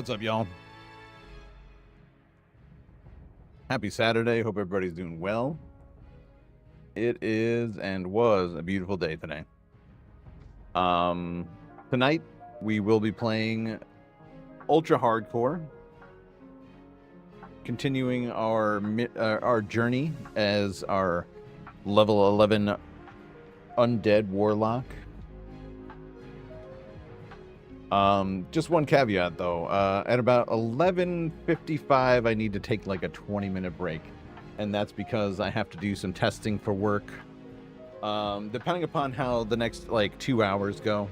What's up, y'all? Happy Saturday. Hope everybody's doing well. It is and was a beautiful day today. Tonight we will be playing Ultra Hardcore, continuing our journey as our level 11 undead warlock. Just one caveat though. At about 11:55, I need to take like a 20-minute break, and that's because I have to do some testing for work. Depending upon how the next like 2 hours go,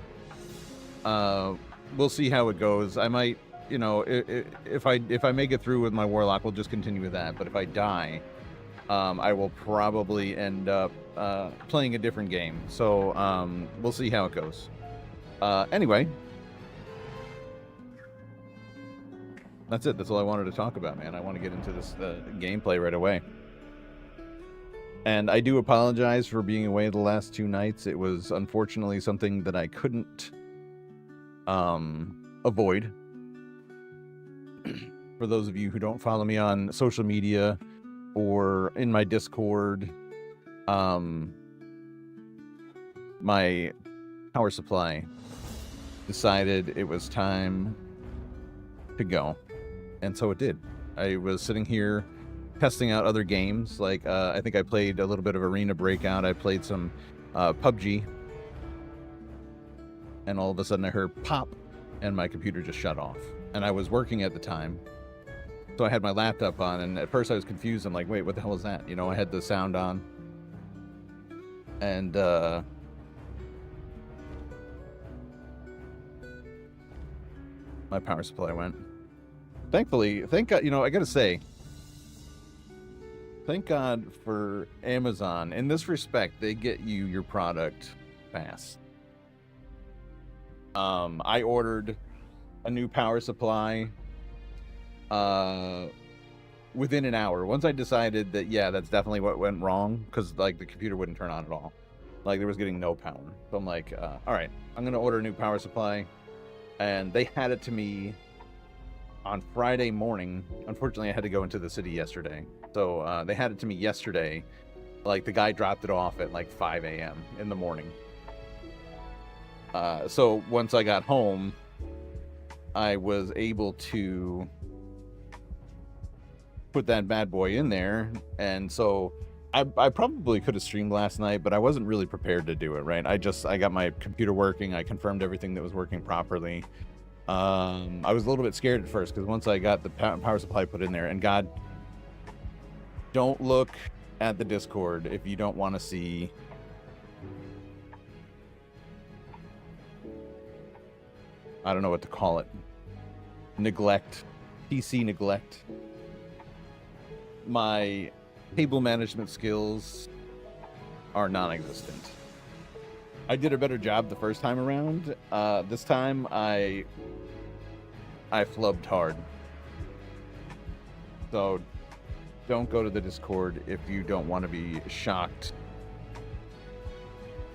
we'll see how it goes. I might, you know, if I make it through with my warlock, we'll just continue with that. But if I die, I will probably end up playing a different game. So we'll see how it goes. Anyway. That's it. That's all I wanted to talk about, man. I want to get into this gameplay right away. And I do apologize for being away the last 2 nights. It was unfortunately something that I couldn't avoid. For those of you who don't follow me on social media or in my Discord, my power supply decided it was time to go. And so it did. I was sitting here testing out other games. Like, I think I played a little bit of Arena Breakout. I played some PUBG. And all of a sudden I heard pop, and my computer just shut off. And I was working at the time. So I had my laptop on, and at first I was confused. I'm like, wait, what the hell is that? You know, I had the sound on. And, my power supply went. Thankfully, thank God, you know, I gotta say, thank God for Amazon. In this respect, they get you your product fast. I ordered a new power supply within an hour. Once I decided that, yeah, that's definitely what went wrong, because, like, the computer wouldn't turn on at all. Like, there was getting no power. So I'm like, all right, I'm gonna order a new power supply. And they had it to me on Friday morning. Unfortunately, I had to go into the city yesterday. So they had it to me yesterday. Like, the guy dropped it off at like 5 a.m. in the morning. So once I got home, I was able to put that bad boy in there. And so I probably could have streamed last night, but I wasn't really prepared to do it, right? I got my computer working. I confirmed everything that was working properly. I was a little bit scared at first, because once I got the power supply put in there, and God, don't look at the Discord if you don't want to see I don't know what to call it. Neglect. PC neglect. My table management skills are non-existent. I did a better job the first time around. This time I flubbed hard. So don't go to the Discord if you don't want to be shocked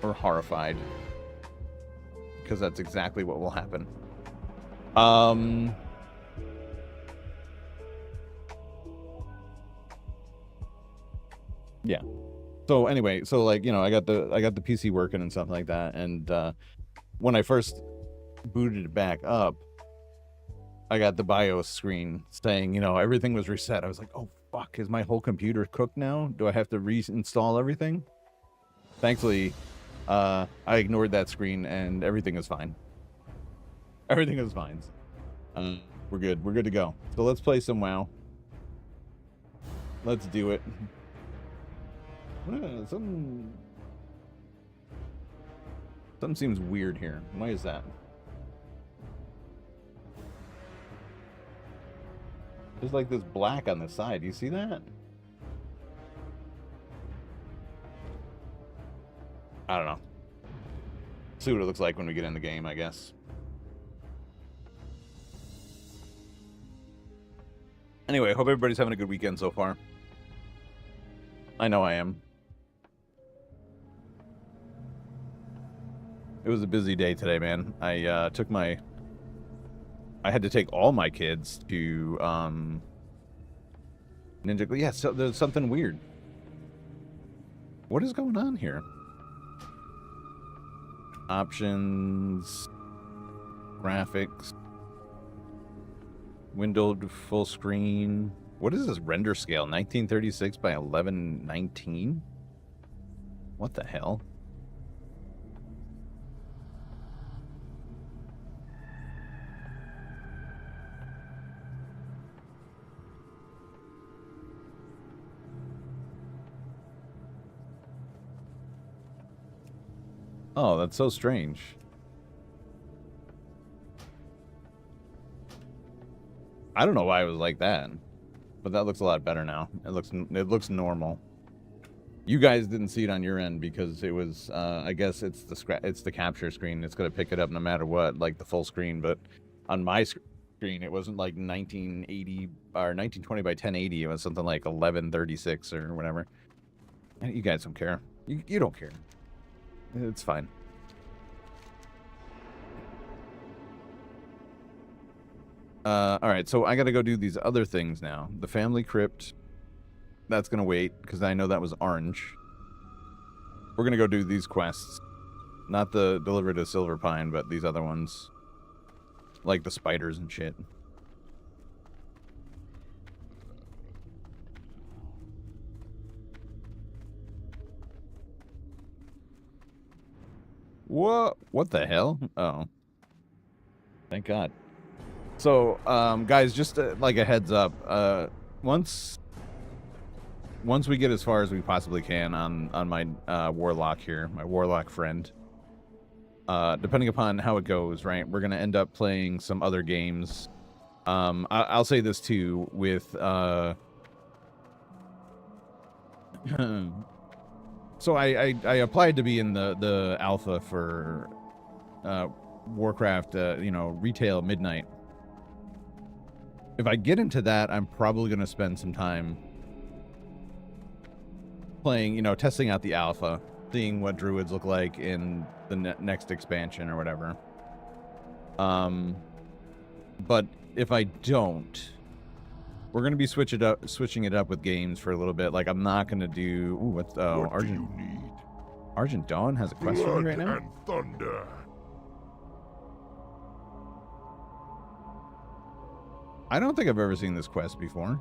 or horrified, because that's exactly what will happen. Yeah. So anyway, so like, you know, I got the PC working and stuff like that, and when I first booted it back up, I got the BIOS screen saying, you know, everything was reset. I was like, oh fuck, is my whole computer cooked now? Do I have to reinstall everything? Thankfully, I ignored that screen and everything is fine. Everything is fine. We're good. We're good to go. So let's play some WoW. Let's do it. Something seems weird here. Why is that? There's like this black on the side. Do you see that? I don't know. See what it looks like when we get in the game, I guess. Anyway, hope everybody's having a good weekend so far. I know I am. It was a busy day today, man. I took my I had to take all my kids to Ninja. Yeah, so there's something weird. What is going on here? Options, graphics, windowed full screen. What is this render scale? 1936 by 1119? What the hell? Oh, that's so strange. I don't know why it was like that, but that looks a lot better now. It looks normal. You guys didn't see it on your end because it was I guess it's the capture screen. It's gonna pick it up no matter what, like the full screen. But on my screen, it wasn't like 1980 or 1920 by 1080. It was something like 1136 or whatever. You guys don't care. You don't care. It's fine. Alright, so I gotta go do these other things now. The family crypt. That's gonna wait, because I know that was orange. We're gonna go do these quests. Not the deliver to Silver Pine, but these other ones. Like the spiders and shit. What the hell? Oh. Thank God. So, guys, just like a heads up, once we get as far as we possibly can on my warlock here, my warlock friend, depending upon how it goes, right, we're gonna end up playing some other games. I'll say this too with so I applied to be in the alpha for Warcraft, you know, retail midnight. If I get into that, I'm probably going to spend some time playing, you know, testing out the alpha, seeing what druids look like in the next expansion or whatever. But if I don't, we're going to be switching it up with games for a little bit. Like, I'm not going to do... Ooh, what's... Oh, Argent Dawn has a quest for me right now? And thunder. I don't think I've ever seen this quest before.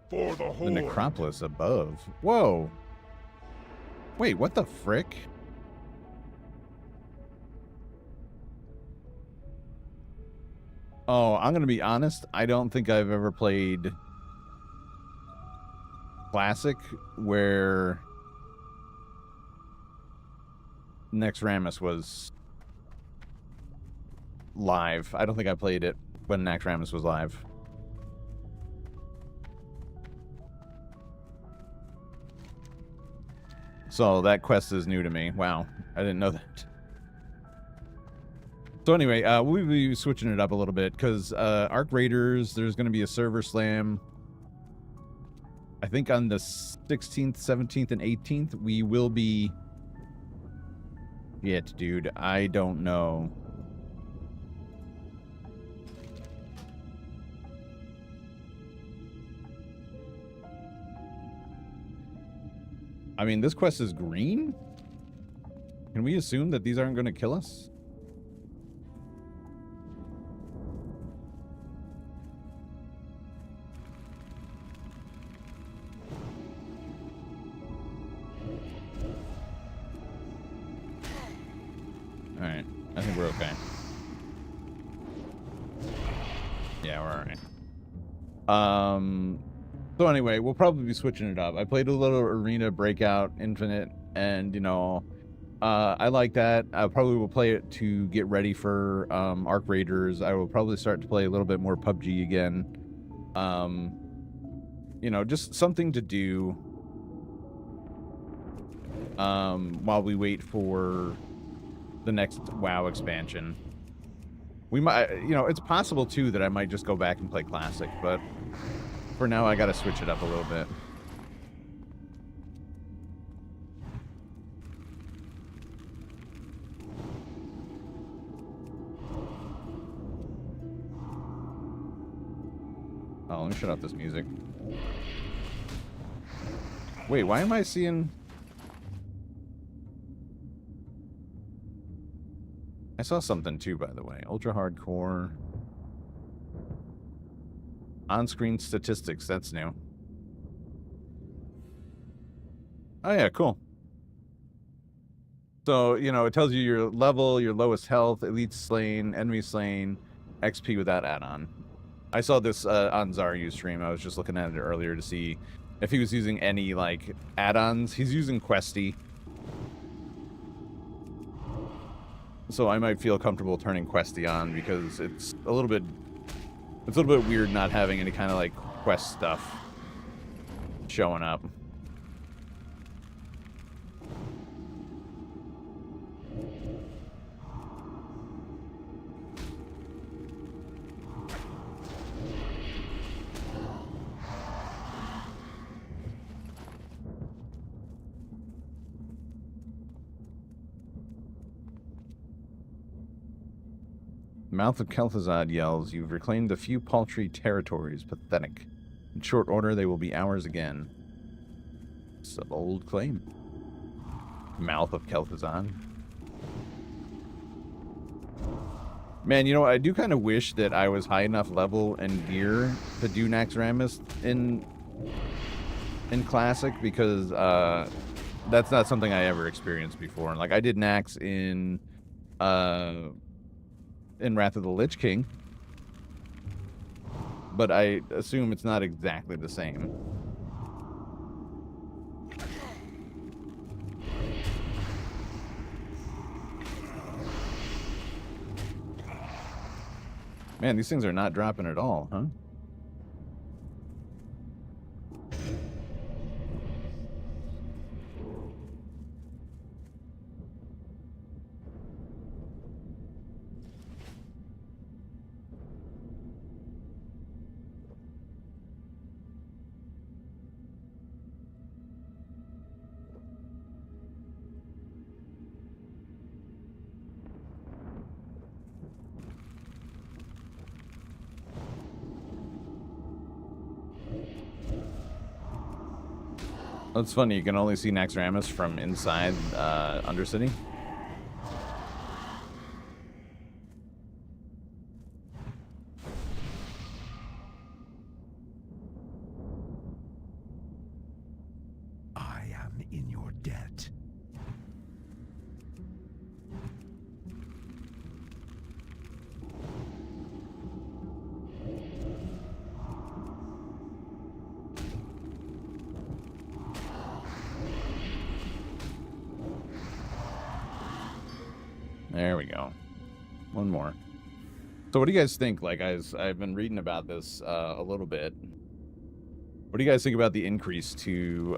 For the Horde. The necropolis above. Whoa. Wait, what the frick? Oh, I'm going to be honest. I don't think I've ever played Classic where Naxxramas was live. I don't think I played it when Naxxramas was live. So that quest is new to me. Wow, I didn't know that. So anyway, we'll be switching it up a little bit because Arc Raiders, there's going to be a server slam. I think on the 16th, 17th, and 18th, we will be... Shit, dude, I don't know. I mean, this quest is green? Can we assume that these aren't going to kill us? Alright, I think we're okay. Yeah, we're alright. So anyway, we'll probably be switching it up. I played a little Arena Breakout Infinite, and, you know, I like that. I probably will play it to get ready for Arc Raiders. I will probably start to play a little bit more PUBG again. You know, just something to do while we wait for the next WoW expansion. We might, you know, it's possible too that I might just go back and play Classic, but for now, I gotta switch it up a little bit. Oh, let me shut off this music. Wait, why am I seeing... I saw something too, by the way. Ultra hardcore. On-screen statistics, that's new. Oh yeah, cool. So, you know, it tells you your level, your lowest health, elite slain, enemy slain, XP without add-on. I saw this on Zaryu's stream. I was just looking at it earlier to see if he was using any, like, add-ons. He's using Questy. So I might feel comfortable turning Questy on because it's a little bit weird not having any kind of, like, quest stuff showing up. Mouth of Kel'Thuzad yells, "You've reclaimed a few paltry territories. Pathetic. In short order, they will be ours again." It's a bold claim. Mouth of Kel'Thuzad. Man, you know, I do kind of wish that I was high enough level and gear to do Naxxramas in Classic, because that's not something I ever experienced before. Like, I did Nax in Wrath of the Lich King, but I assume it's not exactly the same. Man, these things are not dropping at all, huh? That's funny, you can only see Naxxramas from inside Undercity. I am in your debt. There we go. One more. So what do you guys think? Like, I've been reading about this a little bit. What do you guys think about the increase to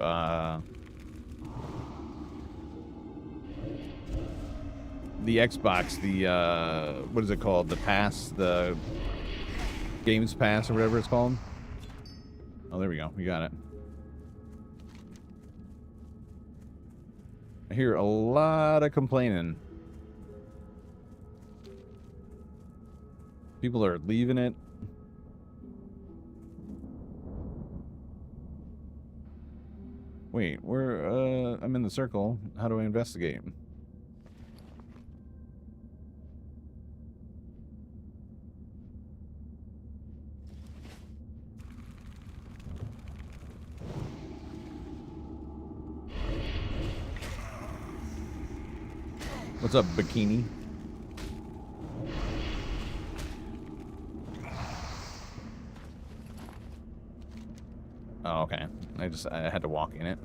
the Xbox, the what is it called? The Pass, the Games Pass or whatever it's called? Oh, there we go. We got it. I hear a lot of complaining. People are leaving it. Wait, I'm in the circle. How do I investigate? What's up, Bikini? Oh, okay. I had to walk in it.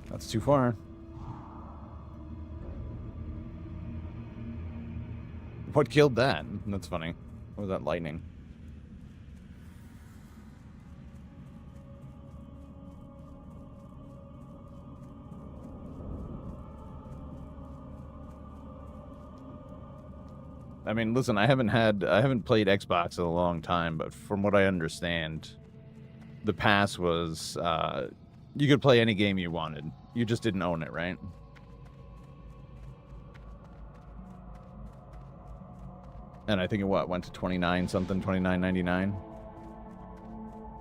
That's too far. What killed that? That's funny. What was that, lightning? I mean, listen, I haven't played Xbox in a long time, but from what I understand, the pass was you could play any game you wanted. You just didn't own it, right? And I think it went to 29 something, 29.99.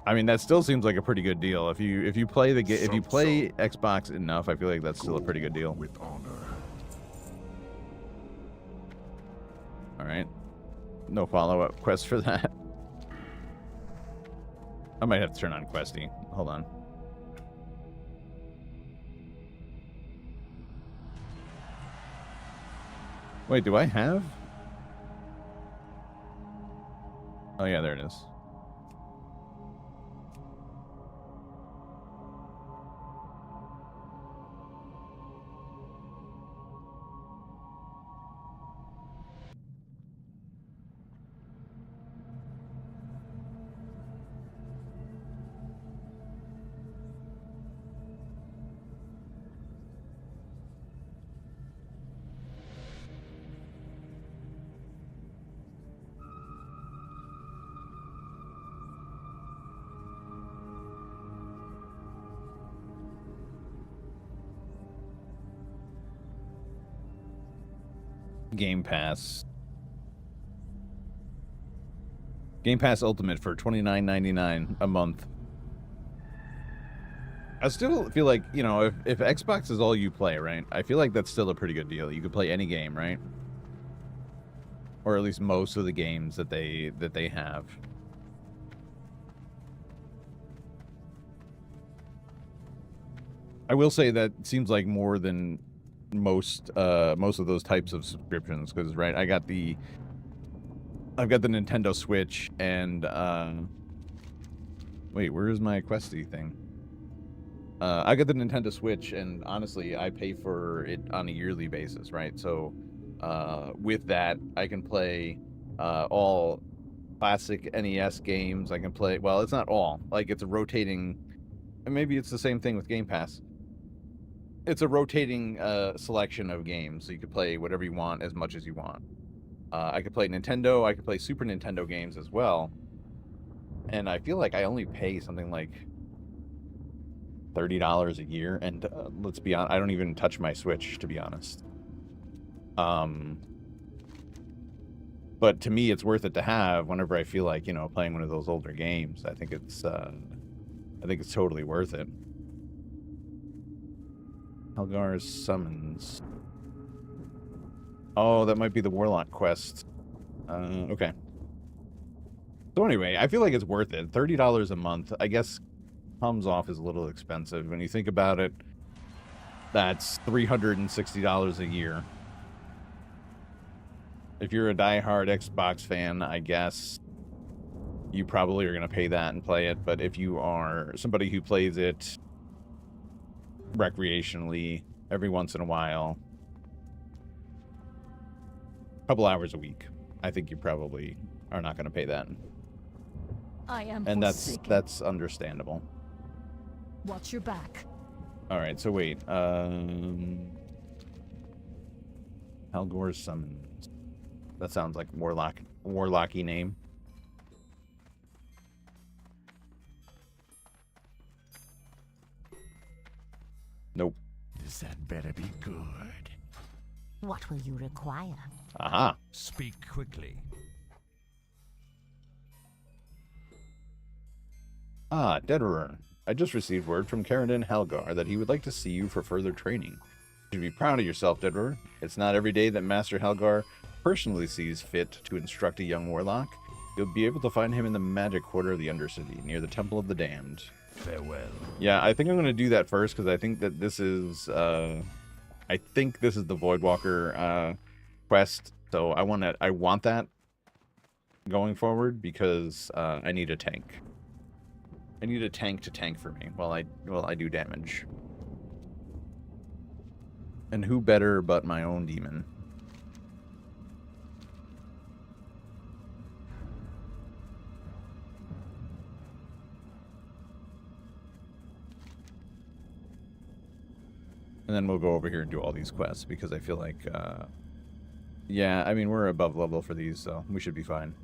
I mean, that still seems like a pretty good deal. If you play the if you play Xbox enough, I feel like that's still a pretty good deal. With honor. All right. No follow-up quest for that. I might have to turn on Questy. Hold on. Wait, do I have? Oh yeah, there it is. Game Pass. Game Pass Ultimate for $29.99 a month. I still feel like, you know, if Xbox is all you play, right? I feel like that's still a pretty good deal. You could play any game, right? Or at least most of the games that they have. I will say that seems like more than most of those types of subscriptions, because right, I've got the Nintendo Switch and wait, where is my Questy thing? I got the Nintendo Switch, and honestly, I pay for it on a yearly basis, right? So with that, I can play all classic NES games. I can play, well, it's not all, like it's a rotating, and maybe it's the same thing with Game Pass. It's a rotating selection of games, so you could play whatever you want as much as you want. I could play Nintendo, I could play Super Nintendo games as well. And I feel like I only pay something like $30 a year. And let's be honest, I don't even touch my Switch, to be honest. But to me, it's worth it to have whenever I feel like, you know, playing one of those older games. I think it's totally worth it. Helgar's Summons. Oh, that might be the Warlock quest. Okay. So anyway, I feel like it's worth it. $30 a month, I guess, comes off as a little expensive. When you think about it, that's $360 a year. If you're a diehard Xbox fan, I guess you probably are going to pay that and play it. But if you are somebody who plays it recreationally every once in a while, a couple hours a week, I think you probably are not going to pay that. I am And forsaken. that's understandable. Watch your back. All right, so wait, Helgor's Summons. That sounds like warlocky name. Nope. This had better be good. What will you require? Aha. Speak quickly. Ah, Deaderer. I just received word from Caradin Helgar that he would like to see you for further training. You should be proud of yourself, Deaderer. It's not every day that Master Helgar personally sees fit to instruct a young warlock. You'll be able to find him in the magic quarter of the Undercity, near the Temple of the Damned. Farewell. Yeah, I think I'm going to do that first, because I think that this is, the Voidwalker quest. So I want that going forward, because I need a tank. I need a tank to tank for me while I do damage. And who better but my own demon? And then we'll go over here and do all these quests, because I feel like Yeah, I mean, we're above level for these, so we should be fine.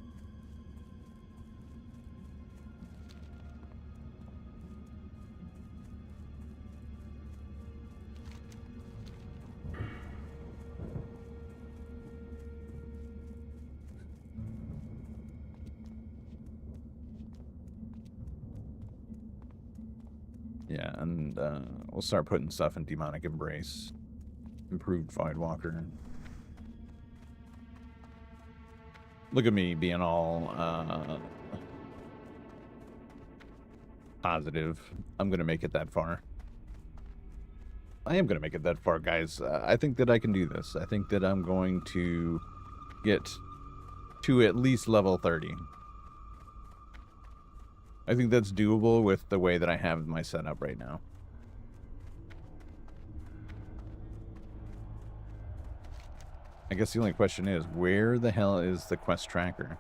Yeah, and we'll start putting stuff in Demonic Embrace. Improved Voidwalker. Look at me being all positive. I'm going to make it that far. I am going to make it that far, guys. I think that I can do this. I think that I'm going to get to at least level 30. I think that's doable with the way that I have my setup right now. I guess the only question is, where the hell is the quest tracker?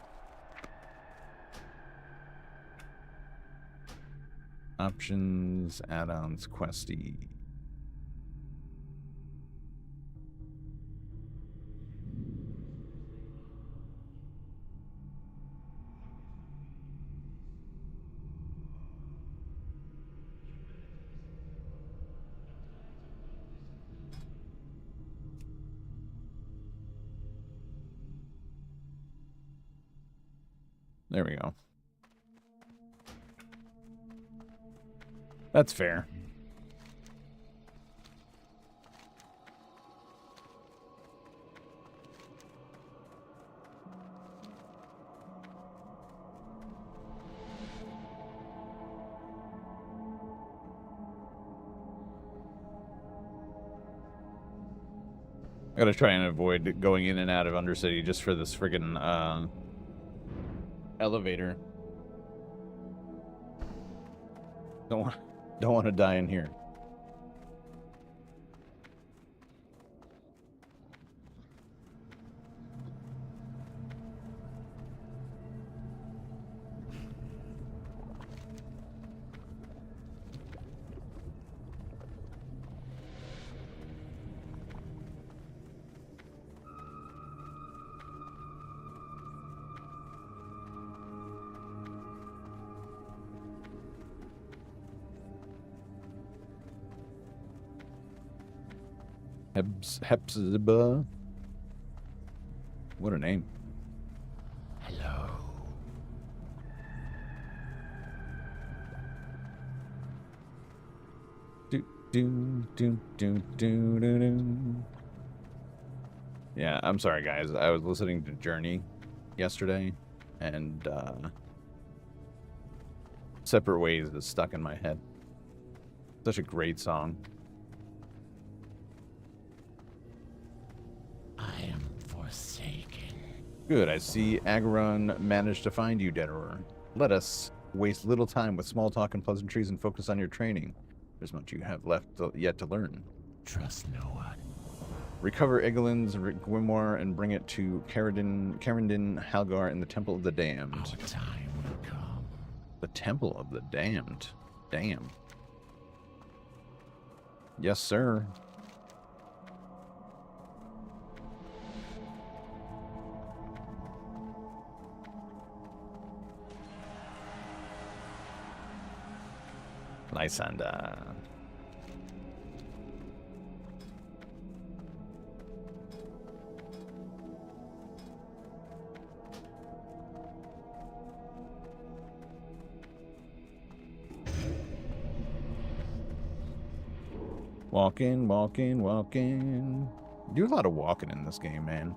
Options, add-ons, questy. There we go. That's fair. I gotta try and avoid going in and out of Undercity just for this friggin' elevator. Don't want to die in here. Hepzibah. What a name. Hello. Do. Yeah, I'm sorry, guys. I was listening to Journey yesterday, and Separate Ways is stuck in my head. Such a great song. I am forsaken. Good, I see Agaron managed to find you, Deaderer. Let us waste little time with small talk and pleasantries and focus on your training. There's much you have left yet to learn. Trust no one. Recover Egelin's grimoire and bring it to Carindin Halgar in the Temple of the Damned. Our time will come. The Temple of the Damned. Damn. Yes, sir. Lysander. Walking, walking, walking. Do a lot of walking in this game, man.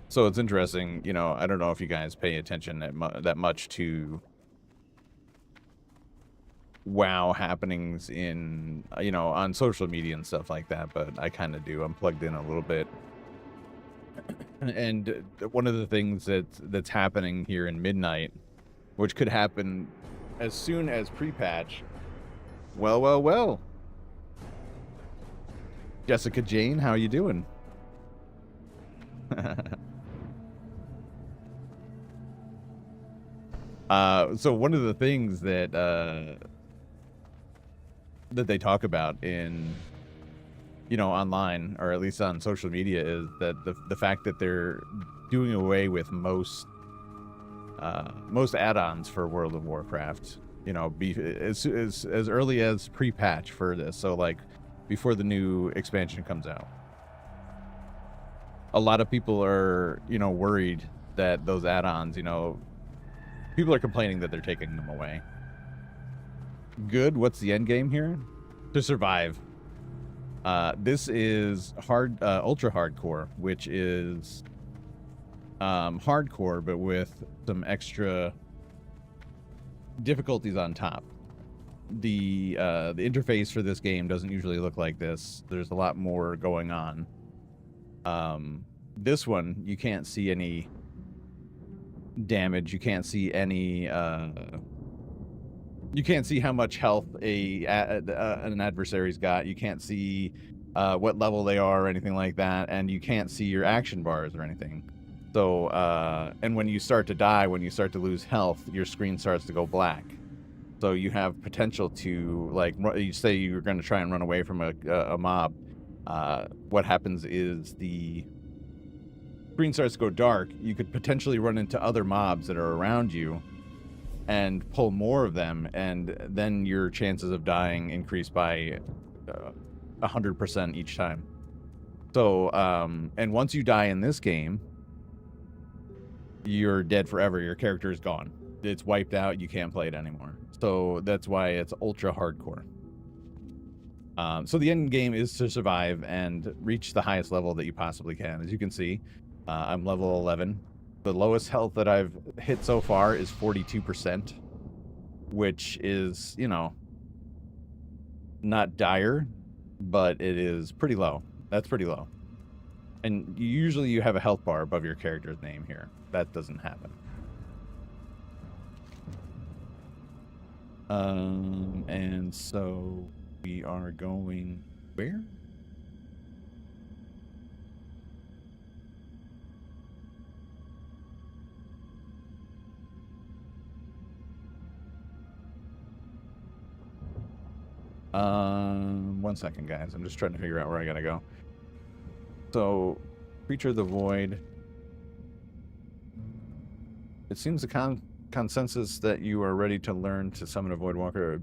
So it's interesting, you know, I don't know if you guys pay attention that much to WoW happenings in, you know, on social media and stuff like that, but I kind of do. I'm plugged in a little bit. And one of the things that's happening here in Midnight, which could happen as soon as pre-patch. Well. Jessica Jane, how you doing? So one of the things that that they talk about in, you know, online, or at least on social media, is that the fact that they're doing away with most add-ons for World of Warcraft, you know, as early as pre-patch for this. So like before the new expansion comes out. A lot of people are, you know, worried that those add-ons, you know, people are complaining that they're taking them away. Good. What's the end game here? To survive. This is ultra hardcore, which is hardcore, but with some extra difficulties on top. The interface for this game doesn't usually look like this. There's a lot more going on. This one, you can't see any damage. You can't see any you can't see how much health an adversary's got. You can't see what level they are or anything like that, and you can't see your action bars or anything. So and when you start to die, when you start to lose health, your screen starts to go black. So you have potential to, like, you say you're going to try and run away from a mob. What happens is the screen starts to go dark. You could potentially run into other mobs that are around you and pull more of them, and then your chances of dying increase by 100% each time. So, and once you die in this game, you're dead forever. Your character is gone. It's wiped out. You can't play it anymore. So that's why it's ultra hardcore. So the end game is to survive and reach the highest level that you possibly can. As you can see, I'm level 11. The lowest health that I've hit so far is 42%, which is, you know, not dire, but it is pretty low. That's pretty low. And usually you have a health bar above your character's name here. That doesn't happen. And so we are going where? One second, guys. I'm just trying to figure out where I gotta go. So, Creature of the Void. It seems the consensus that you are ready to learn to summon a Voidwalker.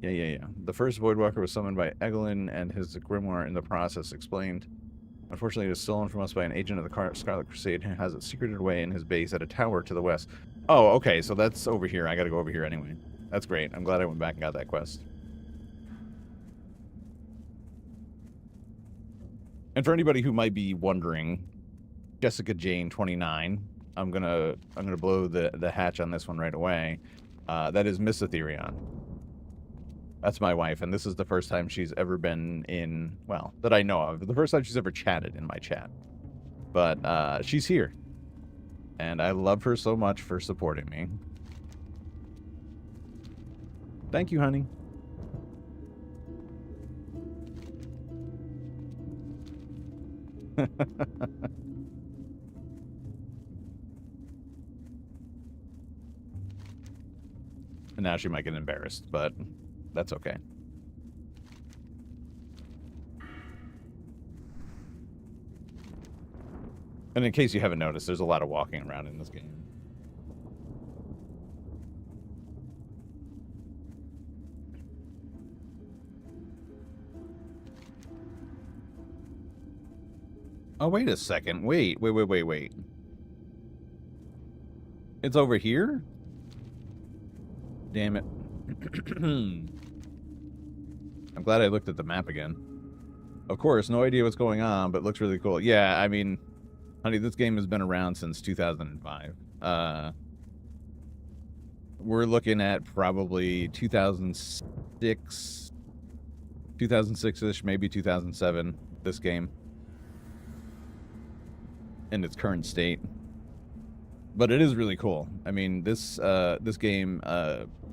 Yeah. The first Voidwalker was summoned by Eglin, and his grimoire in the process explained. Unfortunately, it was stolen from us by an agent of the Scarlet Crusade who has it secreted away in his base at a tower to the west. Oh, okay, so that's over here. I gotta go over here anyway. That's great. I'm glad I went back and got that quest. And for anybody who might be wondering, Jessica Jane 29, I'm gonna blow the hatch on this one right away. That is Miss Ethereon. That's my wife, and this is the first time she's ever been in, well, that I know of, the first time she's ever chatted in my chat. But she's here, and I love her so much for supporting me. Thank you, honey. And now she might get embarrassed, but that's okay. And in case you haven't noticed, there's a lot of walking around in this game. Oh, wait a second. Wait. It's over here? Damn it. I'm glad I looked at the map again. Of course, no idea what's going on, but looks really cool. Yeah, I mean, honey, this game has been around since 2005. We're looking at probably 2006, 2006-ish, maybe 2007, this game. In its current state. But it is really cool. I mean, this game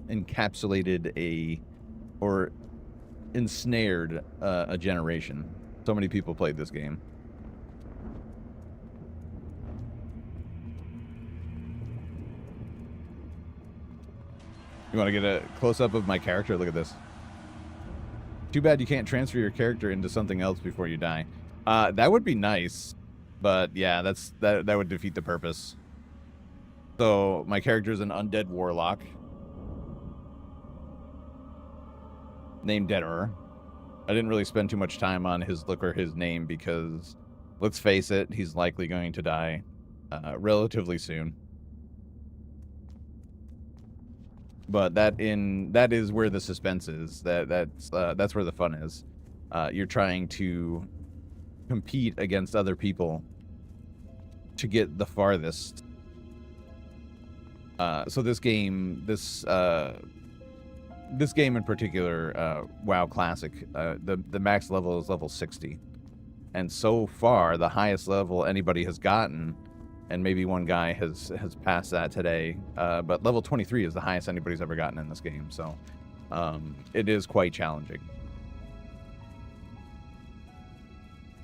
encapsulated or ensnared a generation. So many people played this game. You want to get a close-up of my character? Look at this. Too bad you can't transfer your character into something else before you die. That would be nice, but yeah, that would defeat the purpose. So my character is an undead warlock named Deaderer. I didn't really spend too much time on his look or his name because, let's face it, he's likely going to die relatively soon. But that is where the suspense is. That's where the fun is. You're trying to compete against other people to get the farthest. So this game in particular, WoW Classic, the max level is level 60, and so far the highest level anybody has gotten, and maybe one guy has passed that today, but level 23 is the highest anybody's ever gotten in this game. So it is quite challenging,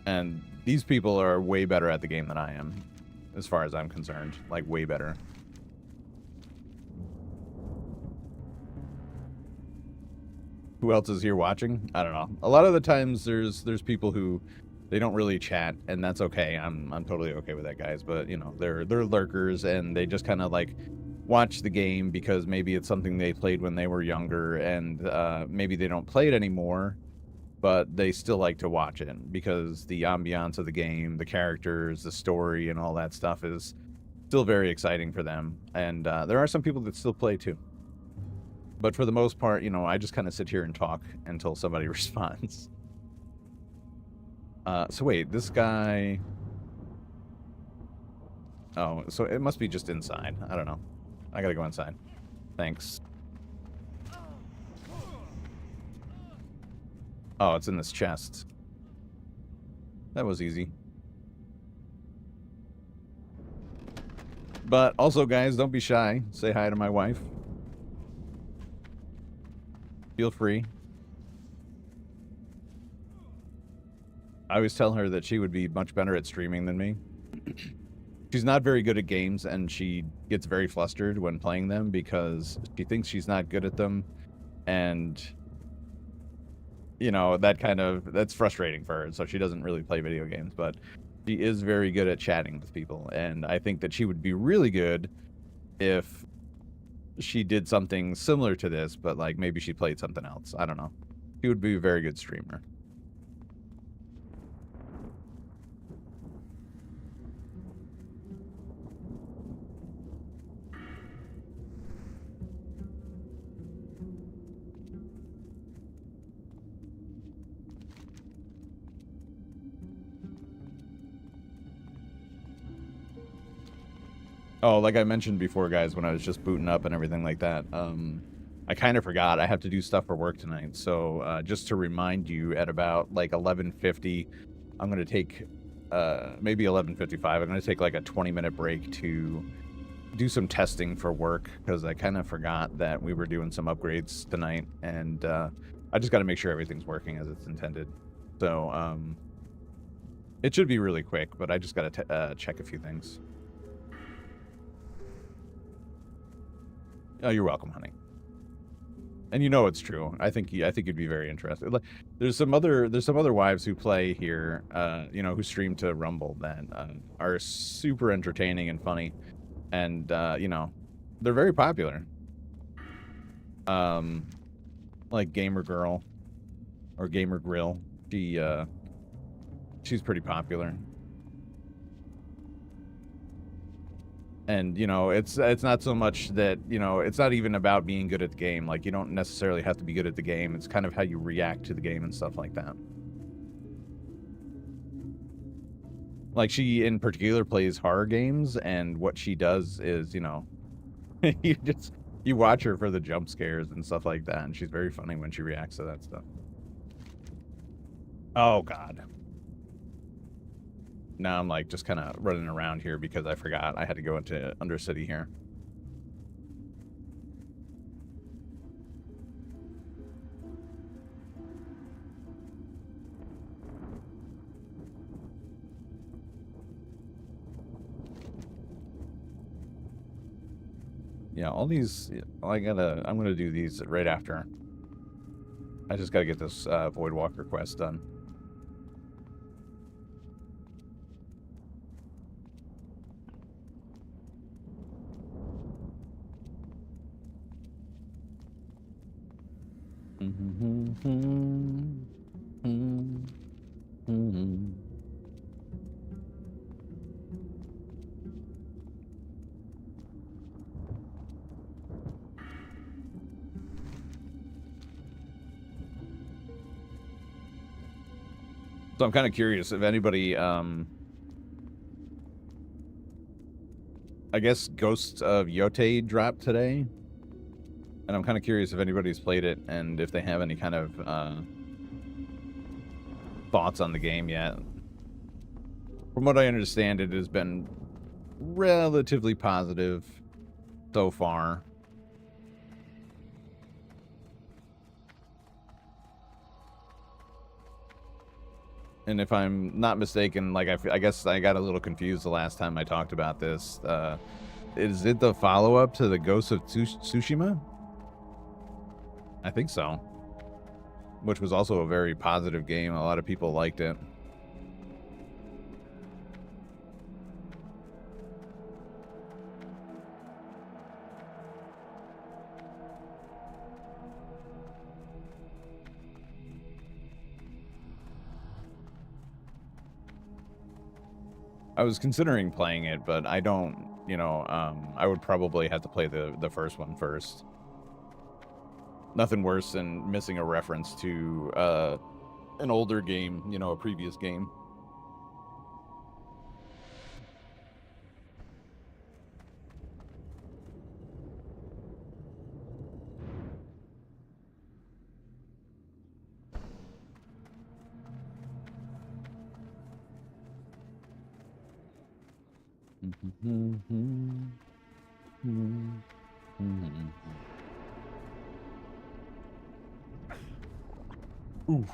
and these people are way better at the game than I am, as far as I'm concerned. Like, way better. Who else is here watching? I don't know. A lot of the times there's people who they don't really chat, and that's okay. I'm totally okay with that, guys. But you know, they're lurkers, and they just kind of like watch the game because maybe it's something they played when they were younger, and maybe they don't play it anymore, but they still like to watch it because the ambiance of the game, the characters, the story, and all that stuff is still very exciting for them. And there are some people that still play too. But for the most part, you know, I just kind of sit here and talk until somebody responds. So wait, this guy... Oh, so it must be just inside. I don't know. I gotta go inside. Thanks. Oh, it's in this chest. That was easy. But also, guys, don't be shy. Say hi to my wife. Feel free. I always tell her that she would be much better at streaming than me. She's not very good at games, and she gets very flustered when playing them because she thinks she's not good at them, and you know, that's frustrating for her, so she doesn't really play video games. But she is very good at chatting with people, and I think that she would be really good if she did something similar to this, but like maybe she played something else. I don't know. She would be a very good streamer. Oh, like I mentioned before, guys, when I was just booting up and everything like that, I kind of forgot I have to do stuff for work tonight. So just to remind you, at about like 11:50, I'm going to take, maybe 11:55, I'm going to take like a 20-minute break to do some testing for work, because I kind of forgot that we were doing some upgrades tonight, and I just got to make sure everything's working as it's intended. So it should be really quick, but I just got to check a few things. Oh, you're welcome, honey. And you know it's true. I think you'd be very interested. There's some other wives who play here, you know, who stream to Rumble that are super entertaining and funny, and you know, they're very popular. Like Gamer Girl or Gamer Grill, she's pretty popular. And, you know, it's not so much that, you know, it's not even about being good at the game. Like, you don't necessarily have to be good at the game. It's kind of how you react to the game and stuff like that. Like, she in particular plays horror games, and what she does is, you know, you watch her for the jump scares and stuff like that, and she's very funny when she reacts to that stuff. Oh, God. Now I'm like just kind of running around here because I forgot I had to go into Undercity here. Yeah, all these, I'm gonna do these right after. I just gotta get this Voidwalker quest done. So I'm kind of curious if anybody, I guess Ghosts of Yote dropped today. And I'm kind of curious if anybody's played it and if they have any kind of thoughts on the game yet. From what I understand, it has been relatively positive so far. And if I'm not mistaken, like I guess I got a little confused the last time I talked about this. Is it the follow-up to the Ghost of Tsushima? I think so. Which was also a very positive game. A lot of people liked it. I was considering playing it, but I don't, I would probably have to play the first one first. Nothing worse than missing a reference to an older game, a previous game. Oof.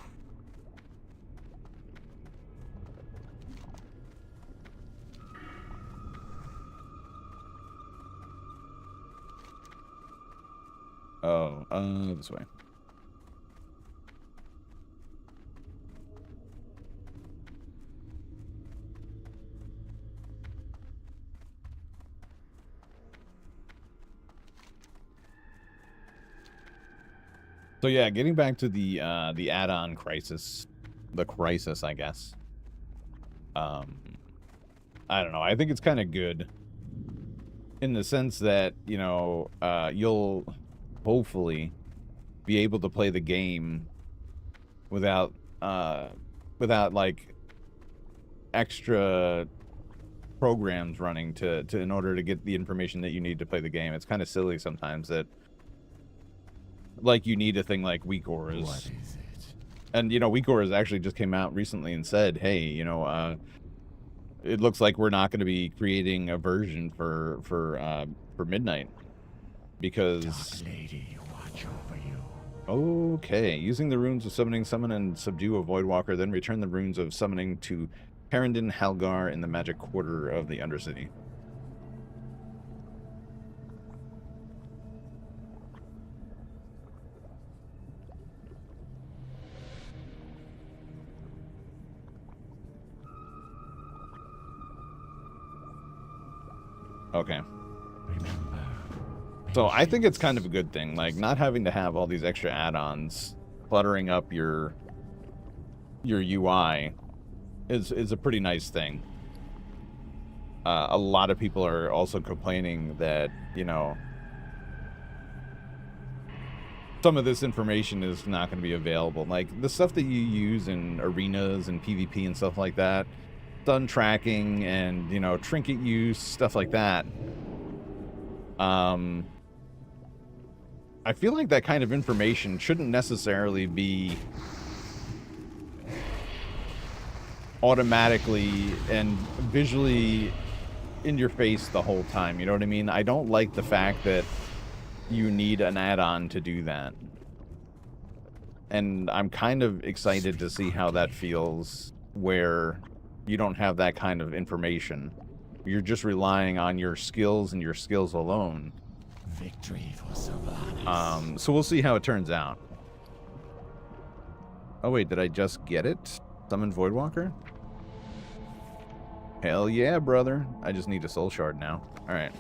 Oh, this way. So yeah, getting back to the add-on crisis, I guess. I don't know. I think it's kind of good in the sense that, you'll hopefully be able to play the game without like extra programs running to in order to get the information that you need to play the game. It's kind of silly sometimes that like you need a thing like WeakAuras. What is it? And WeakAuras actually just came out recently and said, hey, it looks like we're not going to be creating a version for Midnight because Dark Lady, watch over you. Okay, using the runes of summoning, summon and subdue a Voidwalker, then return the runes of summoning to Herendon Halgar in the Magic Quarter of the Undercity. Okay. Remember. So I think it's kind of a good thing, like not having to have all these extra add-ons cluttering up your UI is a pretty nice thing. A lot of people are also complaining that, some of this information is not going to be available. Like the stuff that you use in arenas and PvP and stuff like that, stun tracking and, trinket use, stuff like that. I feel like that kind of information shouldn't necessarily be automatically and visually in your face the whole time. You know what I mean? I don't like the fact that you need an add-on to do that. And I'm kind of excited to see how that feels where you don't have that kind of information. You're just relying on your skills and your skills alone. Victory for Sylvanas. So we'll see how it turns out. Oh wait, did I just get it? Summon Voidwalker? Hell yeah, brother. I just need a soul shard now. Alright.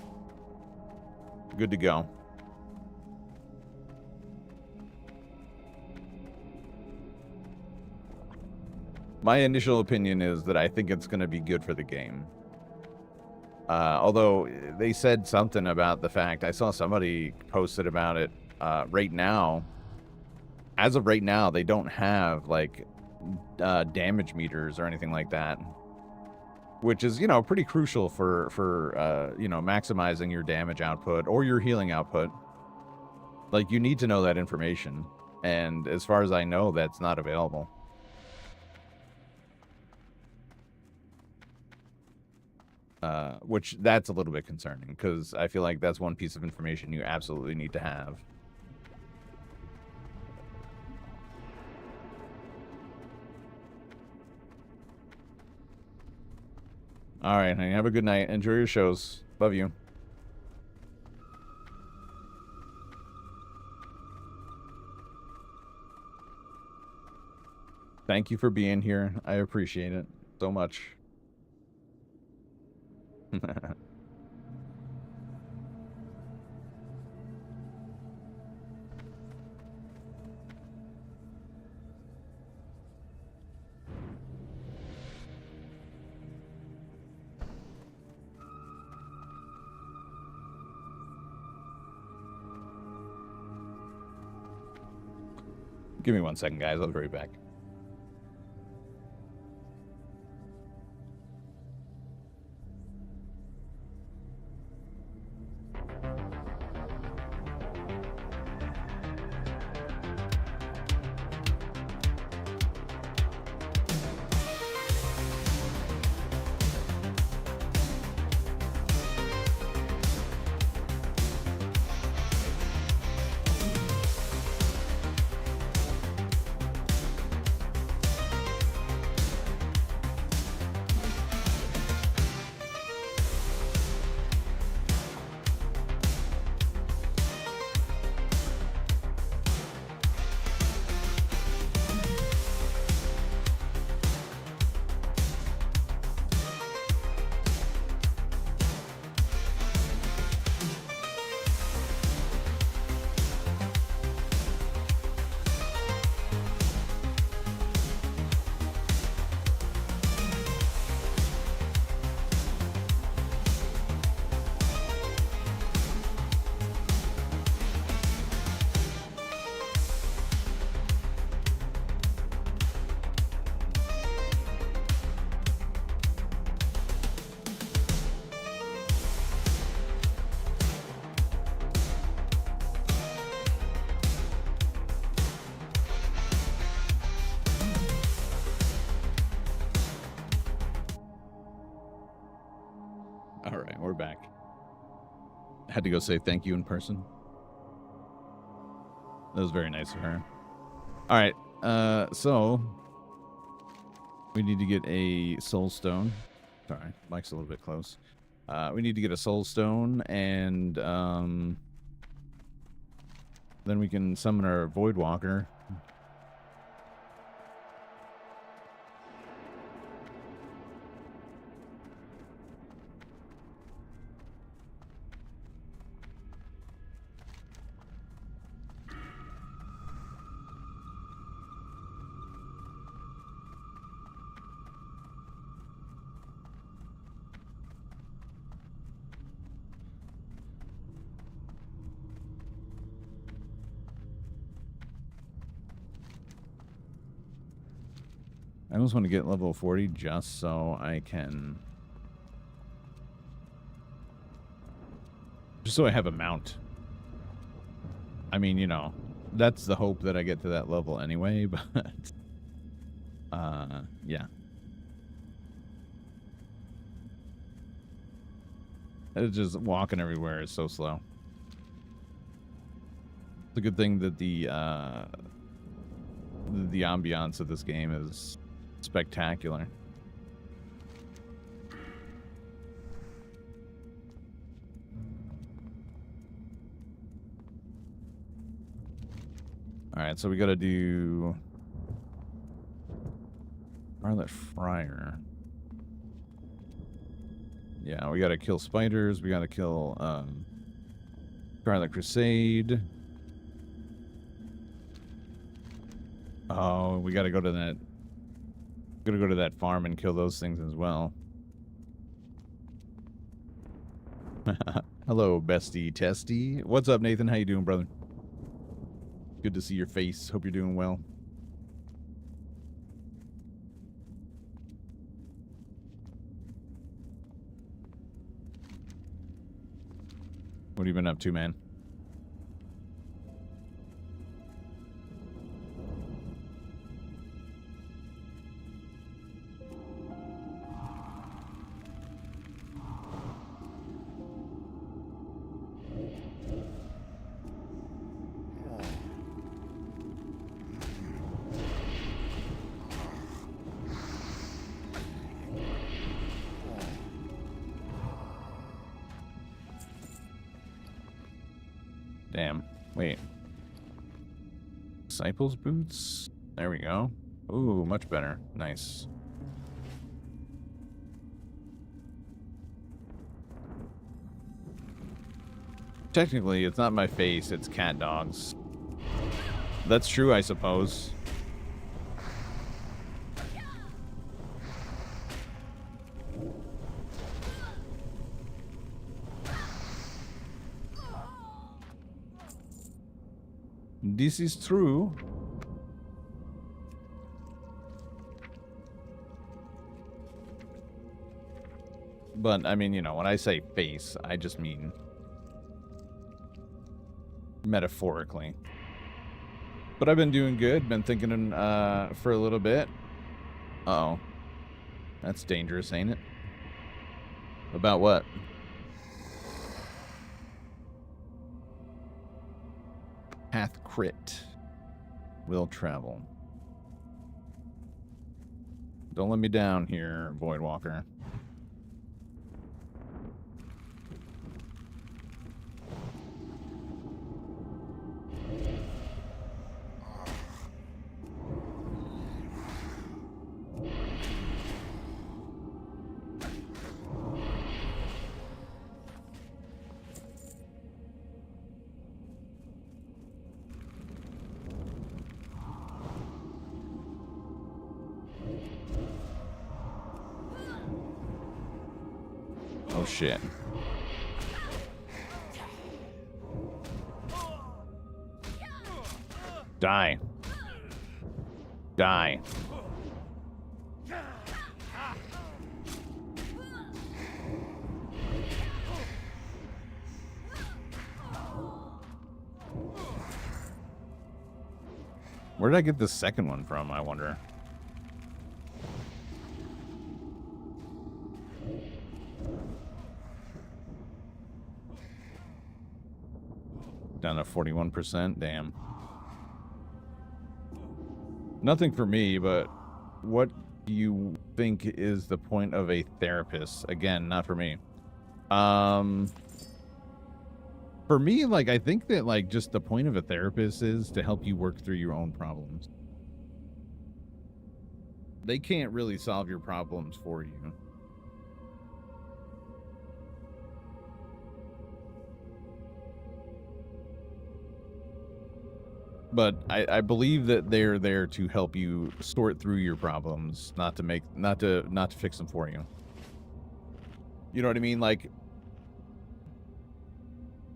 Good to go. My initial opinion is that I think it's going to be good for the game. Although they said something about the fact, I saw somebody posted about it right now. As of right now, they don't have like damage meters or anything like that, which is, you know, pretty crucial for you know, maximizing your damage output or your healing output. Like, you need to know that information, and as far as I know, that's not available. Which that's a little bit concerning, because I feel like that's one piece of information you absolutely need to have. All right, honey, have a good night. Enjoy your shows. Love you. Thank you for being here. I appreciate it so much. Give me 1 second, guys. I'll be right back. All right, we're back. Had to go say thank you in person. That was very nice of her. All right, so we need to get a soul stone. Sorry, mic's a little bit close. We need to get a soul stone, and then we can summon our Voidwalker. I almost want to get level 40 just so I can... Just so I have a mount. I mean, you know, that's the hope that I get to that level anyway, but... yeah. It's just walking everywhere is so slow. It's a good thing that the ambiance of this game is spectacular. Alright, so we gotta do Scarlet Friar. Yeah, we gotta kill spiders, we gotta kill Scarlet Crusade. Oh, we gotta go to that. Gotta go to that farm and kill those things as well. Hello, bestie testy. What's up, Nathan? How you doing, brother? Good to see your face. Hope you're doing well. What have you been up to, man? Damn. Wait. Disciples boots? There we go. Ooh, much better. Nice. Technically, it's not my face, it's cat dogs. That's true, I suppose. This is true. But, I mean, you know, when I say face, I just mean metaphorically. But I've been doing good. Been thinking for a little bit. Uh-oh. That's dangerous, ain't it? About what? Path crit. Will travel. Don't let me down here, Voidwalker. Oh shit. Die. Die. Where did I get the second one from, I wonder? Down to 41%. Damn. Nothing for me, but what do you think is the point of a therapist? Again, not for me. For me, like, I think that, like, just the point of a therapist is to help you work through your own problems. They can't really solve your problems for you. But I believe that they're there to help you sort through your problems, not to fix them for you. You know what I mean? Like,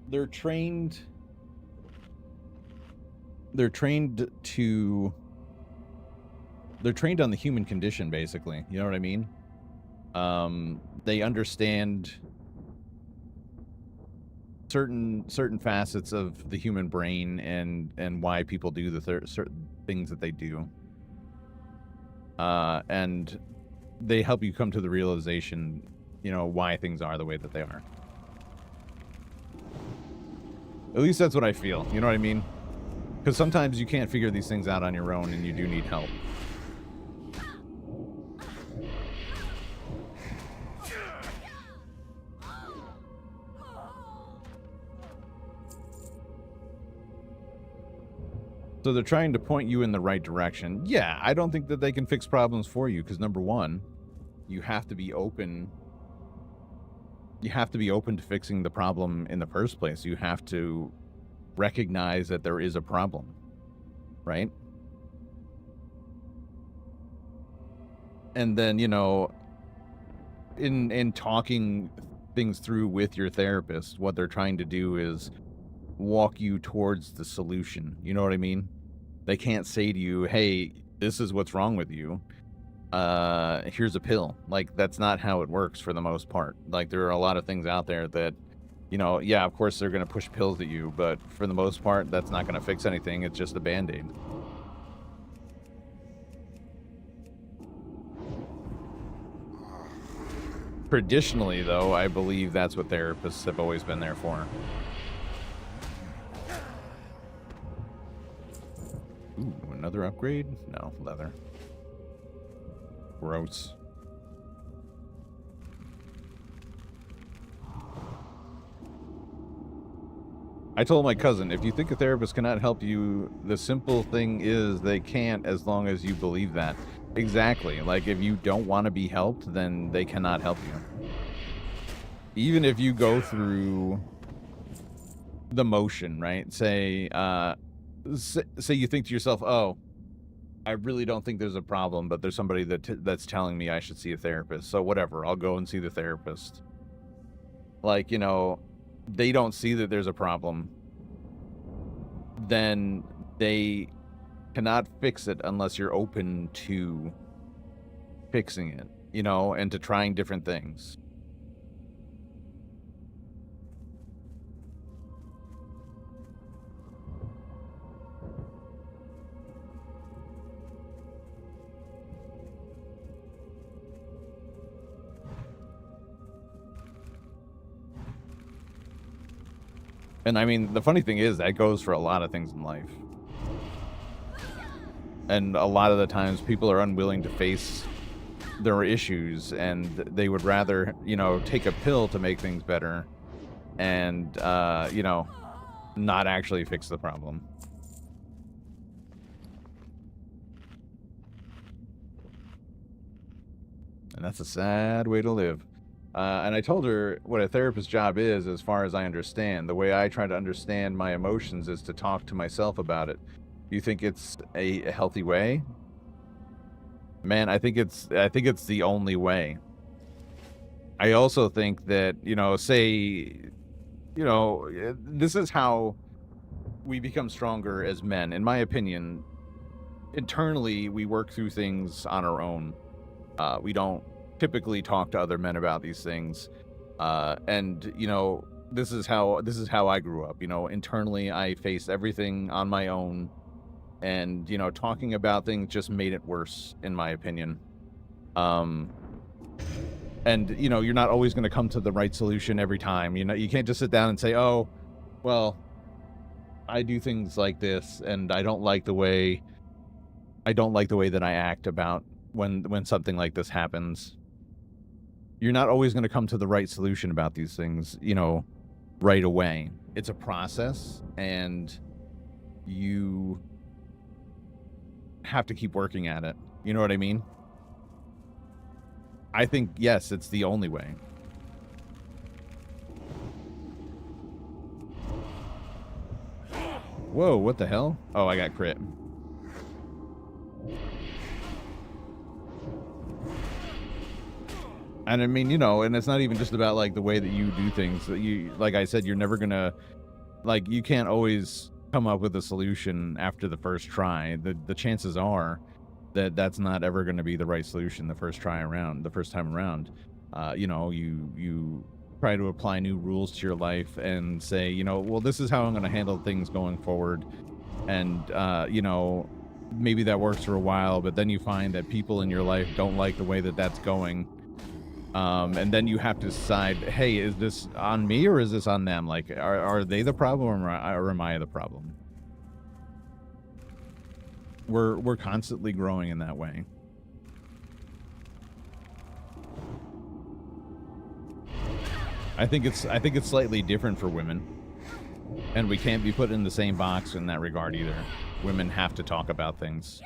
they're trained on the human condition, basically. You know what I mean? They understand certain facets of the human brain and why people do the certain things that they do. And they help you come to the realization, you know, why things are the way that they are. At least that's what I feel. You know what I mean? Because sometimes you can't figure these things out on your own and you do need help. So they're trying to point you in the right direction. Yeah, I don't think that they can fix problems for you because number one, you have to be open. You have to be open to fixing the problem in the first place. You have to recognize that there is a problem, right? And then, you know, in talking things through with your therapist, what they're trying to do is walk you towards the solution. You know what I mean? They can't say to you, hey, this is what's wrong with you. Here's a pill. Like, that's not how it works for the most part. Like, there are a lot of things out there that, you know, yeah, of course they're going to push pills at you, but for the most part, that's not going to fix anything. It's just a band-aid. Traditionally, though, I believe that's what therapists have always been there for. Ooh, another upgrade? No, leather. Gross. I told my cousin, if you think a therapist cannot help you, the simple thing is they can't as long as you believe that. Exactly. Like, if you don't want to be helped, then they cannot help you. Even if you go through the motion, right? Say you think to yourself, oh, I really don't think there's a problem, but there's somebody that's telling me I should see a therapist. So whatever, I'll go and see the therapist. Like, you know, they don't see that there's a problem. Then they cannot fix it unless you're open to fixing it, you know, and to trying different things. And I mean, the funny thing is that goes for a lot of things in life. And a lot of the times people are unwilling to face their issues and they would rather, you know, take a pill to make things better and, you know, not actually fix the problem. And that's a sad way to live. And I told her what a therapist's job is, as far as I understand. The way I try to understand my emotions is to talk to myself about it. Do you think it's a healthy way? Man, I think it's the only way. I also think that, you know, say, you know, this is how we become stronger as men. In my opinion, internally, we work through things on our own. We don't typically talk to other men about these things. And, you know, this is how I grew up. You know, internally, I faced everything on my own. And, you know, talking about things just made it worse, in my opinion. And, you know, you're not always going to come to the right solution every time. You know, you can't just sit down and say, oh, well, I do things like this, and I don't like the way that I act about when something like this happens. You're not always going to come to the right solution about these things, you know, right away. It's a process, and you have to keep working at it. You know what I mean? I think, yes, it's the only way. Whoa, what the hell? Oh, I got crit. And I mean, you know, and it's not even just about like the way that you do things. You, like I said, you're never gonna, like, you can't always come up with a solution after the first try. The chances are that that's not ever going to be the right solution the first time around. You know, you try to apply new rules to your life and say, you know, well, this is how I'm going to handle things going forward. And, you know, maybe that works for a while, but then you find that people in your life don't like the way that that's going. And then you have to decide, hey, is this on me or is this on them? Like, are they the problem or am I the problem? We're constantly growing in that way. I think it's slightly different for women. And we can't be put in the same box in that regard either. Women have to talk about things.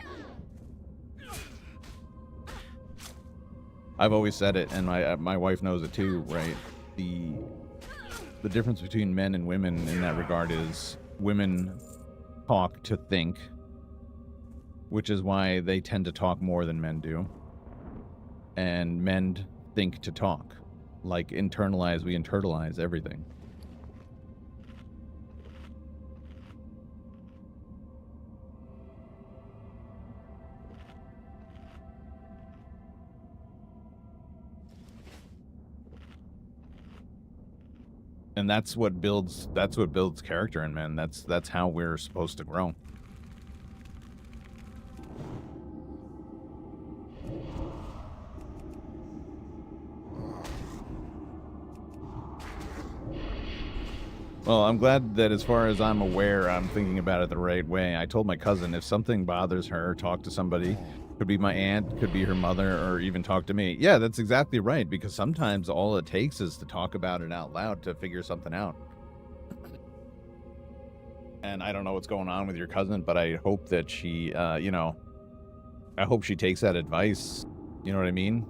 I've always said it, and my wife knows it too, right? The difference between men and women in that regard is women talk to think, which is why they tend to talk more than men do. And men think to talk. Like we internalize everything. And that's what builds character in men. That's how we're supposed to grow. Well, I'm glad that as far as I'm aware, I'm thinking about it the right way. I told my cousin if something bothers her, talk to somebody. Could be my aunt, could be her mother, or even talk to me. Yeah, that's exactly right, because sometimes all it takes is to talk about it out loud to figure something out. And I don't know what's going on with your cousin, but I hope that she, you know, I hope she takes that advice. You know what I mean?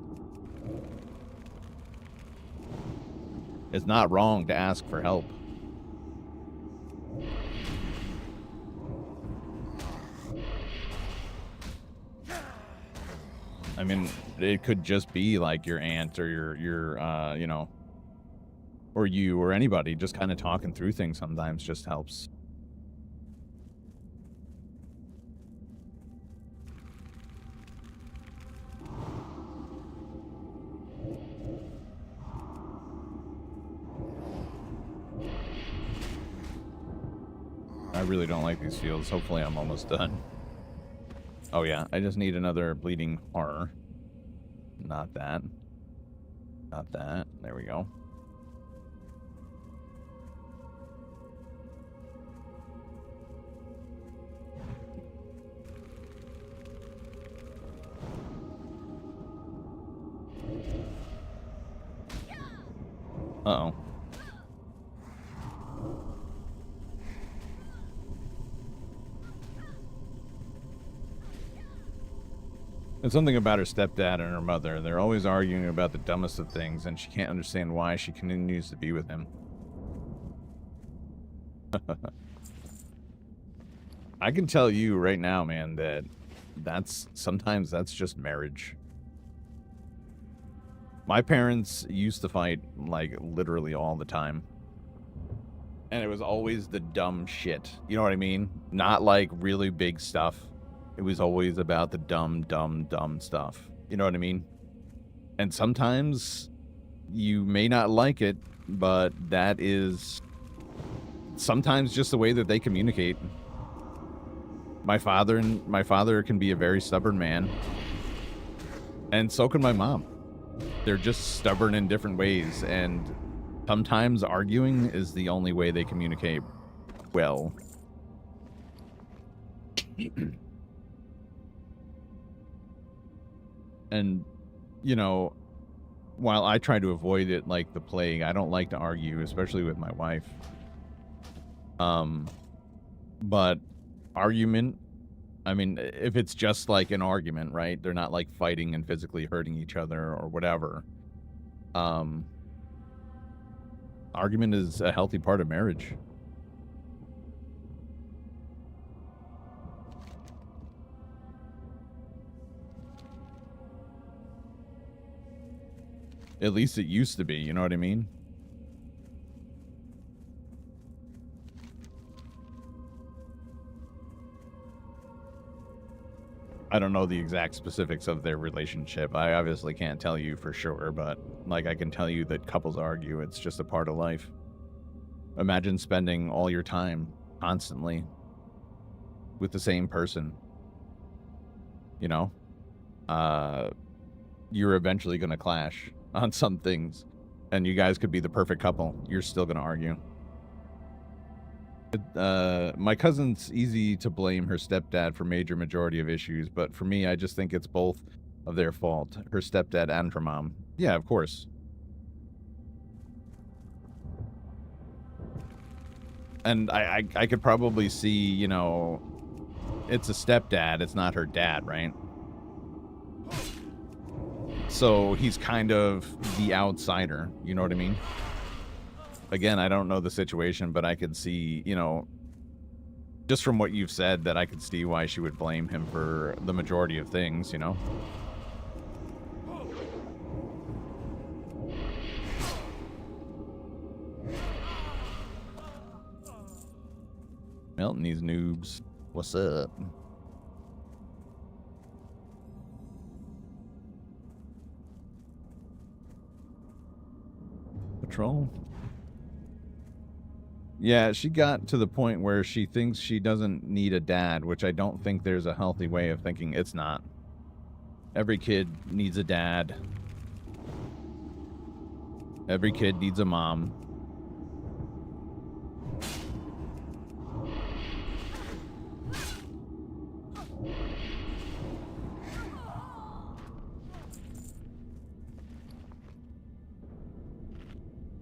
It's not wrong to ask for help. I mean, it could just be like your aunt or your you know, or you or anybody just kind of talking through things sometimes just helps. I really don't like these fields. Hopefully I'm almost done. Oh yeah, I just need another bleeding horror. Not that. Not that. There we go. Uh-oh. It's something about her stepdad and her mother. They're always arguing about the dumbest of things, and she can't understand why she continues to be with him. I can tell you right now, man, that sometimes that's just marriage. My parents used to fight, like, literally all the time. And it was always the dumb shit. You know what I mean? Not, like, really big stuff. It was always about the dumb stuff. You know what I mean? And sometimes you may not like it, but that is sometimes just the way that they communicate. My father can be a very stubborn man. And so can my mom. They're just stubborn in different ways, and sometimes arguing is the only way they communicate well. And, you know, while I try to avoid it like the plague, I don't like to argue, especially with my wife. But argument, I mean, if it's just like an argument, right? They're not like fighting and physically hurting each other or whatever. Argument is a healthy part of marriage. At least it used to be, you know what I mean? I don't know the exact specifics of their relationship. I obviously can't tell you for sure, but like I can tell you that couples argue. It's just a part of life. Imagine spending all your time constantly with the same person. You know? You're eventually going to clash on some things, and you guys could be the perfect couple. You're still going to argue. My cousin's easy to blame her stepdad for major majority of issues, but for me, I just think it's both of their fault, her stepdad and her mom. Yeah, of course. And I could probably see, you know, it's a stepdad, it's not her dad, right? So he's kind of the outsider, you know what I mean? Again, I don't know the situation, but I could see, you know, just from what you've said, that I could see why she would blame him for the majority of things, you know? Melting these noobs. What's up? Patrol? Yeah, she got to the point where she thinks she doesn't need a dad, which I don't think there's a healthy way of thinking. It's not. Every kid needs a dad. Every kid needs a mom.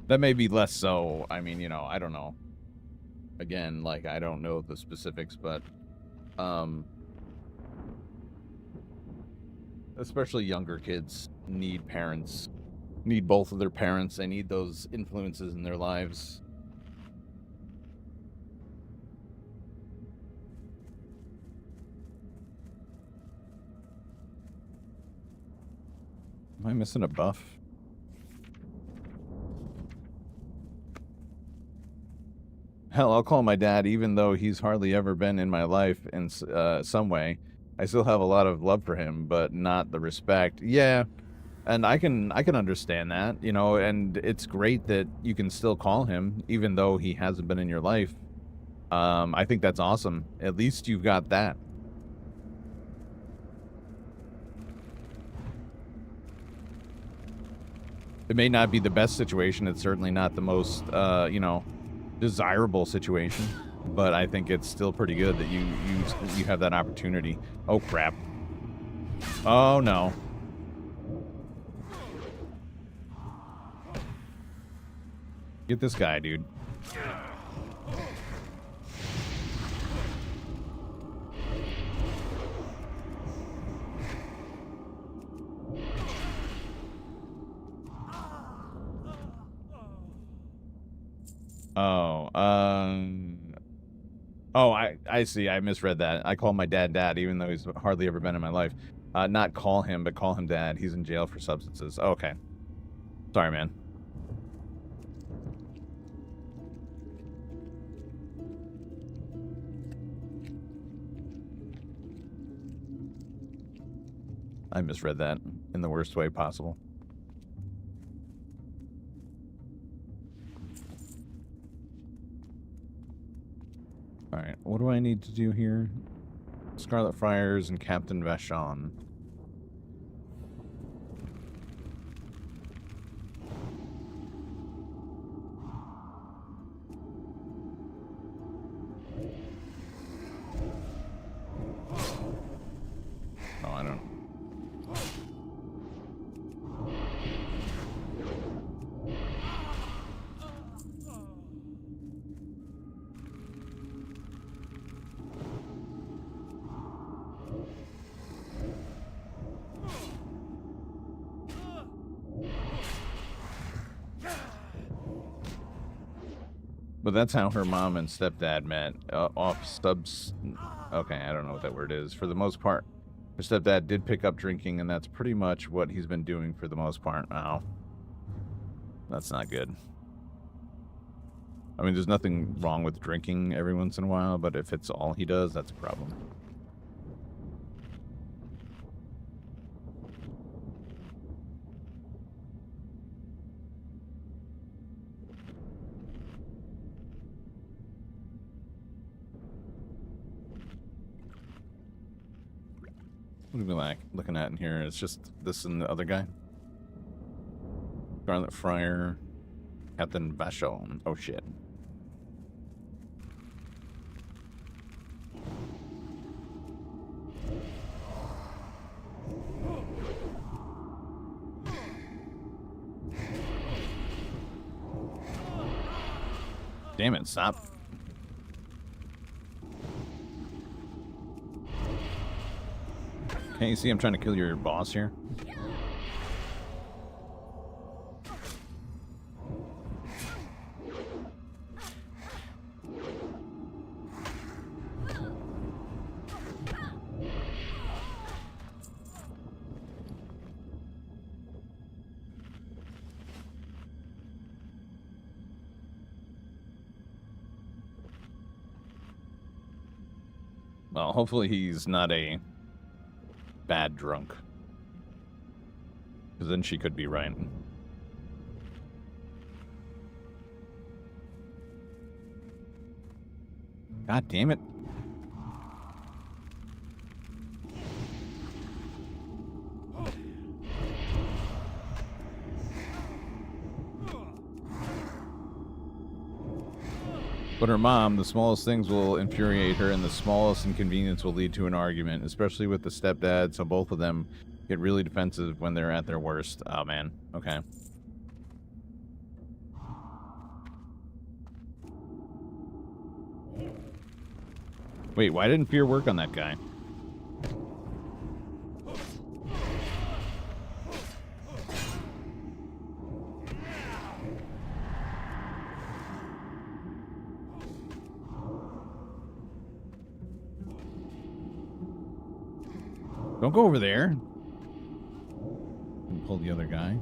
That may be less so. I mean, you know, I don't know. Again, like, I don't know the specifics, but especially younger kids need parents, need both of their parents. They need those influences in their lives. Am I missing a buff? Hell, I'll call my dad, even though he's hardly ever been in my life in some way. I still have a lot of love for him, but not the respect. Yeah, and I can understand that, you know, and it's great that you can still call him, even though he hasn't been in your life. I think that's awesome. At least you've got that. It may not be the best situation. It's certainly not the most, you know, desirable situation, but I think it's still pretty good that you have that opportunity. Oh crap. Oh no. Get this guy, dude. Oh, oh, I see. I misread that. I call my dad dad, even though he's hardly ever been in my life. Not call him, but call him dad. He's in jail for substances. Okay. Sorry, man. I misread that in the worst way possible. Alright, what do I need to do here? Scarlet Friars and Captain Vashon. Oh, I don't... But that's how her mom and stepdad met, off subs... Okay, I don't know what that word is. For the most part, her stepdad did pick up drinking, and that's pretty much what he's been doing for the most part now. That's not good. I mean, there's nothing wrong with drinking every once in a while, but if it's all he does, that's a problem. What are we like looking at in here? It's just this and the other guy. Scarlet Friar, Captain Vashon. Oh shit. Damn it, stop Can't you see I'm trying to kill your boss here? Well, hopefully he's not a bad drunk. Because then she could be right. God damn it. But her mom, the smallest things will infuriate her, and the smallest inconvenience will lead to an argument, especially with the stepdad, so both of them get really defensive when they're at their worst. Oh, man. Okay. Wait, why didn't fear work on that guy? Don't go over there. And pull the other guy.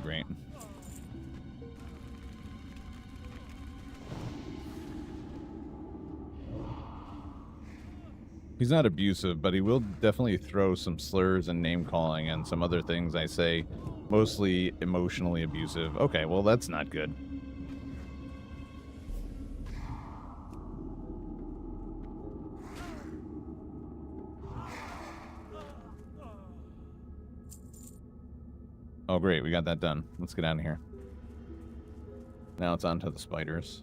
Great. He's not abusive, but he will definitely throw some slurs and name calling and some other things I say, mostly emotionally abusive. Okay, well, that's not good. Oh, great. We got that done. Let's get out of here. Now it's on to the spiders.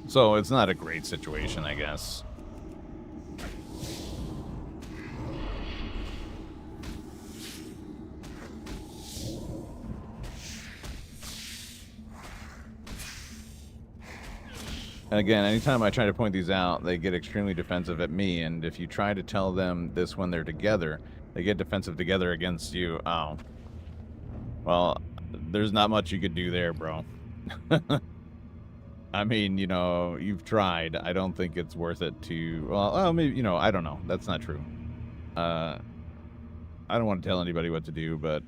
So it's not a great situation, I guess. And again, anytime I try to point these out, they get extremely defensive at me, and if you try to tell them this when they're together, they get defensive together against you. Oh. Well, there's not much you could do there, bro. I mean, you know, you've tried. I don't think it's worth it to... Well, maybe, you know, I don't know. That's not true. I don't want to tell anybody what to do, but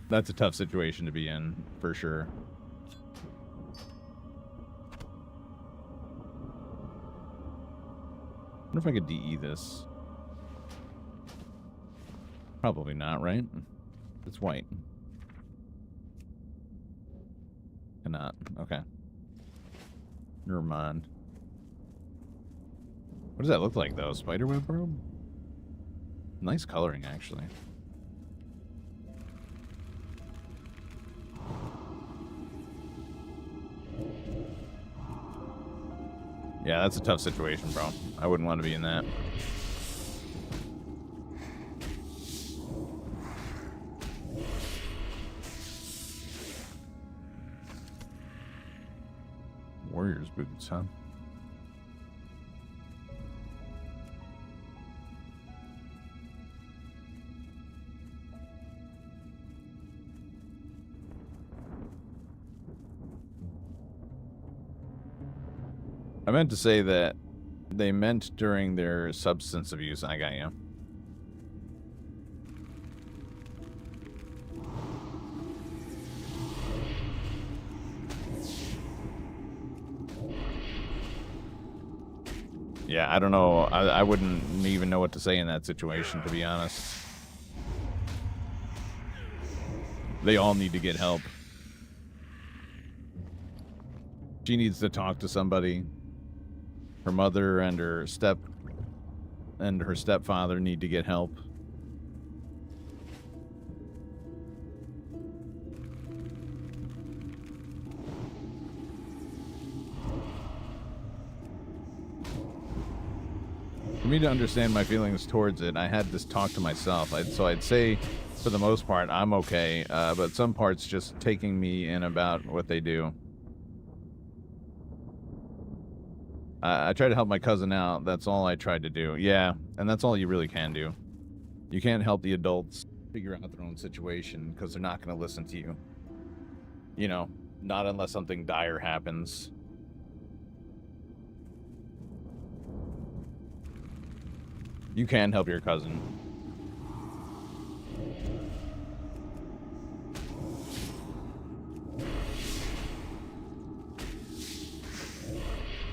that's a tough situation to be in, for sure. I wonder if I could DE this. Probably not, right? It's white. Cannot. Okay. Never mind. What does that look like, though? Spiderweb robe? Nice coloring, actually. Yeah, that's a tough situation, bro. I wouldn't want to be in that. Warrior's boots, huh? I meant to say that they meant during their substance abuse. I got you. Yeah, I don't know. I wouldn't even know what to say in that situation, to be honest. They all need to get help. She needs to talk to somebody. Her mother and her stepfather need to get help. me to understand my feelings towards it, I had this talk to myself. So I'd say, for the most part, I'm okay, but some parts just taking me in about what they do. I tried to help my cousin out. That's all I tried to do. Yeah, and that's all you really can do. You can't help the adults figure out their own situation because they're not going to listen to you. You know, not unless something dire happens. You can help your cousin.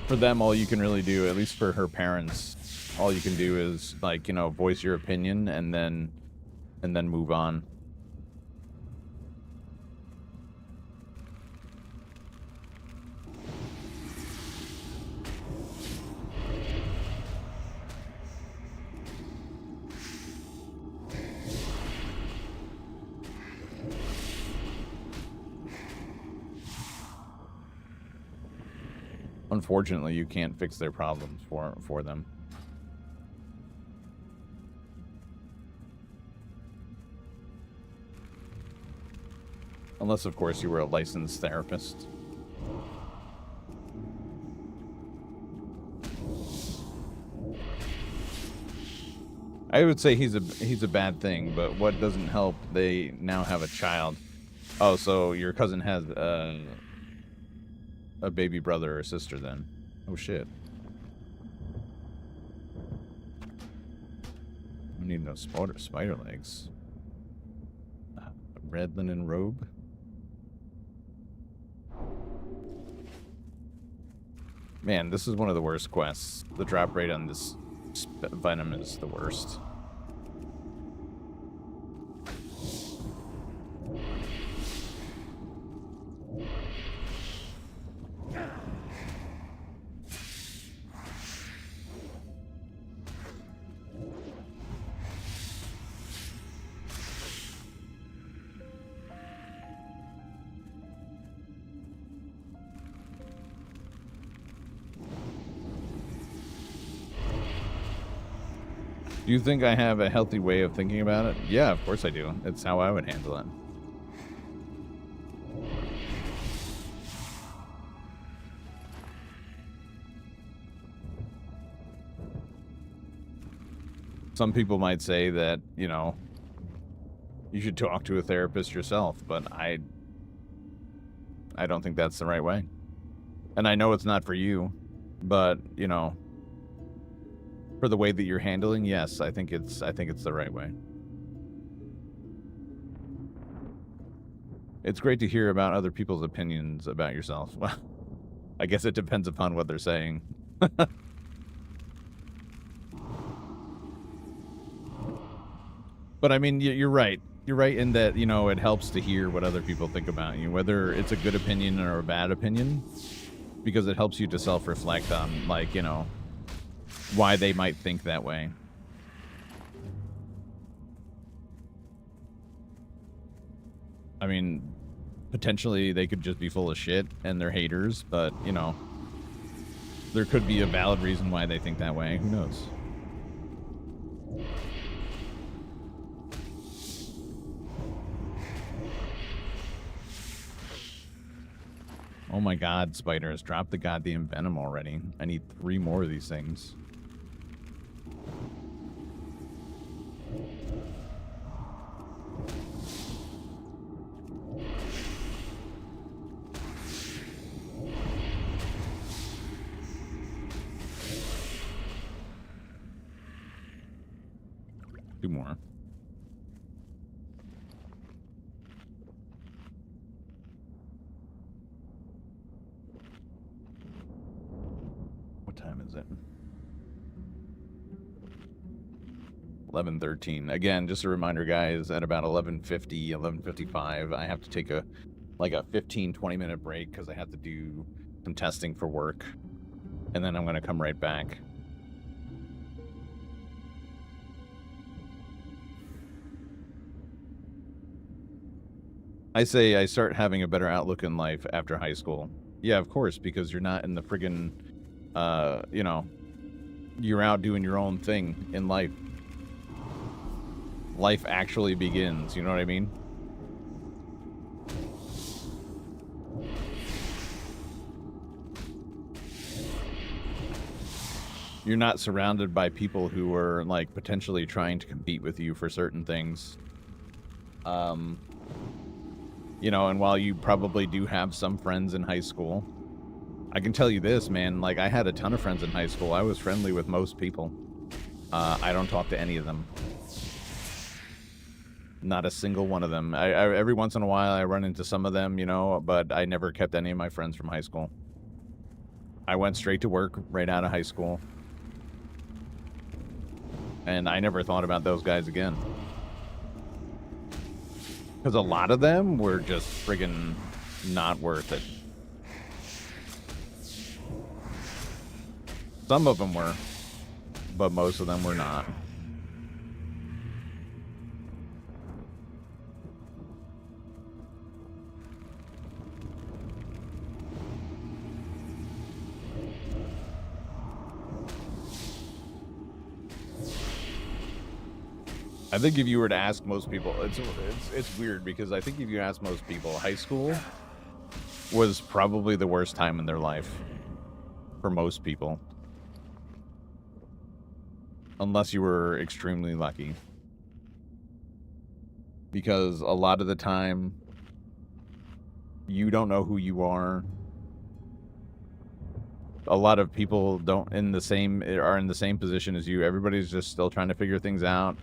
For them, all you can really do, at least for her parents, all you can do is, like, you know, voice your opinion and then move on. Unfortunately, you can't fix their problems for them. Unless, of course, you were a licensed therapist. I would say he's a bad thing, but what doesn't help, they now have a child. Oh, so your cousin has a baby brother or sister then. Oh shit. I need no spider legs. A red linen robe. Man, this is one of the worst quests. The drop rate on this venom is the worst. Do you think I have a healthy way of thinking about it? Yeah, of course I do. It's how I would handle it. Some people might say that, you know, you should talk to a therapist yourself, but I don't think that's the right way. And I know it's not for you, but, you know, for the way that you're handling, yes, I think it's the right way. It's great to hear about other people's opinions about yourself. Well, I guess it depends upon what they're saying. But I mean, you're right. You're right in that, you know, it helps to hear what other people think about you, whether it's a good opinion or a bad opinion, because it helps you to self-reflect on, like, you know, why they might think that way. I mean, potentially they could just be full of shit and they're haters, but, you know, there could be a valid reason why they think that way. Who knows? Oh my god, spiders, drop the goddamn venom already. I need 3 more of these things. Two more. What time is it? 11:13. Again, just a reminder, guys, at about 11:50, 11:55, I have to take a 15-20 minute break because I have to do some testing for work. And then I'm going to come right back. I say I start having a better outlook in life after high school. Yeah, of course, because you're not in the friggin', you know, you're out doing your own thing in life. Life actually begins, you know what I mean? You're not surrounded by people who are, like, potentially trying to compete with you for certain things. You know, and while you probably do have some friends in high school, I can tell you this, man, like, I had a ton of friends in high school. I was friendly with most people. I don't talk to any of them. Not a single one of them. I every once in a while, I run into some of them, you know, but I never kept any of my friends from high school. I went straight to work right out of high school. And I never thought about those guys again. Because a lot of them were just friggin' not worth it. Some of them were, but most of them were not. I think if you were to ask most people, it's weird because I think if you ask most people, high school was probably the worst time in their life for most people. Unless you were extremely lucky. Because a lot of the time, you don't know who you are. A lot of people are in the same position as you. Everybody's just still trying to figure things out.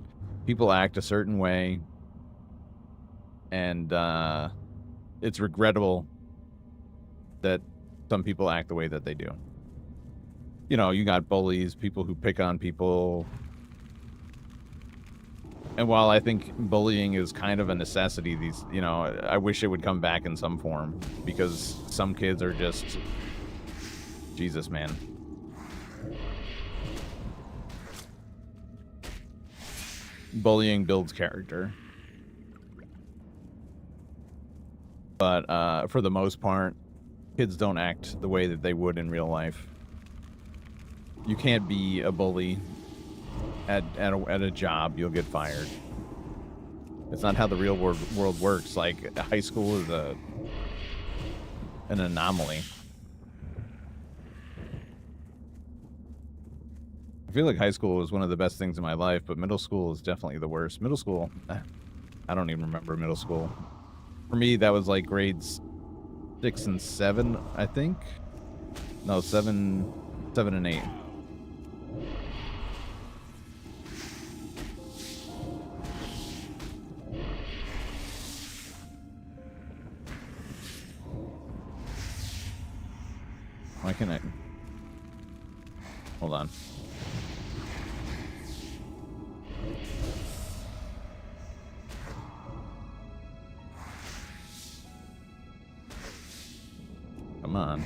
People act a certain way, and it's regrettable that some people act the way that they do. You know, you got bullies, people who pick on people. And while I think bullying is kind of a necessity, I wish it would come back in some form, because some kids are just, Jesus, man. Bullying builds character. But for the most part, kids don't act the way that they would in real life. You can't be a bully at a job. You'll get fired. It's not how the real world works. Like, high school is an anomaly. I feel like high school was one of the best things in my life, but middle school is definitely the worst. Middle school, I don't even remember middle school. For me, that was like grades 6 and 7, I think. No, 7 and 8. Why can't I? Hold on. Come on.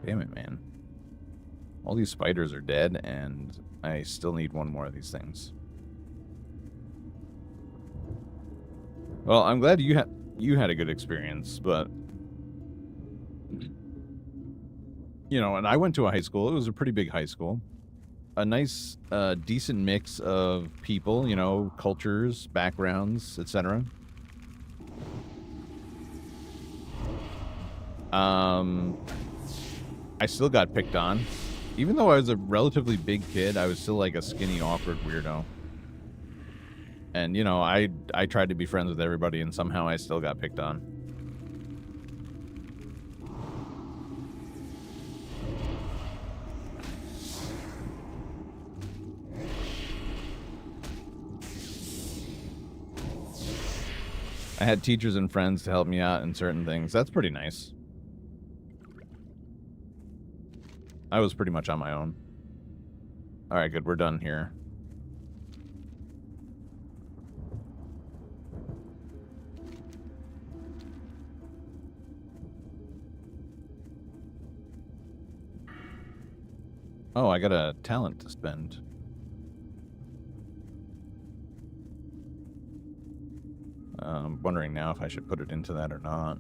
Damn it, man. All these spiders are dead, and I still need one more of these things. Well, I'm glad you had a good experience, but you know, and I went to a high school. It was a pretty big high school. A nice, decent mix of people, you know, cultures, backgrounds, etc. I still got picked on. Even though I was a relatively big kid, I was still like a skinny, awkward weirdo. And, you know, I tried to be friends with everybody, and somehow I still got picked on. I had teachers and friends to help me out in certain things. That's pretty nice. I was pretty much on my own. Alright, good. We're done here. Oh, I got a talent to spend. I'm wondering now if I should put it into that or not.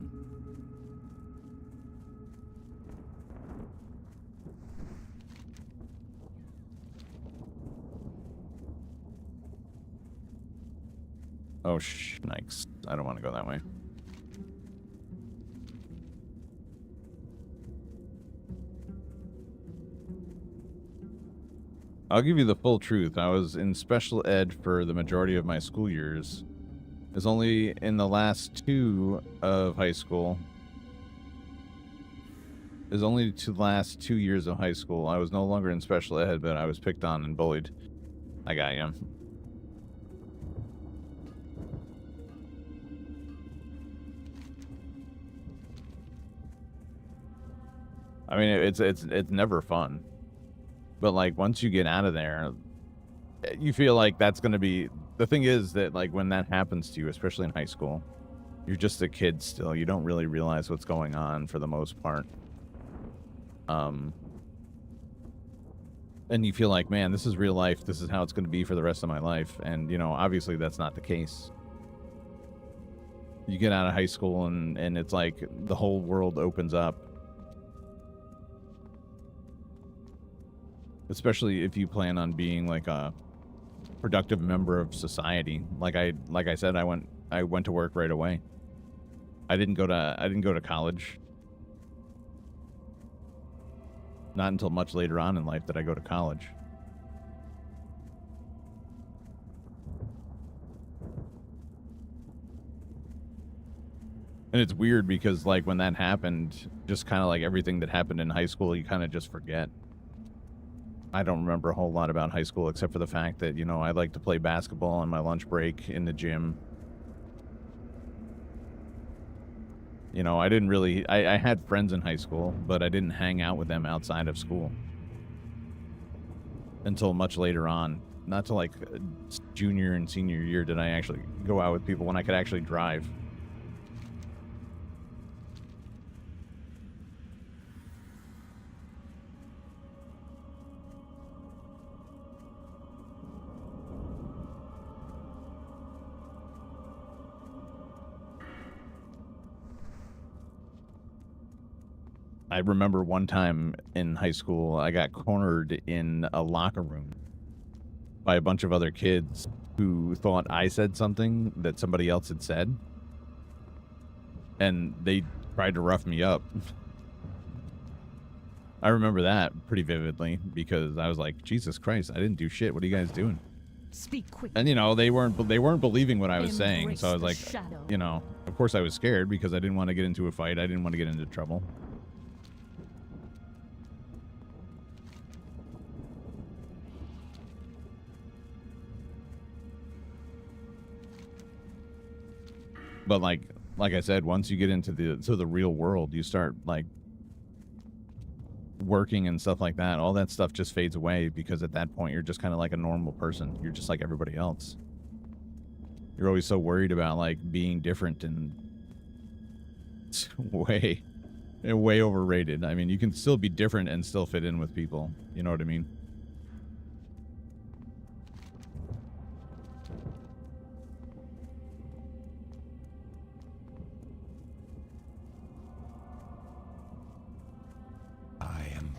Oh, Nikes. I don't want to go that way. I'll give you the full truth. I was in special ed for the majority of my school years. It was only in the last 2 of high school. It was only the last 2 years of high school. I was no longer in special ed, but I was picked on and bullied. Like I am. I mean, it's never fun. But like once you get out of there, you feel like that's going to be the thing is that like when that happens to you, especially in high school, you're just a kid still. You don't really realize what's going on for the most part. And you feel like, man, this is real life. This is how it's going to be for the rest of my life. And, you know, obviously that's not the case. You get out of high school and it's like the whole world opens up. Especially if you plan on being like a productive member of society. Like I said, I went to work right away. I didn't go to college. Not until much later on in life did I go to college. And it's weird because like when that happened, just kind of like everything that happened in high school, you kind of just forget. I don't remember a whole lot about high school except for the fact that, you know, I like to play basketball on my lunch break in the gym. You know, I didn't really... I had friends in high school, but I didn't hang out with them outside of school. Until much later on. Not till like junior and senior year did I actually go out with people when I could actually drive. I remember one time in high school, I got cornered in a locker room by a bunch of other kids who thought I said something that somebody else had said. And they tried to rough me up. I remember that pretty vividly because I was like, Jesus Christ, I didn't do shit. What are you guys doing? Speak quick. And, you know, they weren't believing what I was saying. So I was like, shadow. you know, of course I was scared because I didn't want to get into a fight. I didn't want to get into trouble. But like I said, once you get into the real world, you start like working and stuff like that. All that stuff just fades away because at that point you're just kind of like a normal person. You're just like everybody else. You're always so worried about like being different, and it's way overrated. I mean, you can still be different and still fit in with people. You know what I mean?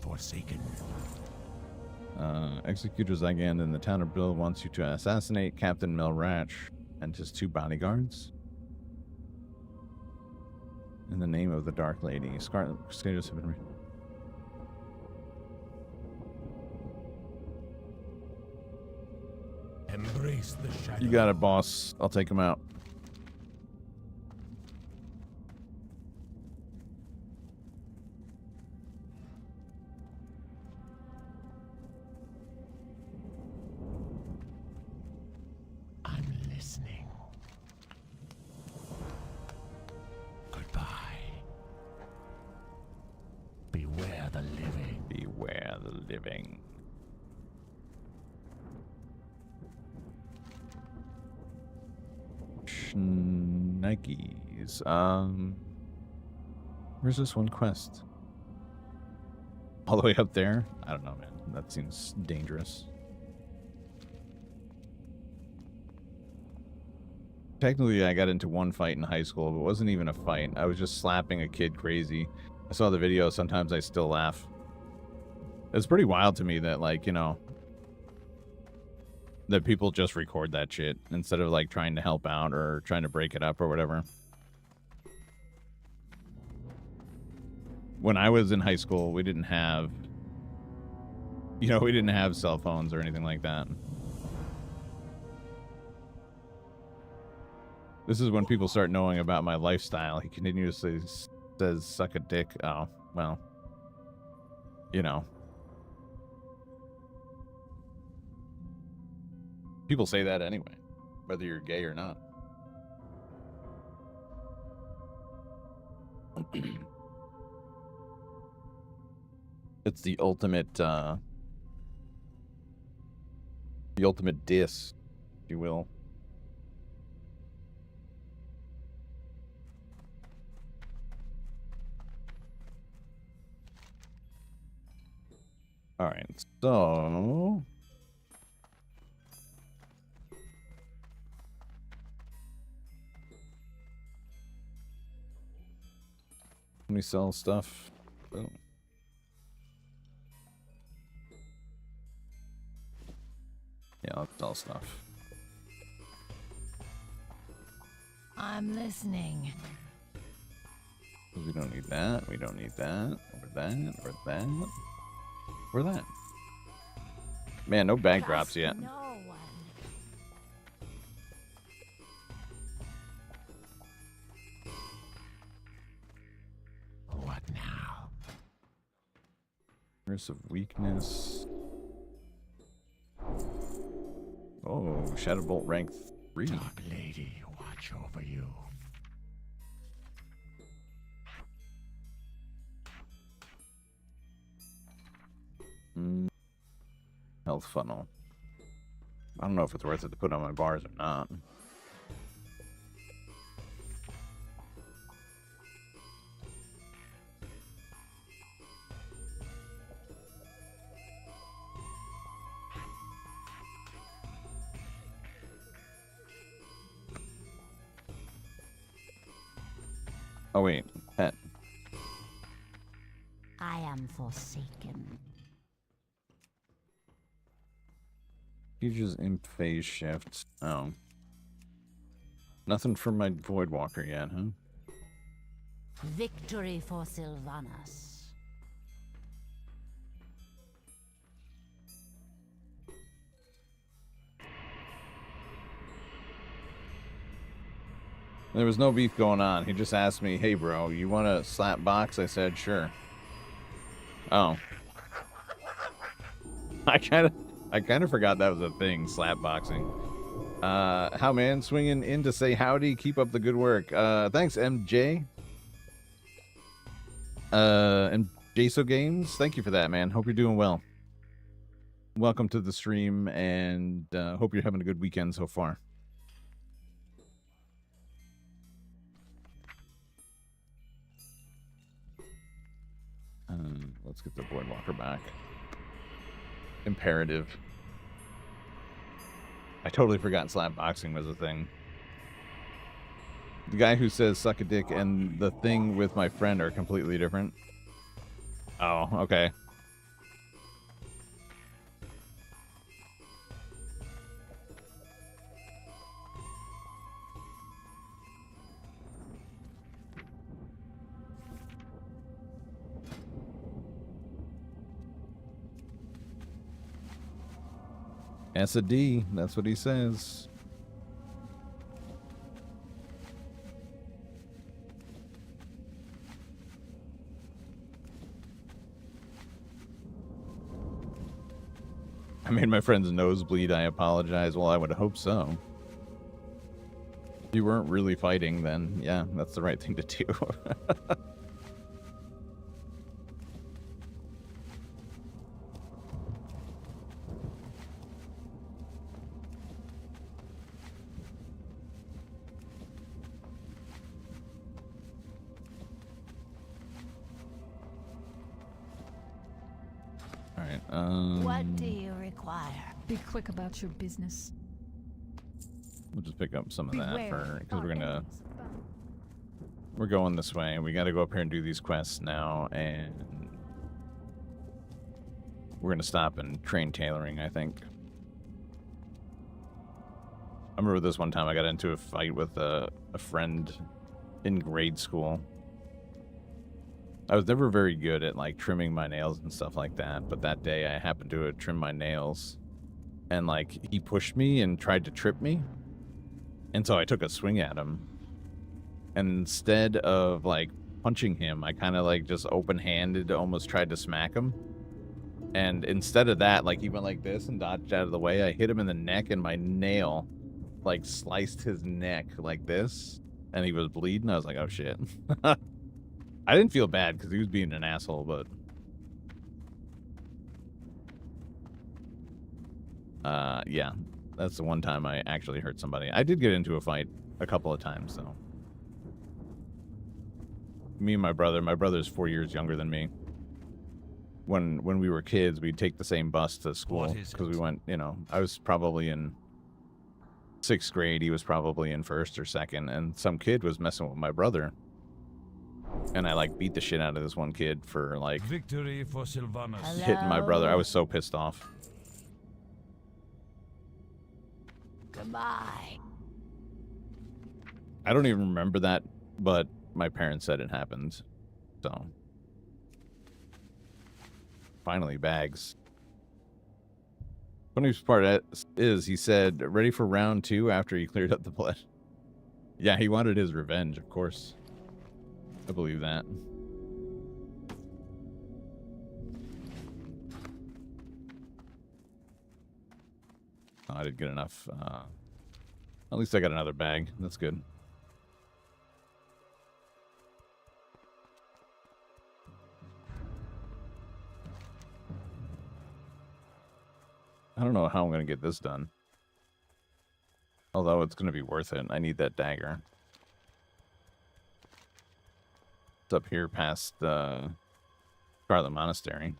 Forsaken. Executor Zygan in the town of Bill wants you to assassinate Captain Melratch and his 2 bodyguards. In the name of the Dark Lady. Schedules have been... Embrace the shadow. You got it, boss. I'll take him out. Living. Nikes. Where's this one quest? All the way up there? I don't know, man. That seems dangerous. Technically, I got into one fight in high school, but it wasn't even a fight. I was just slapping a kid crazy. I saw the video. Sometimes I still laugh. It's pretty wild to me that, like, you know, that people just record that shit instead of like trying to help out or trying to break it up or whatever. When I was in high school, we didn't have, we didn't have cell phones or anything like that. This is when people start knowing about my lifestyle. He continuously says, suck a dick. Oh, well, People say that anyway, whether you're gay or not. It's the ultimate diss, if you will. All right, so let me sell stuff. Boom. Yeah, let's sell stuff. I'm listening. We don't need that. We don't need that. Or that. Or that. Or that. Man, no bag drops yet. No one. What now? Curse of weakness. Oh, Shadowbolt rank 3. Dark Lady, watch over you. Health funnel. I don't know if it's worth it to put on my bars or not. Oh wait, pet. I am forsaken. Future's imp phase shift. Oh. Nothing from my Voidwalker yet, huh? Victory for Sylvanas. There was no beef going on. He just asked me, hey bro, you want to slap box? I said, sure. Oh. I kind of forgot that was a thing, slap boxing. How man, swinging in to say howdy. Keep up the good work. Thanks, MJ. And Jaso Games, thank you for that, man. Hope you're doing well. Welcome to the stream, and hope you're having a good weekend so far. Let's get the Voidwalker back. Imperative. I totally forgot slap boxing was a thing. The guy who says suck a dick and the thing with my friend are completely different. Oh, okay. S a D, that's what he says. I made my friend's nose bleed. I apologize. Well, I would hope so. If you weren't really fighting, then yeah, that's the right thing to do. What do you require? Be quick about your business. We'll just pick up some of that Beware because our we're going this way. We got to go up here and do these quests now, and we're gonna stop and train tailoring, I think. remember this one time I got into a fight with a friend in grade school. I was never very good at like trimming my nails and stuff like that, but that day I happened to trim my nails, and like he pushed me and tried to trip me, and so I took a swing at him, and instead of like punching him, I kind of like just open-handed almost tried to smack him, and instead of that, like he went like this and dodged out of the way. I hit him in the neck, and my nail like sliced his neck like this, and he was bleeding. I was like, oh shit. I didn't feel bad because he was being an asshole, but yeah, that's the one time I actually hurt somebody. I did get into a fight a couple of times, though. Me and my brother's 4 years younger than me. When we were kids, we'd take the same bus to school because we went, you know, I was probably in 6th grade, he was probably in 1st or 2nd, and some kid was messing with my brother. And I like beat the shit out of this one kid for like Victory for Sylvanas. hitting my brother. I was so pissed off. Goodbye. I don't even remember that, but my parents said it happened. So finally, bags. Funniest part is he said ready for round 2 after he cleared up the blood. Yeah, he wanted his revenge, of course. I believe that. Oh, I didn't get enough. At least I got another bag. That's good. I don't know how I'm going to get this done. Although it's going to be worth it. I need that dagger. It's up here past Scarlet Monastery.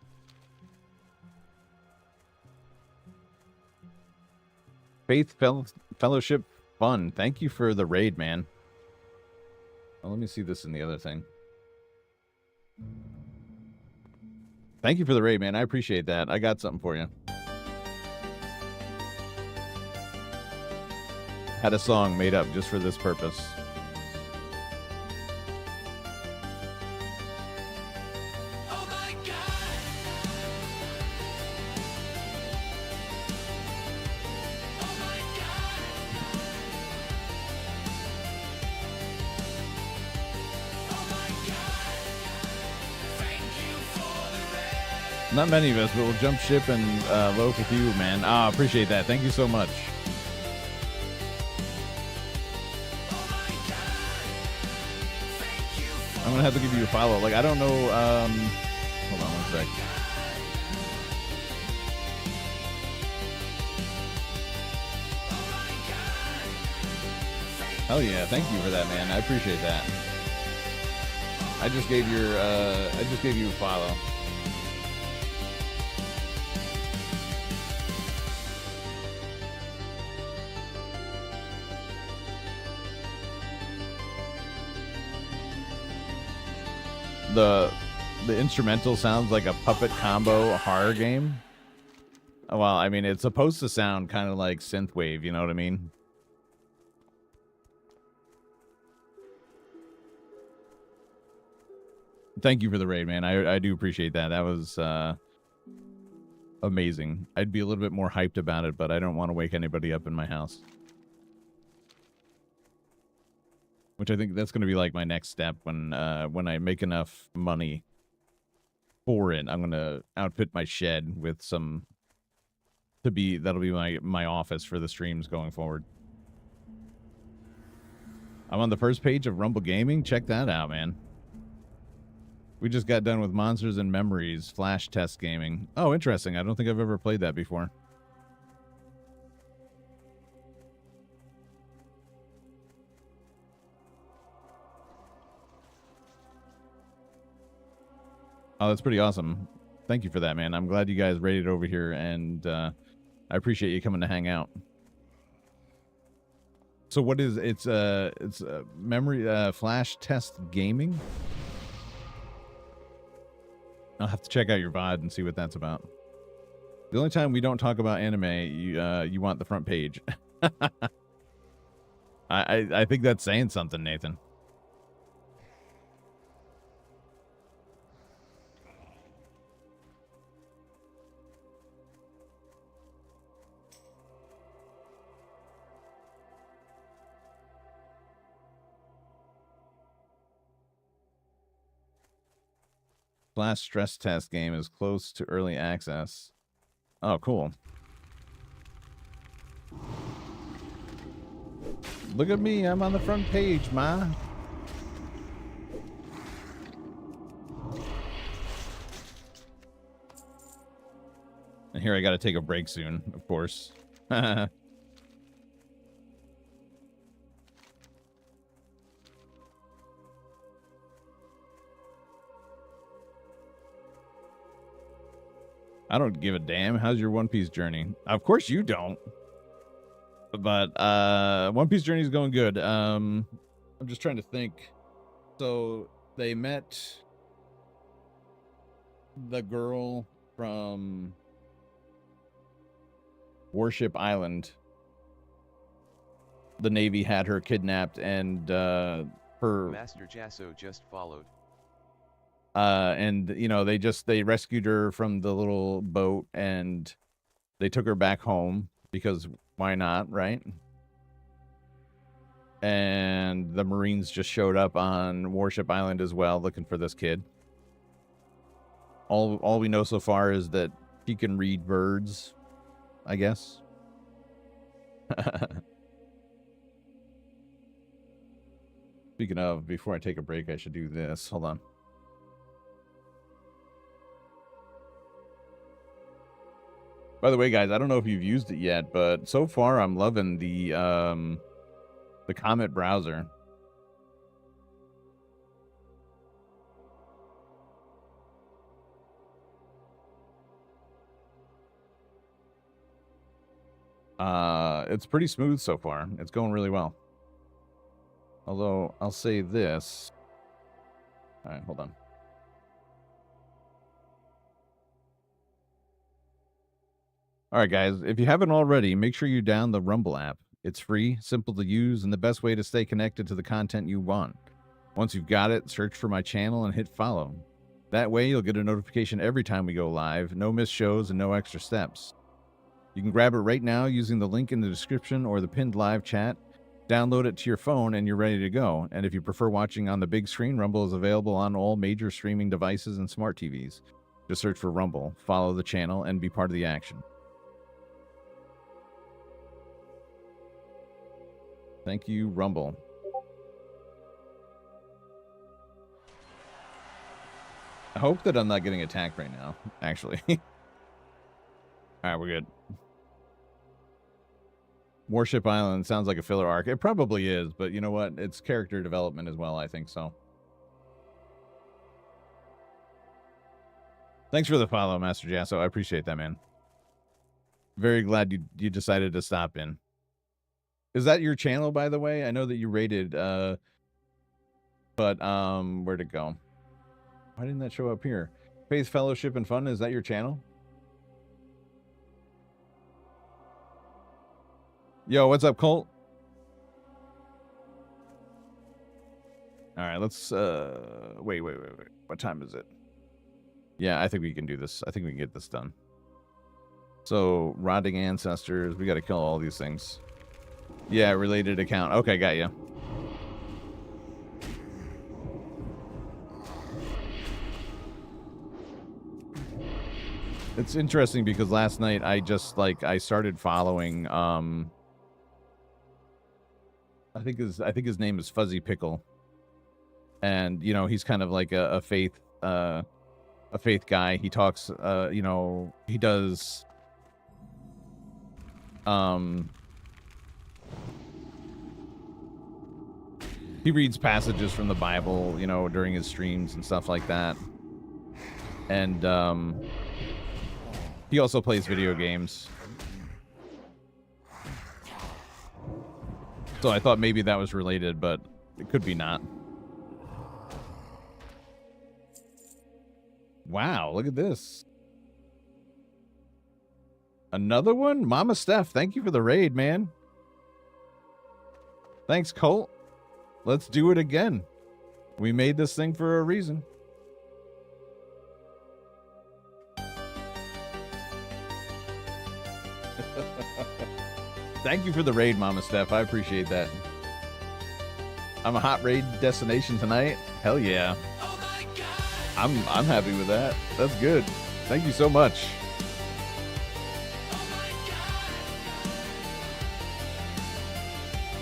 Faith Fellowship Fun. Thank you for the raid, man. Oh, let me see this in the other thing. Thank you for the raid, man. I appreciate that. I got something for you. Had a song made up just for this purpose. Not many of us, but we'll jump ship and loaf with you, man. Ah, appreciate that. Thank you so much. I'm gonna have to give you a follow. Like, I don't know. Hold on one sec. Hell yeah! Thank you for that, man. I appreciate that. I just gave you a follow. The instrumental sounds like a puppet combo horror game. Well, I mean, it's supposed to sound kind of like synthwave, you know what I mean? Thank you for the raid, man. I do appreciate that. That was amazing. I'd be a little bit more hyped about it, but I don't want to wake anybody up in my house. Which I think that's going to be like my next step when I make enough money for it. I'm going to outfit my shed with some that'll be my office for the streams going forward. I'm on the first page of Rumble Gaming. Check that out, man. We just got done with Monsters and Memories Flash Test Gaming. Oh, interesting. I don't think I've ever played that before. Oh, that's pretty awesome. Thank you for that, man. I'm glad you guys raided over here, and I appreciate you coming to hang out. So what is it's memory Flash Test Gaming? I'll have to check out your VOD and see what that's about. The only time we don't talk about anime, you want the front page. I think that's saying something, Nathan. Class stress test game is close to early access. Oh, cool. Look at me, I'm on the front page, ma. And here I gotta take a break soon, of course. I don't give a damn. How's your One Piece journey? Of course you don't. But One Piece journey is going good. I'm just trying to think. So they met the girl from Warship Island. The Navy had her kidnapped, and her Master Jasso just followed. and you know, they rescued her from the little boat, and they took her back home because why not, right? And the Marines just showed up on Warship Island as well, looking for this kid. All we know so far is that she can read birds, I guess. Speaking of, before I take a break, I should do this. Hold on. By the way, guys, I don't know if you've used it yet, but so far I'm loving the Comet browser. It's pretty smooth so far. It's going really well. Although I'll say this. All right, hold on. All right, guys, if you haven't already, make sure you download the Rumble app. It's free, simple to use, and the best way to stay connected to the content you want. Once you've got it, search for my channel and hit follow. That way, you'll get a notification every time we go live, no missed shows, and no extra steps. You can grab it right now using the link in the description or the pinned live chat. Download it to your phone and you're ready to go. And if you prefer watching on the big screen, Rumble is available on all major streaming devices and smart TVs. Just search for Rumble, follow the channel, and be part of the action. Thank you, Rumble. I hope that I'm not getting attacked right now, actually. All right, we're good. Warship Island sounds like a filler arc. It probably is, but you know what? It's character development as well, I think so. Thanks for the follow, Master Jasso. I appreciate that, man. Very glad you decided to stop in. Is that your channel, by the way? I know that you rated, but where'd it go? Why didn't that show up here? Faith, Fellowship, and Fun, is that your channel? Yo, what's up, Colt? All right, let's, wait. What time is it? Yeah, I think we can do this. I think we can get this done. So, rotting ancestors. We got to kill all these things. Yeah, related account. Okay, got you. It's interesting because last night I just, I started following, I think his name is Fuzzy Pickle, and you know, he's kind of like a faith guy. He talks, you know, he does, he reads passages from the Bible, you know, during his streams and stuff like that, and he also plays video games. So I thought maybe that was related, but it could be not. Wow, look at this. Another one? Mama Steph, thank you for the raid, man. Thanks, Colt. Let's do it again. We made this thing for a reason. Thank you for the raid, Mama Steph. I appreciate that. I'm a hot raid destination tonight. Hell yeah. I'm happy with that. That's good. Thank you so much.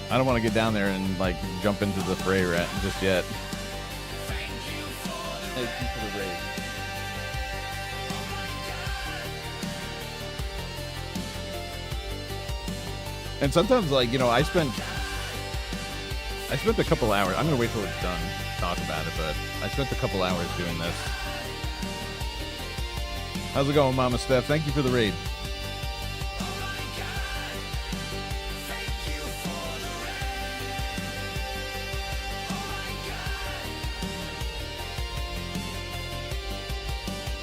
I don't want to get down there and like jump into the fray rat just yet. Thank you for the raid. And sometimes, like, you know, I spent a couple hours. I'm gonna wait till it's done to talk about it, but I spent a couple hours doing this. How's it going, Mama Steph? Thank you for the raid.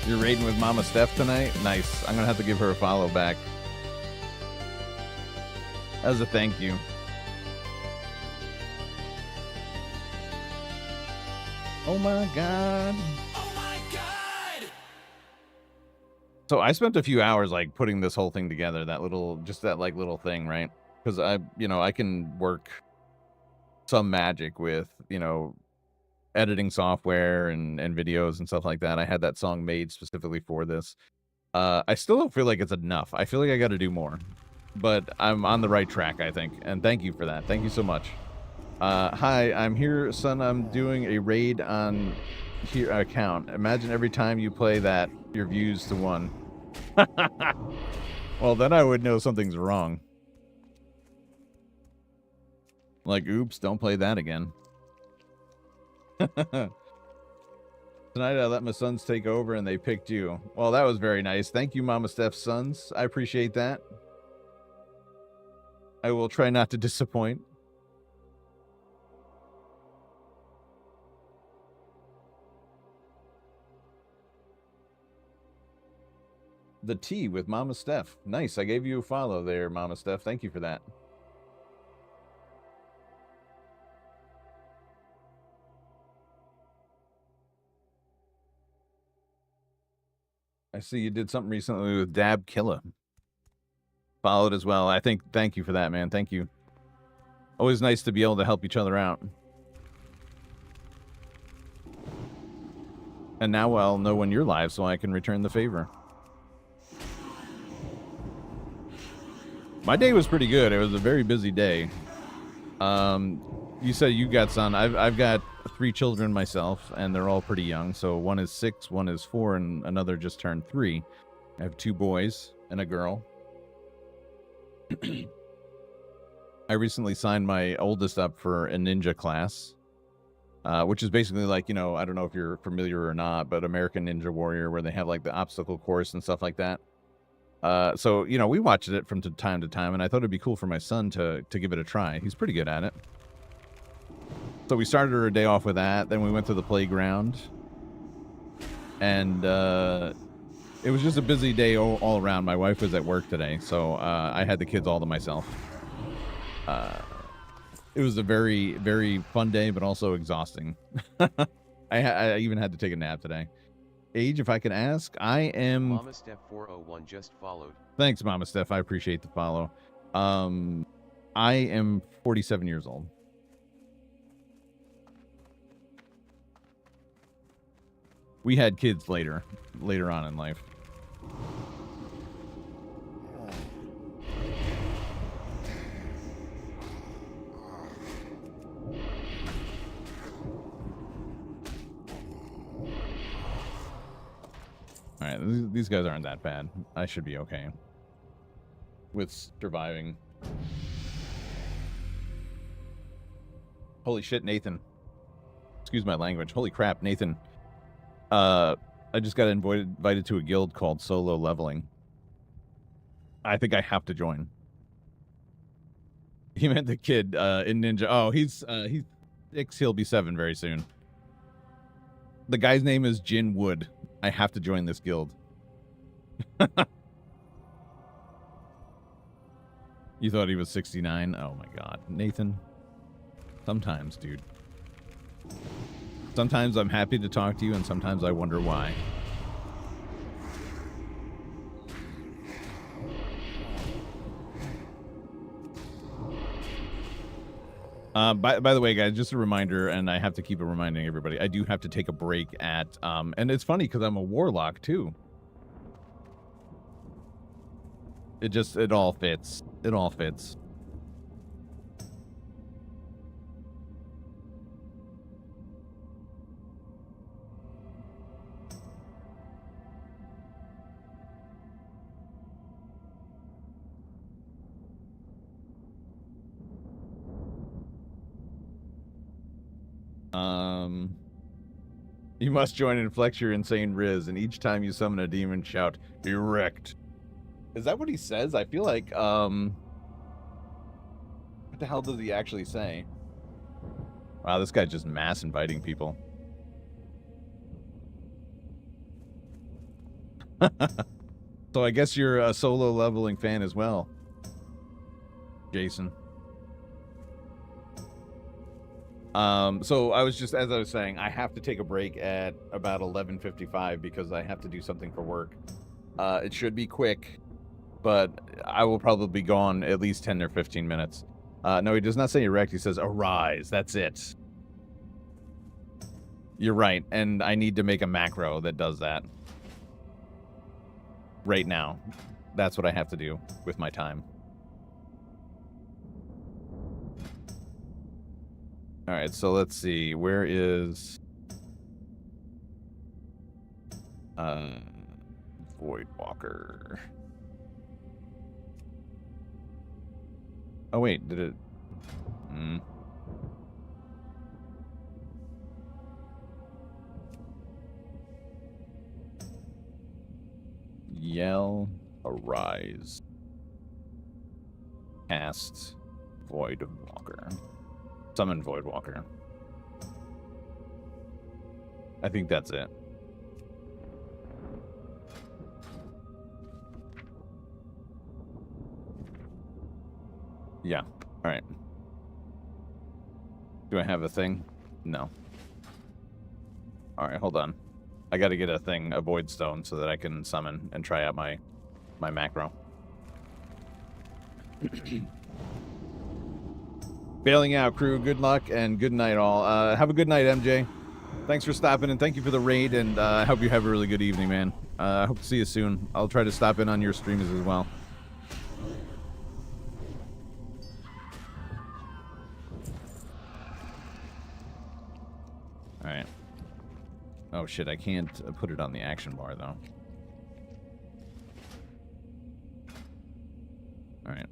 You're raiding with Mama Steph tonight? Nice. I'm gonna have to give her a follow back. As a thank you. Oh my god. Oh my god. So I spent a few hours like putting this whole thing together, that little thing, right? Because I can work some magic with, editing software and videos and stuff like that. I had that song made specifically for this. I still don't feel like it's enough. I feel like I got to do more. But I'm on the right track, I think. And thank you for that. Thank you so much. Hi, I'm here, son. I'm doing a raid on here account. Imagine every time you play that, your views to 1. Well, then I would know something's wrong. Like, oops, don't play that again. Tonight I let my sons take over and they picked you. Well, that was very nice. Thank you, Mama Steph's sons. I appreciate that. I will try not to disappoint. The tea with Mama Steph. Nice. I gave you a follow there, Mama Steph. Thank you for that. I see you did something recently with Dab Killa. Followed as well. Thank you for that, man. Thank you. Always nice to be able to help each other out. And now I'll know when you're live so I can return the favor. My day was pretty good. It was a very busy day. You said you got son. I've got 3 children myself, and they're all pretty young. So one is 6, one is 4, and another just turned 3. I have 2 boys and a girl. I recently signed my oldest up for a ninja class, which is basically like, I don't know if you're familiar or not, but American Ninja Warrior, where they have like the obstacle course and stuff like that. So, we watched it from time to time, and I thought it'd be cool for my son to give it a try. He's pretty good at it. So we started our day off with that. Then we went to the playground, and it was just a busy day all around. My wife was at work today, so I had the kids all to myself. It was a very, very fun day, but also exhausting. I even had to take a nap today. Age, if I can ask, I am... Mama Steph 401 just followed. Thanks, Mama Steph. I appreciate the follow. I am 47 years old. We had kids later on in life. All right, these guys aren't that bad. I should be okay with surviving. Holy shit, Nathan. Excuse my language. Holy crap, Nathan. I just got invited to a guild called Solo Leveling. I think I have to join. He meant the kid in Ninja. Oh, he's 6. He'll be 7 very soon. The guy's name is Jin Wood. I have to join this guild. You thought he was 69? Oh my god. Nathan. Sometimes, dude. Sometimes I'm happy to talk to you, and sometimes I wonder why. By the way, guys, just a reminder, and I have to keep reminding everybody, I do have to take a break at, and it's funny because I'm a warlock too. It all fits. It all fits. You must join and flex your insane riz, and each time you summon a demon, shout, erect. Is that what he says? I feel like, what the hell does he actually say? Wow, this guy's just mass inviting people. So I guess you're a solo leveling fan as well, Jason. So I was just, as I was saying, I have to take a break at about 11:55 because I have to do something for work. It should be quick, but I will probably be gone at least 10 or 15 minutes. No, he does not say erect. He says arise. That's it. You're right. And I need to make a macro that does that right now. That's what I have to do with my time. All right, so let's see. Where is Voidwalker? Oh wait, did it? Yell, arise. Cast Voidwalker. Summon Voidwalker. I think that's it. Yeah. All right. Do I have a thing? No. All right, hold on. I got to get a thing, a void stone, so that I can summon and try out my macro. Bailing out, crew. Good luck and good night, all. Have a good night, MJ. Thanks for stopping, and thank you for the raid, and I hope you have a really good evening, man. I hope to see you soon. I'll try to stop in on your streams as well. Alright. Oh, shit, I can't put it on the action bar, though. Alright.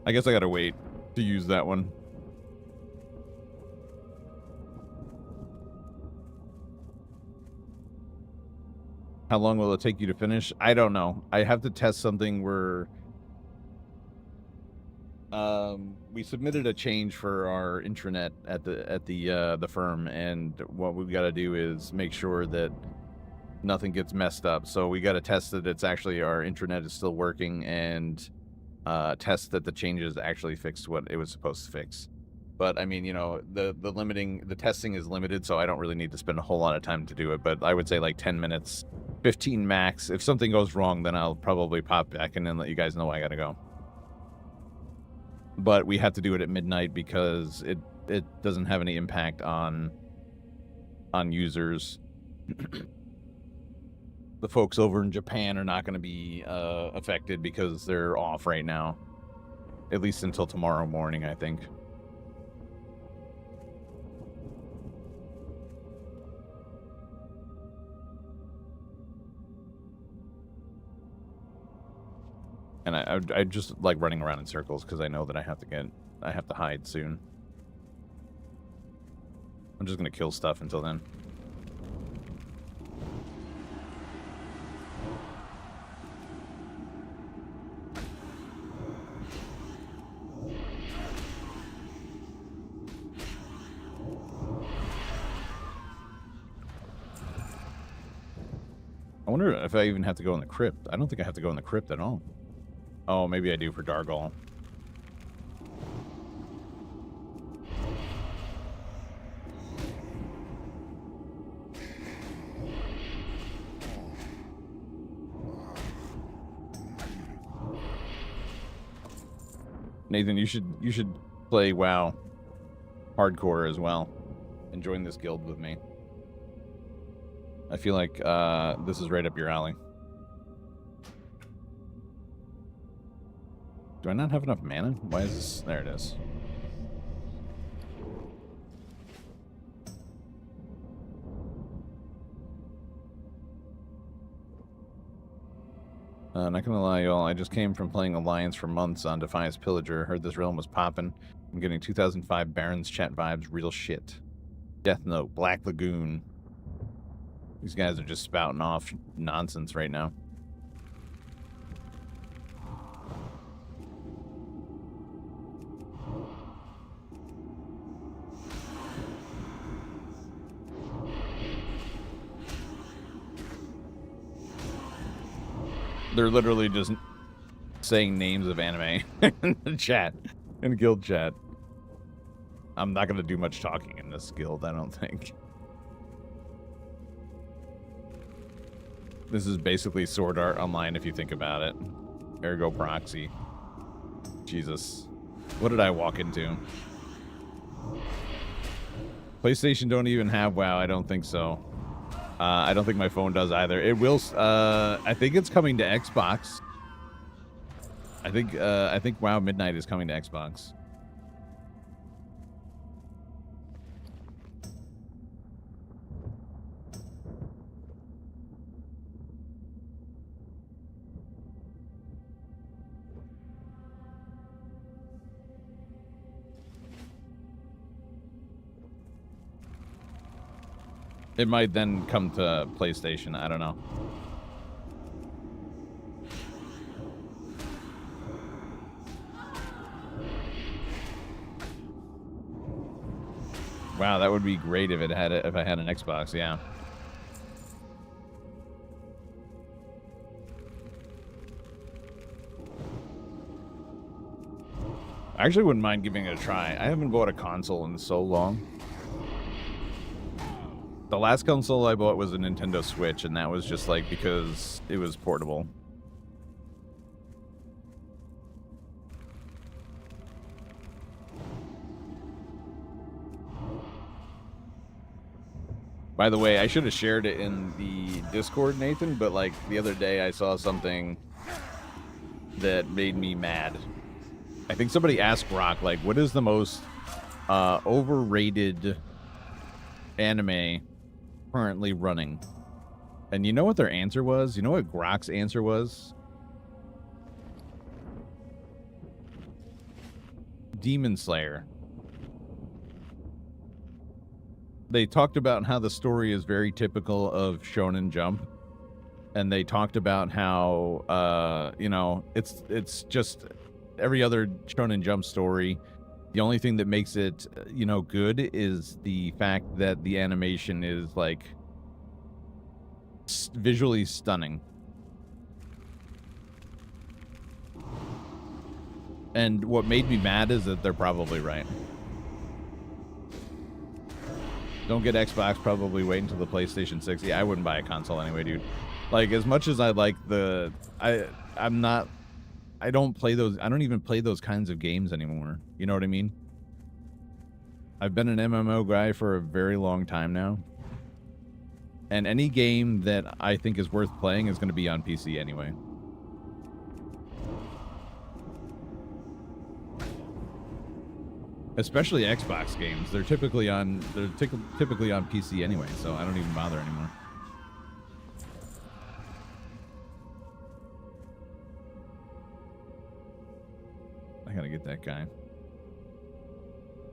I guess I gotta wait to use that one. How long will it take you to finish? I don't know. I have to test something where we submitted a change for our intranet at the firm, and what we've got to do is make sure that nothing gets messed up. So we got to test that it's actually our intranet is still working, and test that the changes actually fixed what it was supposed to fix. But I mean, you know, the testing is limited, so I don't really need to spend a whole lot of time to do it. But I would say like 10 minutes, 15 max. If something goes wrong, then I'll probably pop back in and let you guys know I gotta go. But we have to do it at midnight because it doesn't have any impact on users. The folks over in Japan are not going to be affected because they're off right now. At least until tomorrow morning, I think. And I just like running around in circles because I know that I have to hide soon. I'm just going to kill stuff until then. I wonder if I even have to go in the crypt. I don't think I have to go in the crypt at all. Oh, maybe I do for Dargol. Nathan, you should play WoW hardcore as well and join this guild with me. I feel like this is right up your alley. Do I not have enough mana? Why is this? There it is. Not gonna lie, y'all. I just came from playing Alliance for months on Defiance Pillager. Heard this realm was popping. I'm getting 2005 Barons chat vibes. Real shit. Death Note, Black Lagoon. These guys are just spouting off nonsense right now. They're literally just saying names of anime in the chat, in guild chat. I'm not going to do much talking in this guild, I don't think. This is basically Sword Art Online if you think about it. Ergo Proxy. Jesus. What did I walk into? PlayStation don't even have WoW, I don't think so. I don't think my phone does either. It will. I think it's coming to Xbox. I think WoW Midnight is coming to Xbox. It might then come to PlayStation. I don't know. Wow, that would be great if it had if I had an Xbox. Yeah. I actually wouldn't mind giving it a try. I haven't bought a console in so long. The last console I bought was a Nintendo Switch, and that was just like because it was portable. By the way, I should have shared it in the Discord, Nathan, but like the other day I saw something that made me mad. I think somebody asked Rock, like, what is the most overrated anime currently running? And you know what their answer was? You know what Grok's answer was? Demon Slayer. They talked about how the story is very typical of Shonen Jump. And they talked about how, you know, it's just every other Shonen Jump story. The only thing that makes it, you know, good is the fact that the animation is, like, visually stunning. And what made me mad is that they're probably right. Don't get Xbox, probably wait until the PlayStation 6. Yeah, I wouldn't buy a console anyway, dude. Like, as much as I like the... I don't play those. I don't even play those kinds of games anymore. You know what I mean? I've been an MMO guy for a very long time now. And any game that I think is worth playing is going to be on PC anyway. Especially Xbox games. They're typically on PC anyway, so I don't even bother anymore. I gotta get that guy.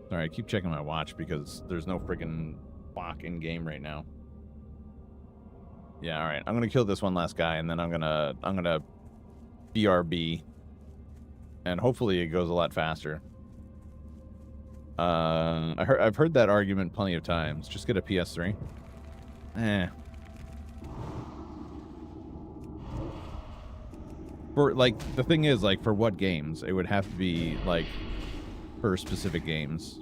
Sorry, I keep checking my watch because there's no freaking clock in game right now. Yeah, all right. I'm gonna kill this one last guy, and then I'm gonna BRB, and hopefully it goes a lot faster. I've heard that argument plenty of times. Just get a PS3. For, like, the thing is, like, for what games? It would have to be, like, for specific games.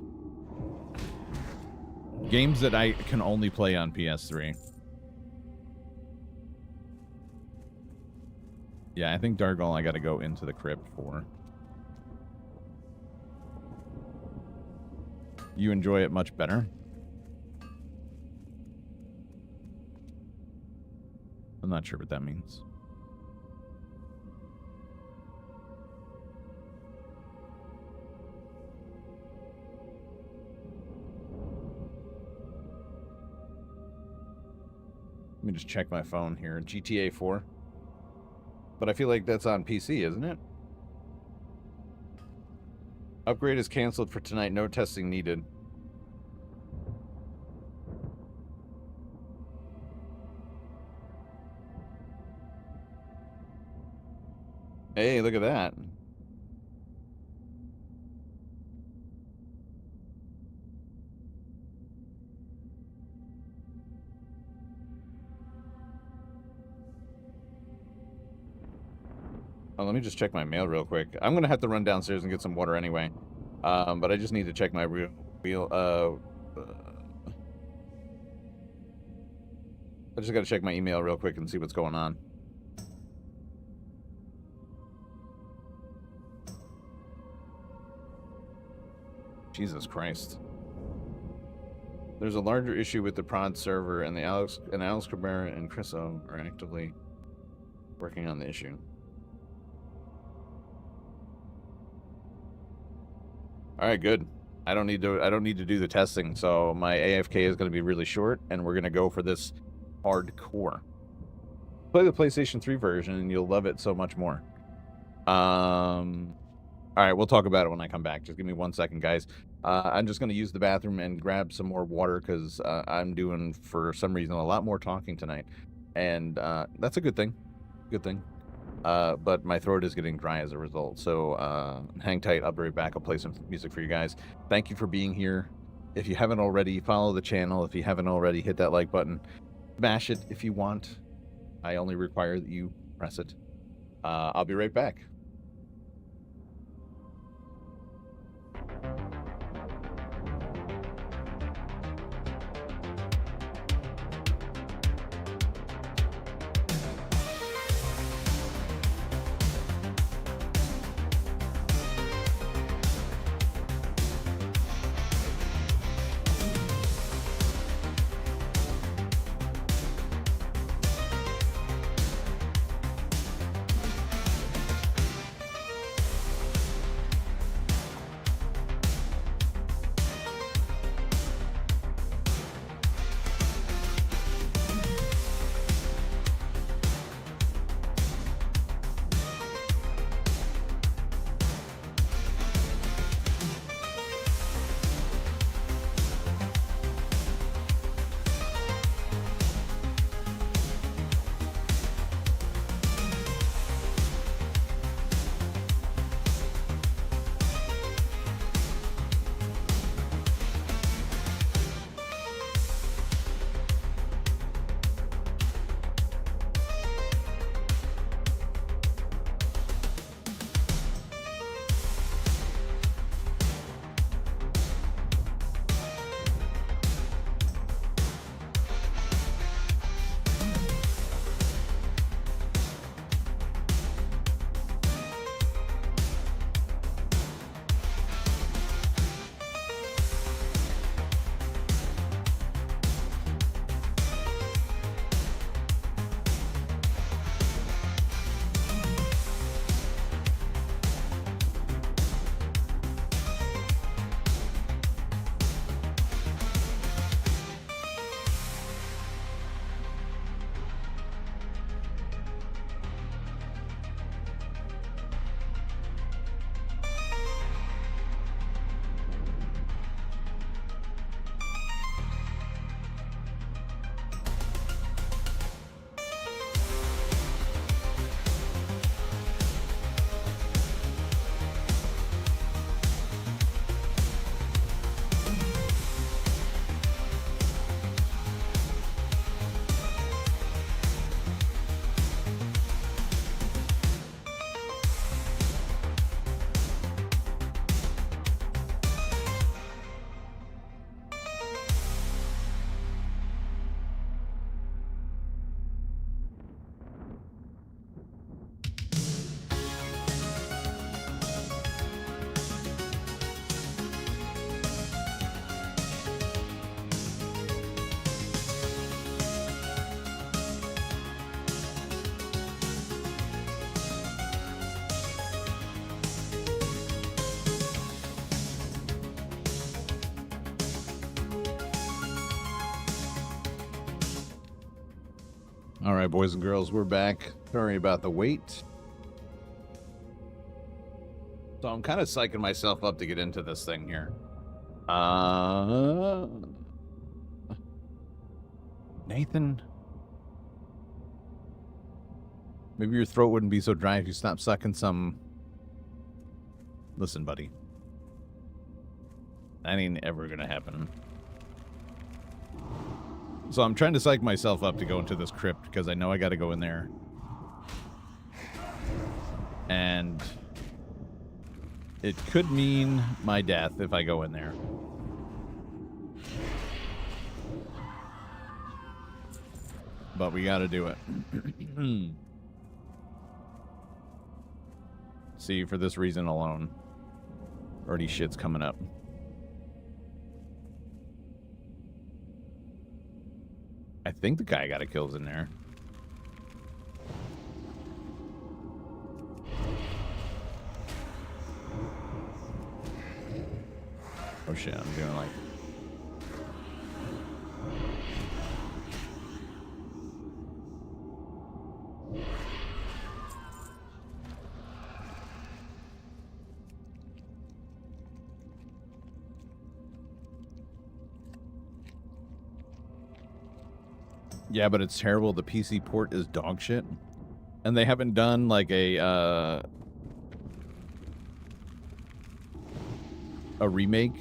Games that I can only play on PS3. Yeah, I think Dargol I gotta go into the crypt for. You enjoy it much better? I'm not sure what that means. Let me just check my phone here. GTA 4. But I feel like that's on PC, isn't it? Upgrade is canceled for tonight. No testing needed. Hey, look at that. Oh, let me just check my mail real quick. I'm gonna have to run downstairs and get some water anyway. But I just need to check my I just gotta check my email real quick and see what's going on. Jesus Christ. There's a larger issue with the prod server, and Alex Cabrera and Chriso are actively working on the issue. All right, good. I don't need to do the testing, so my AFK is going to be really short, and we're going to go for this hardcore. Play the PlayStation 3 version, and you'll love it so much more. All right, we'll talk about it when I come back. Just give me 1 second, guys. I'm just going to use the bathroom and grab some more water because I'm doing, for some reason, a lot more talking tonight, and that's a good thing. Good thing. But my throat is getting dry as a result. So hang tight. I'll be right back. I'll play some music for you guys. Thank you for being here. If you haven't already, follow the channel. If you haven't already, hit that like button. Smash it if you want. I only require that you press it. I'll be right back. All right, boys and girls, we're back. Sorry about the wait. So I'm kind of psyching myself up to get into this thing here. Nathan? Maybe your throat wouldn't be so dry if you stopped sucking some... Listen, buddy. That ain't ever gonna happen. So I'm trying to psych myself up to go into this crypt because I know I gotta go in there. And it could mean my death if I go in there. But we gotta do it. See, for this reason alone. Already shit's coming up. I think the guy got a kills in there. Oh shit, I'm doing like... Yeah, but it's terrible. The PC port is dog shit. And they haven't done like a remake.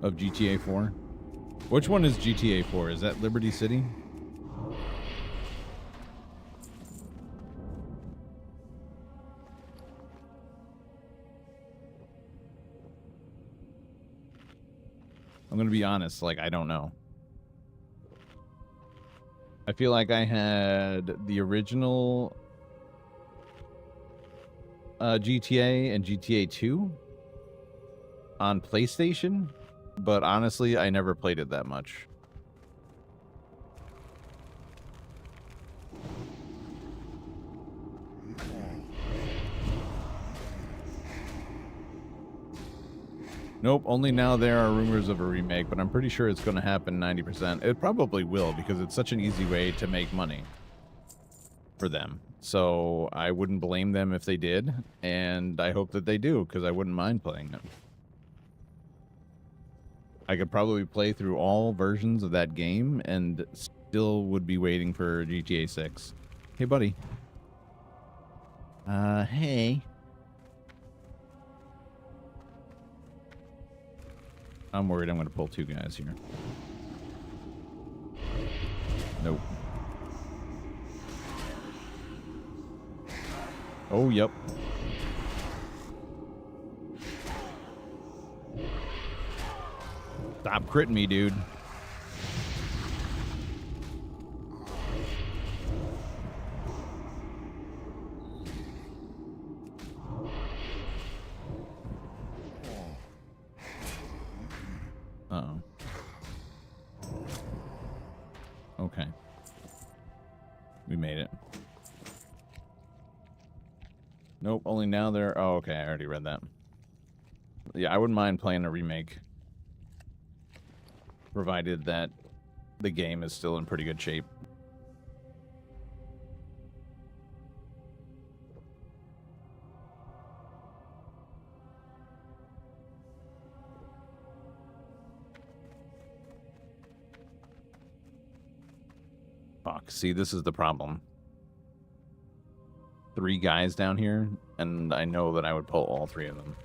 Of GTA 4. Which one is GTA 4? Is that Liberty City? I'm gonna be honest, like, I don't know. I feel like I had the original GTA and GTA 2 on PlayStation, but honestly, I never played it that much. Nope, only now there are rumors of a remake, but I'm pretty sure it's going to happen 90%. It probably will, because it's such an easy way to make money for them. So I wouldn't blame them if they did, and I hope that they do, because I wouldn't mind playing it. I could probably play through all versions of that game, and still would be waiting for GTA 6. Hey, buddy. Hey. I'm worried I'm going to pull two guys here. Nope. Oh, yep. Stop critting me, dude. Uh-oh. Okay. We made it. Nope, only now they're... Oh, okay, I already read that. Yeah, I wouldn't mind playing a remake. Provided that the game is still in pretty good shape. Fuck, see, this is the problem. 3 guys down here, and I know that I would pull all 3 of them.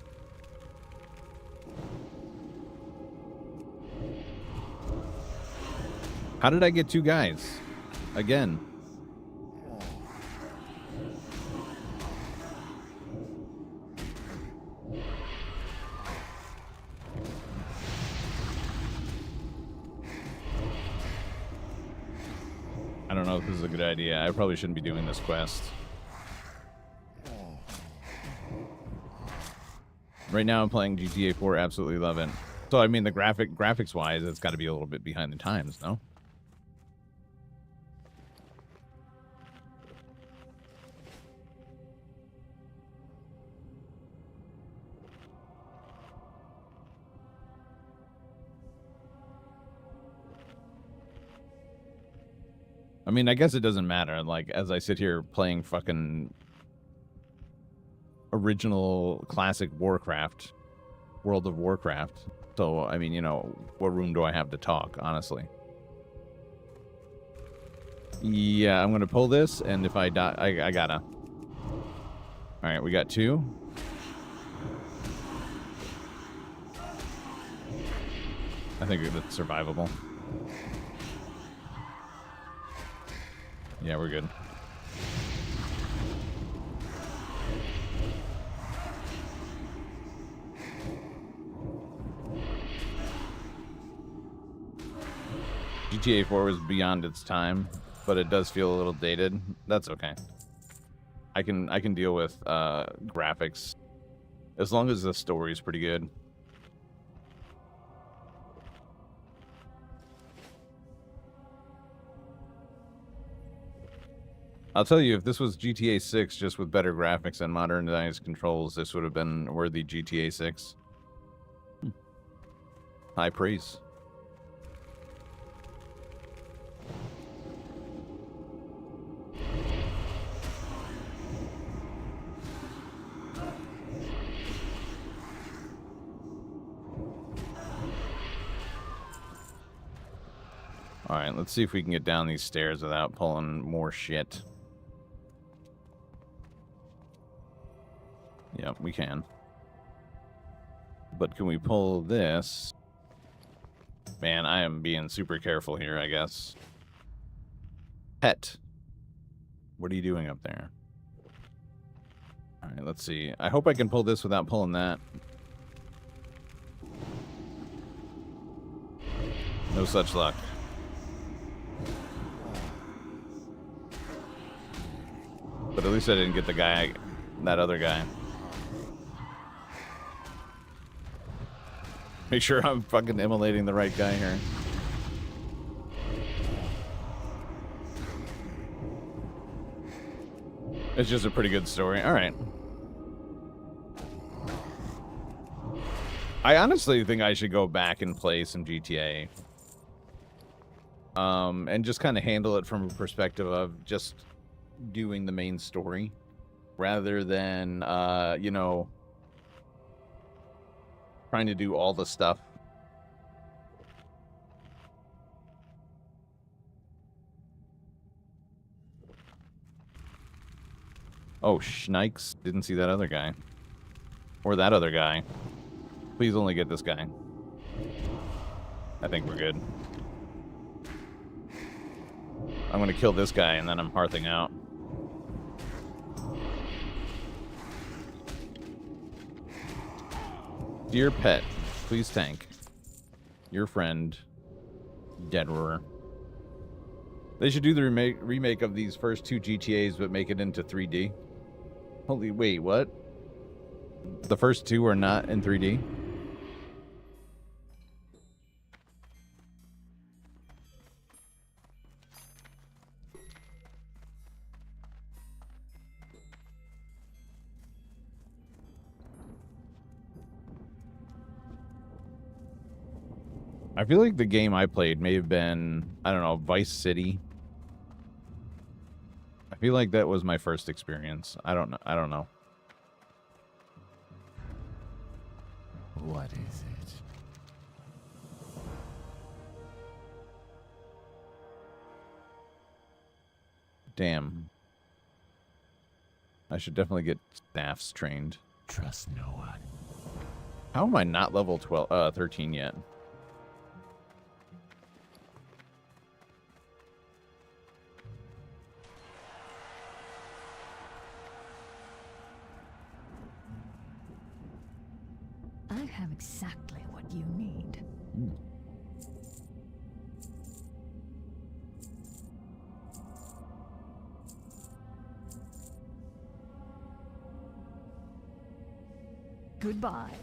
How did I get 2 guys? Again. I don't know if this is a good idea. I probably shouldn't be doing this quest. Right now I'm playing GTA 4, absolutely love it. So I mean the graphics wise, it's got to be a little bit behind the times, no? I mean, I guess it doesn't matter. Like, as I sit here playing fucking original classic Warcraft, World of Warcraft. So, I mean, you know, what room do I have to talk, honestly? Yeah, I'm going to pull this, and if I die, I gotta. All right, we got 2. I think it's survivable. Yeah, we're good. GTA 4 was beyond its time, but it does feel a little dated. That's okay. I can deal with graphics as long as the story is pretty good. I'll tell you, if this was GTA 6 just with better graphics and modernized controls, this would have been worthy GTA 6. High praise. Alright, let's see if we can get down these stairs without pulling more shit. Yep, we can. But can we pull this? Man, I am being super careful here, I guess. Pet. What are you doing up there? Alright, let's see. I hope I can pull this without pulling that. No such luck. But at least I didn't get the guy, that other guy. Make sure I'm fucking immolating the right guy here. It's just a pretty good story. All right. I honestly think I should go back and play some GTA. And just kind of handle it from a perspective of just doing the main story rather than, you know, trying to do all the stuff. Oh, shnikes. Didn't see that other guy. Or that other guy. Please only get this guy. I think we're good. I'm gonna kill this guy and then I'm hearthing out. Dear pet, please tank. Your friend, Dead Roar. They should do the remake of these first 2 GTAs, but make it into 3D. Holy, wait, what? The first 2 are not in 3D? I feel like the game I played may have been, I don't know, Vice City. I feel like that was my first experience. I don't know. What is it? Damn. I should definitely get staffs trained. Trust no one. How am I not level 13 yet? I have exactly what you need. Goodbye.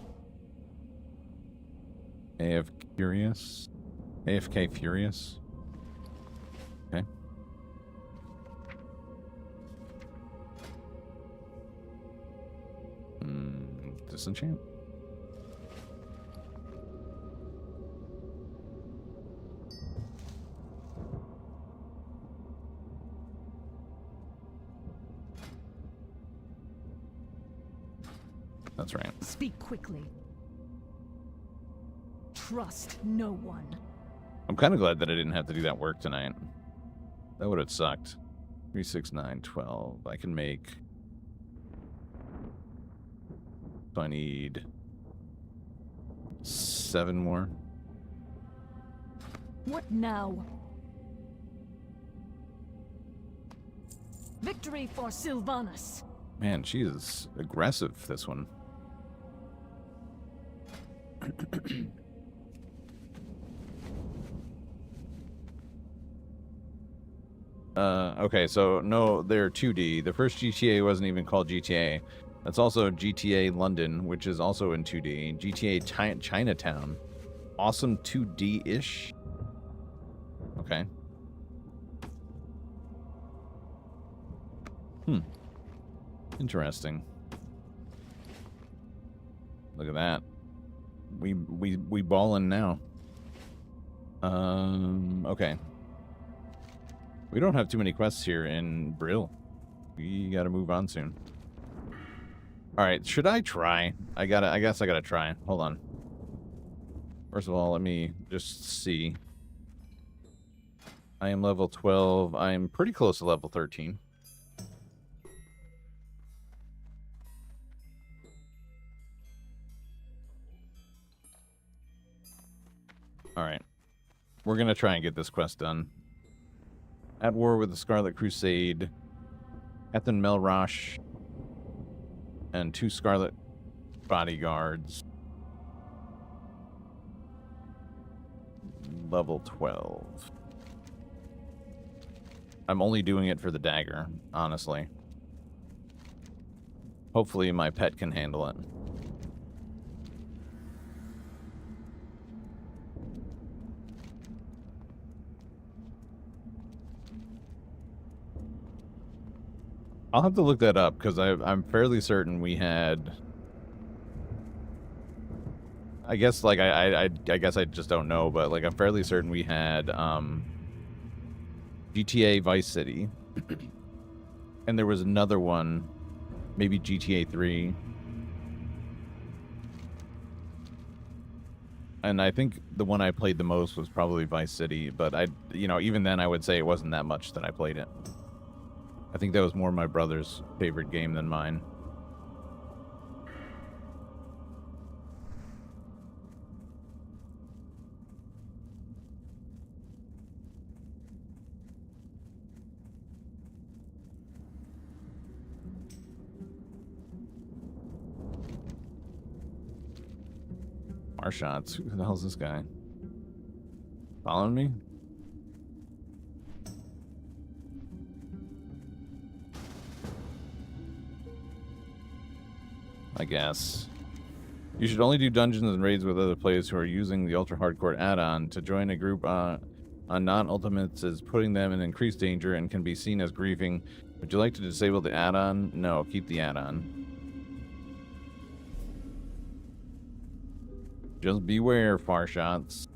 AFK Furious. Okay. Disenchant. That's right. Speak quickly. Trust no one. I'm kind of glad that I didn't have to do that work tonight. That would have sucked. 3, 6, 9, 12. I can make... So I need 7 more. What now? Victory for Sylvanas. Man, she is aggressive, this one. Okay, so no, they're 2D. The first GTA wasn't even called GTA. That's also GTA London, which is also in 2D. GTA Chinatown. Awesome 2D-ish. Okay. Interesting. Look at that. We ballin' now. Okay. We don't have too many quests here in Brill. We gotta move on soon. Alright, should I try? I guess I gotta try. Hold on. First of all, let me just see. I am level 12. I'm pretty close to level 13. Alright. We're gonna try and get this quest done. At war with the Scarlet Crusade, Ethan Melrosh, and 2 Scarlet bodyguards. Level 12. I'm only doing it for the dagger, honestly. Hopefully my pet can handle it. I'll have to look that up, because I'm fairly certain we had... I guess, like, I guess I just don't know, but, like, I'm fairly certain we had, GTA Vice City. And there was another one, maybe GTA 3. And I think the one I played the most was probably Vice City, but even then I would say it wasn't that much that I played it. I think that was more my brother's favorite game than mine. Our shots. Who the hell's this guy? Following me? I guess. You should only do dungeons and raids with other players who are using the ultra hardcore add-on. To join a group on non-ultimates is putting them in increased danger and can be seen as griefing. Would you like to disable the add-on? No, keep the add-on. Just beware, far shots.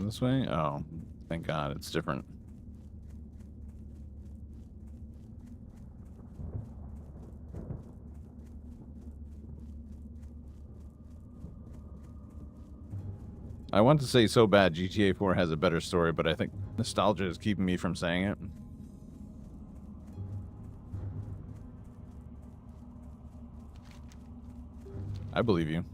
this way? Oh, thank God, it's different. I want to say so bad GTA 4 has a better story, but I think nostalgia is keeping me from saying it. I believe you.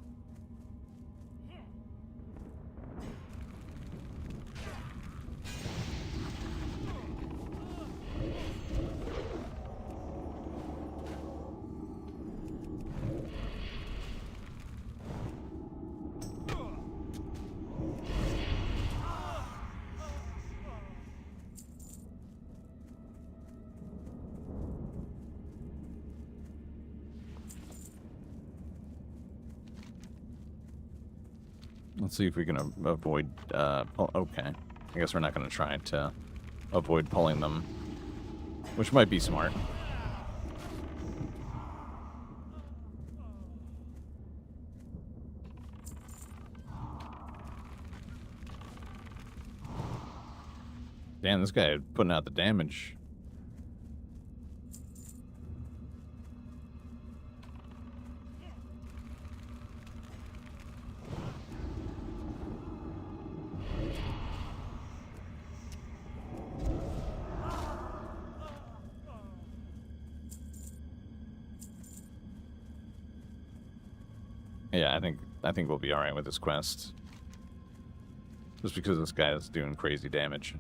Let's see if we can avoid, okay. I guess we're not going to try to avoid pulling them, which might be smart. Damn, this guy putting out the damage. Yeah, I think we'll be alright with this quest. Just because this guy is doing crazy damage.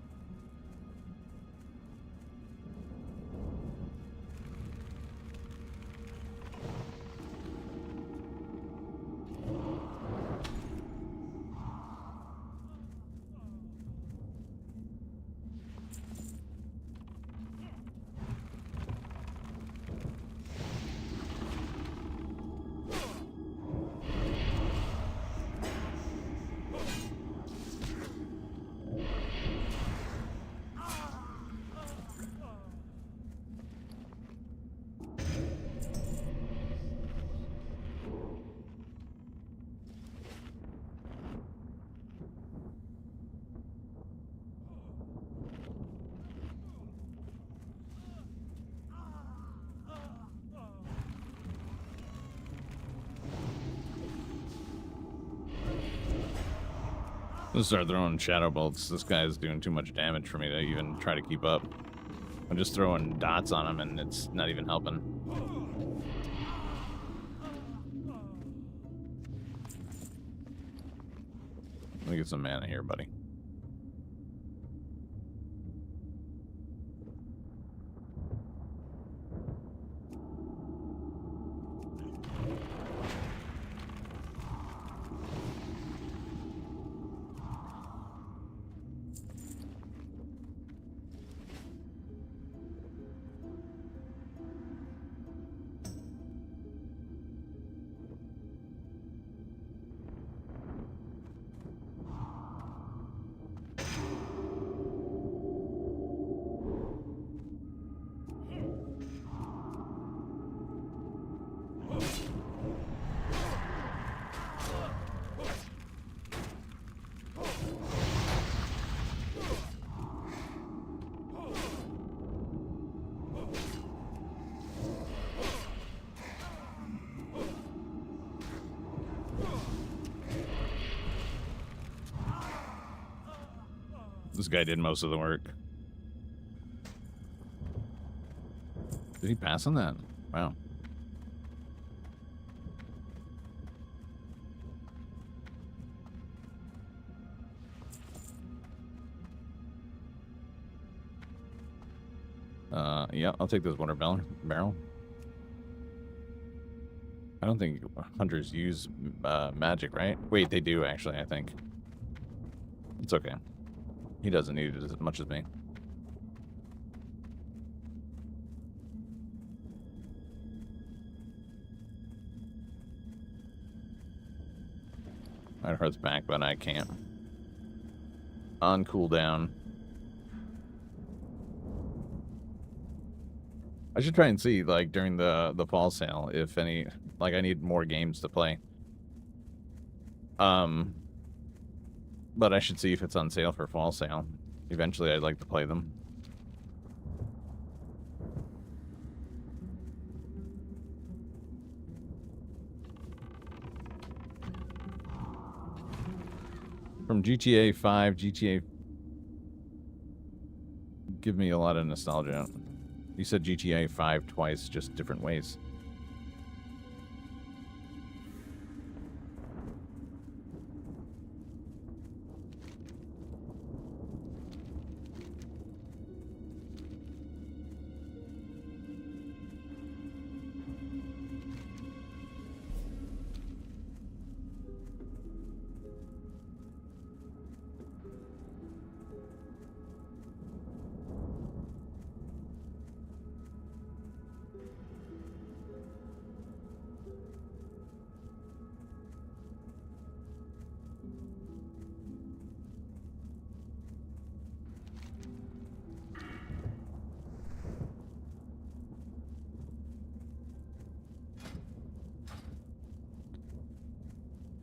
Let's start throwing shadow bolts. This guy is doing too much damage for me to even try to keep up. I'm just throwing dots on him and it's not even helping. Let me get some mana here, buddy. This guy did most of the work. Did he pass on that? Wow. Yeah, I'll take this water barrel. I don't think hunters use magic, right? Wait, they do actually, I think. It's okay. He doesn't need it as much as me. It hurts back, but I can't. On cooldown. I should try and see, like, during the fall sale, if any, like, I need more games to play. But I should see if it's on sale for fall sale. Eventually, I'd like to play them. From GTA 5, GTA... Give me a lot of nostalgia. You said GTA 5 twice, just different ways.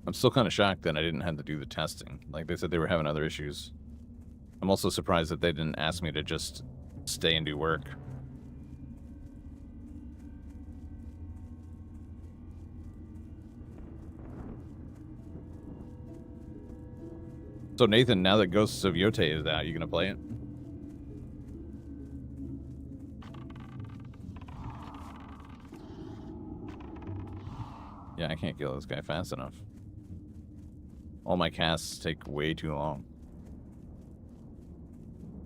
I'm still kind of shocked that I didn't have to do the testing. Like, they said they were having other issues. I'm also surprised that they didn't ask me to just stay and do work. So, Nathan, now that Ghosts of Yote is out, you gonna play it? Yeah, I can't kill this guy fast enough. All my casts take way too long.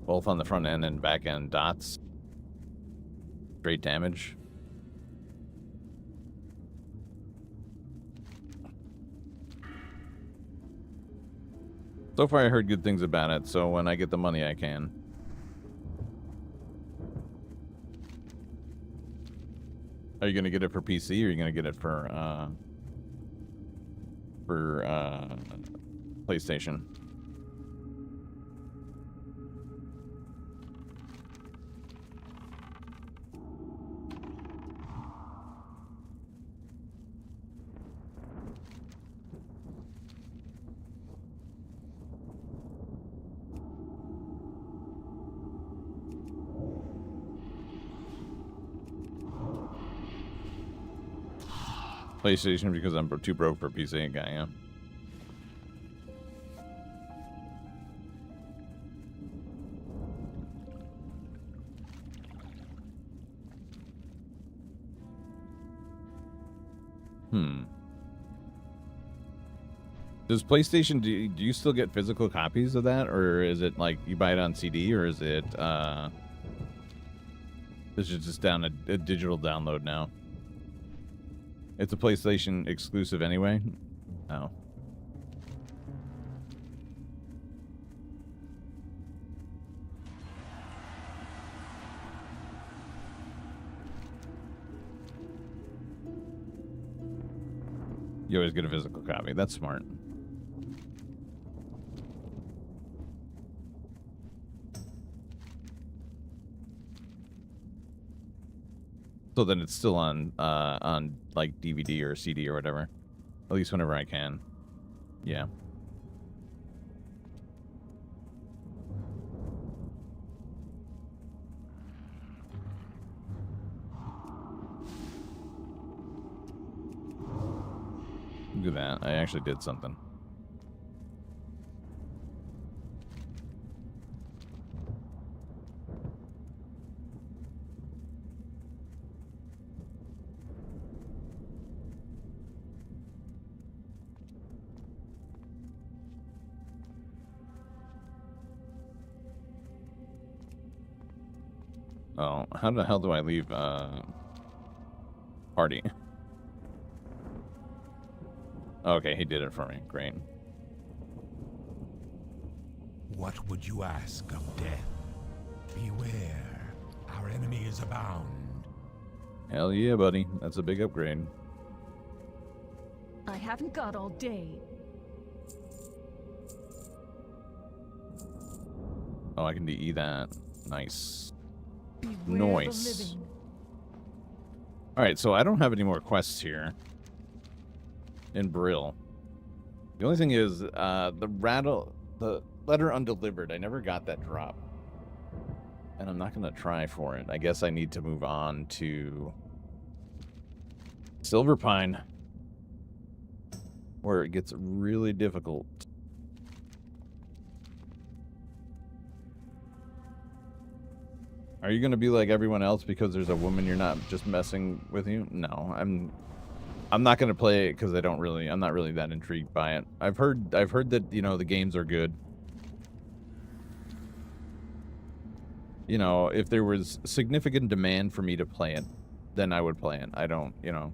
Both on the front end and back end dots. Straight damage. So far I heard good things about it, so when I get the money I can. Are you gonna get it for PC or are you gonna get it for PlayStation? PlayStation because I'm too broke for a PC guy, yeah. Does PlayStation, do you still get physical copies of that? Or is it like you buy it on CD, or is it just down a digital download now? It's a PlayStation exclusive anyway? Oh. You always get a physical copy. That's smart. So then it's still on like DVD or CD or whatever. At least whenever I can. Yeah. Look at that. I actually did something. Oh, how the hell do I leave party? Okay, he did it for me. Great. What would you ask of death? Beware, our enemies abound. Hell yeah, buddy. That's a big upgrade. I haven't got all day. Oh, I can DE that. Nice. Beware Nice. the living. Alright, so I don't have any more quests here. In Brill. The only thing is, the the letter undelivered. I never got that drop. And I'm not going to try for it. I guess I need to move on to Silver Pine, where it gets really difficult. Are you going to be like everyone else because there's a woman you're not just messing with you? No, I'm not going to play it because I'm not really that intrigued by it. I've heard that, you know, the games are good. You know, if there was significant demand for me to play it, then I would play it. I don't, you know,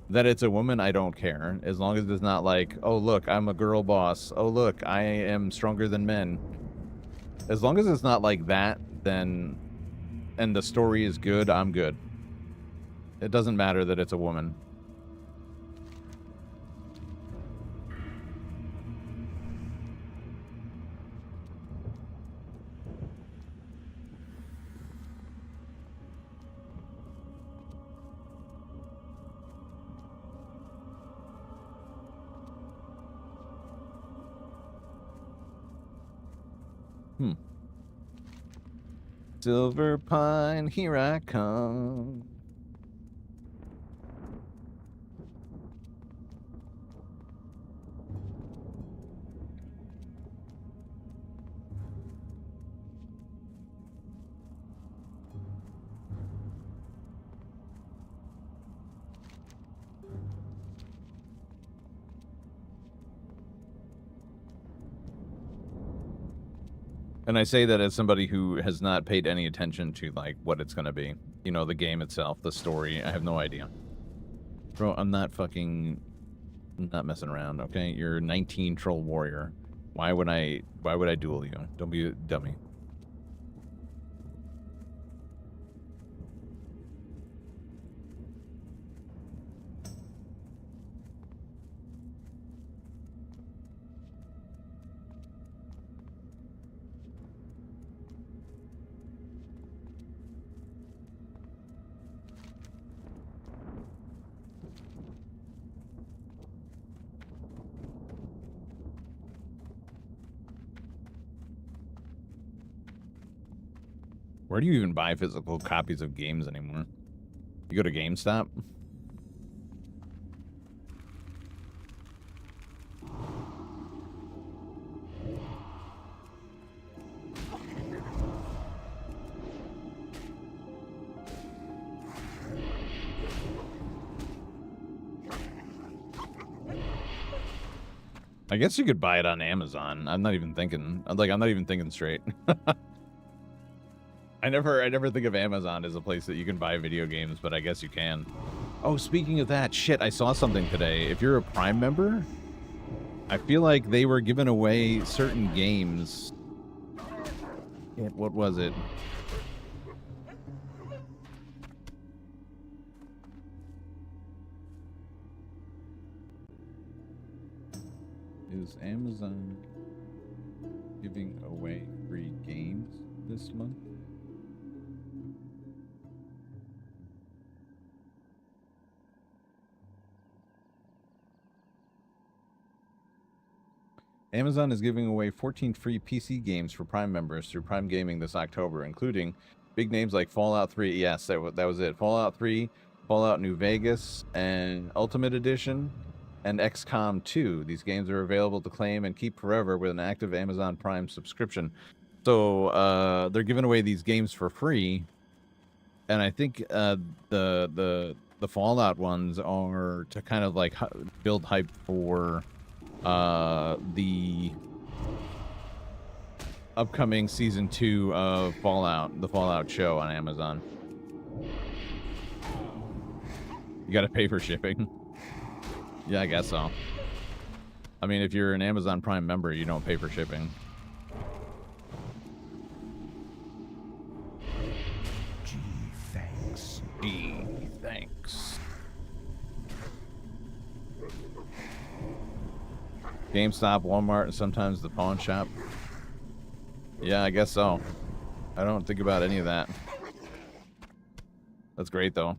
that it's a woman, I don't care. As long as it's not like, oh, look, I'm a girl boss. Oh, look, I am stronger than men. As long as it's not like that, then, and the story is good, I'm good. It doesn't matter that it's a woman. Silver Pine, here I come. And I say that as somebody who has not paid any attention to, like, what it's going to be. You know, the game itself, the story. I have no idea. Bro, I'm not messing around, okay? You're a 19 troll warrior. Why would I duel you? Don't be a dummy. Where do you even buy physical copies of games anymore? You go to GameStop? I guess you could buy it on Amazon. I'm not even thinking straight. I never think of Amazon as a place that you can buy video games, but I guess you can. Oh, speaking of that, shit, I saw something today. If you're a Prime member, I feel like they were giving away certain games. What was it? Is Amazon giving away free games this month? Amazon is giving away 14 free PC games for Prime members through Prime Gaming this October, including big names like Fallout 3. Yes, that was it. Fallout 3, Fallout New Vegas, and Ultimate Edition, and XCOM 2. These games are available to claim and keep forever with an active Amazon Prime subscription. So they're giving away these games for free, and I think the Fallout ones are to kind of like build hype for the upcoming season 2 of Fallout, the Fallout show on Amazon. You gotta pay for shipping. Yeah, I guess so. I mean, if you're an Amazon Prime member, you don't pay for shipping. Gee, thanks. Gee, thanks. GameStop, Walmart, and sometimes the pawn shop. Yeah, I guess so. I don't think about any of that. That's great, though.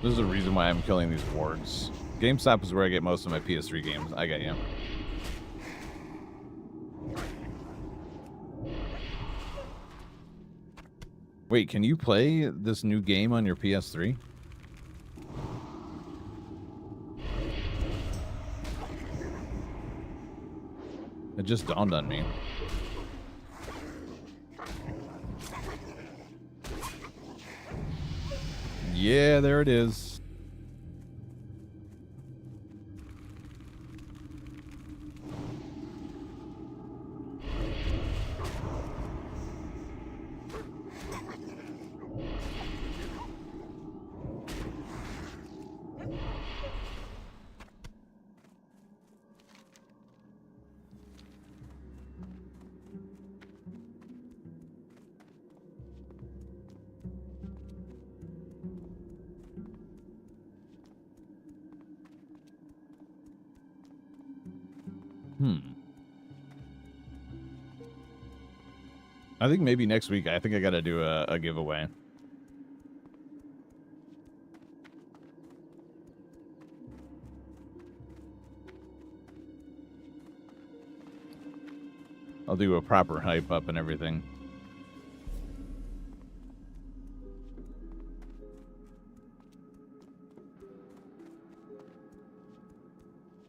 There's a reason why I'm killing these wards. GameStop is where I get most of my PS3 games. I got you. Wait, can you play this new game on your PS3? It just dawned on me. Yeah, there it is. I think maybe next week, I think I gotta do a giveaway. I'll do a proper hype up and everything.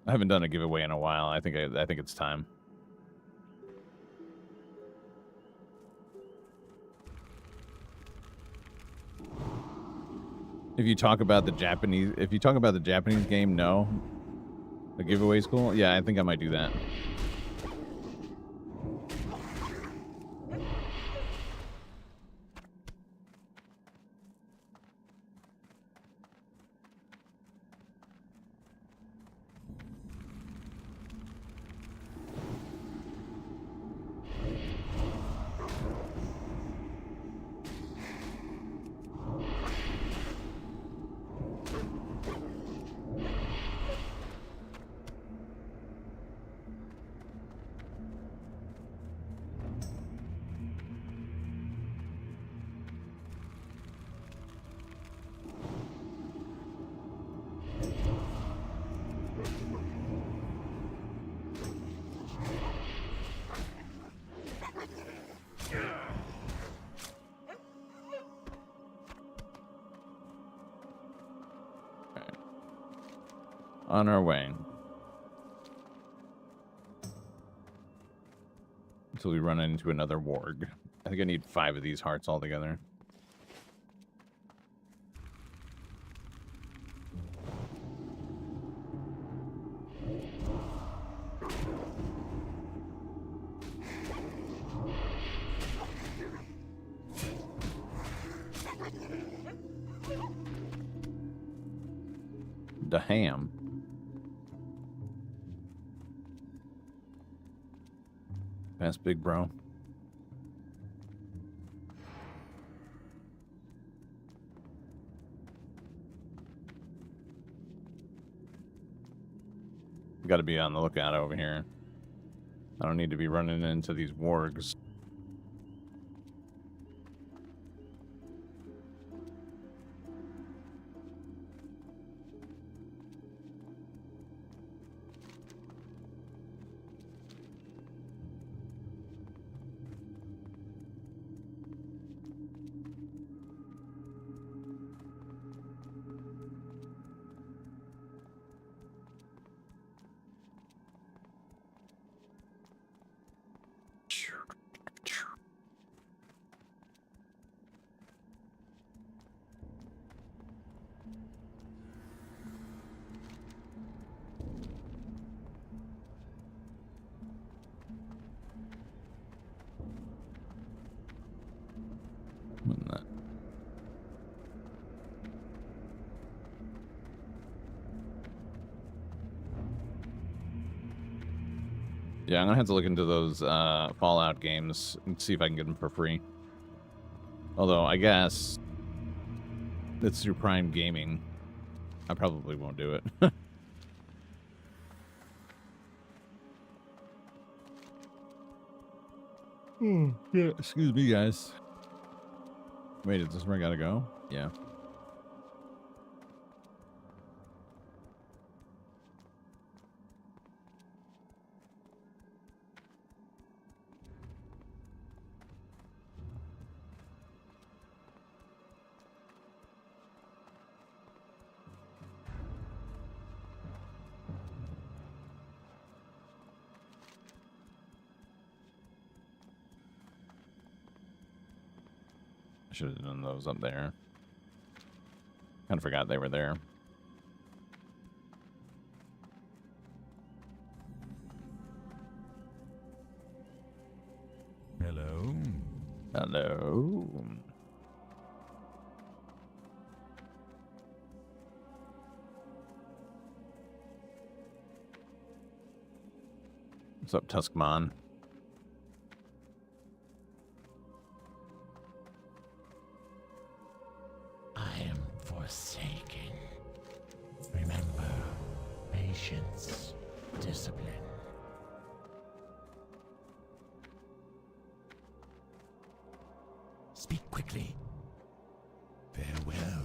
I haven't done a giveaway in a while. I think it's time. If you talk about the Japanese game, no. The giveaway's cool. Yeah, I think I might do that. On our way. Until we run into another warg. I think I need 5 of these hearts altogether. The ham. Pass big bro. Got to be on the lookout over here. I don't need to be running into these wargs. Yeah, I'm gonna have to look into those Fallout games and see if I can get them for free. Although, I guess it's through Prime Gaming. I probably won't do it. Yeah, excuse me, guys. Wait, is this where I gotta go? Yeah. I should have done those up there. Kind of forgot they were there. Hello. Hello. What's up, Tuskmon? I am forsaken. Remember, patience, discipline. Speak quickly. Farewell.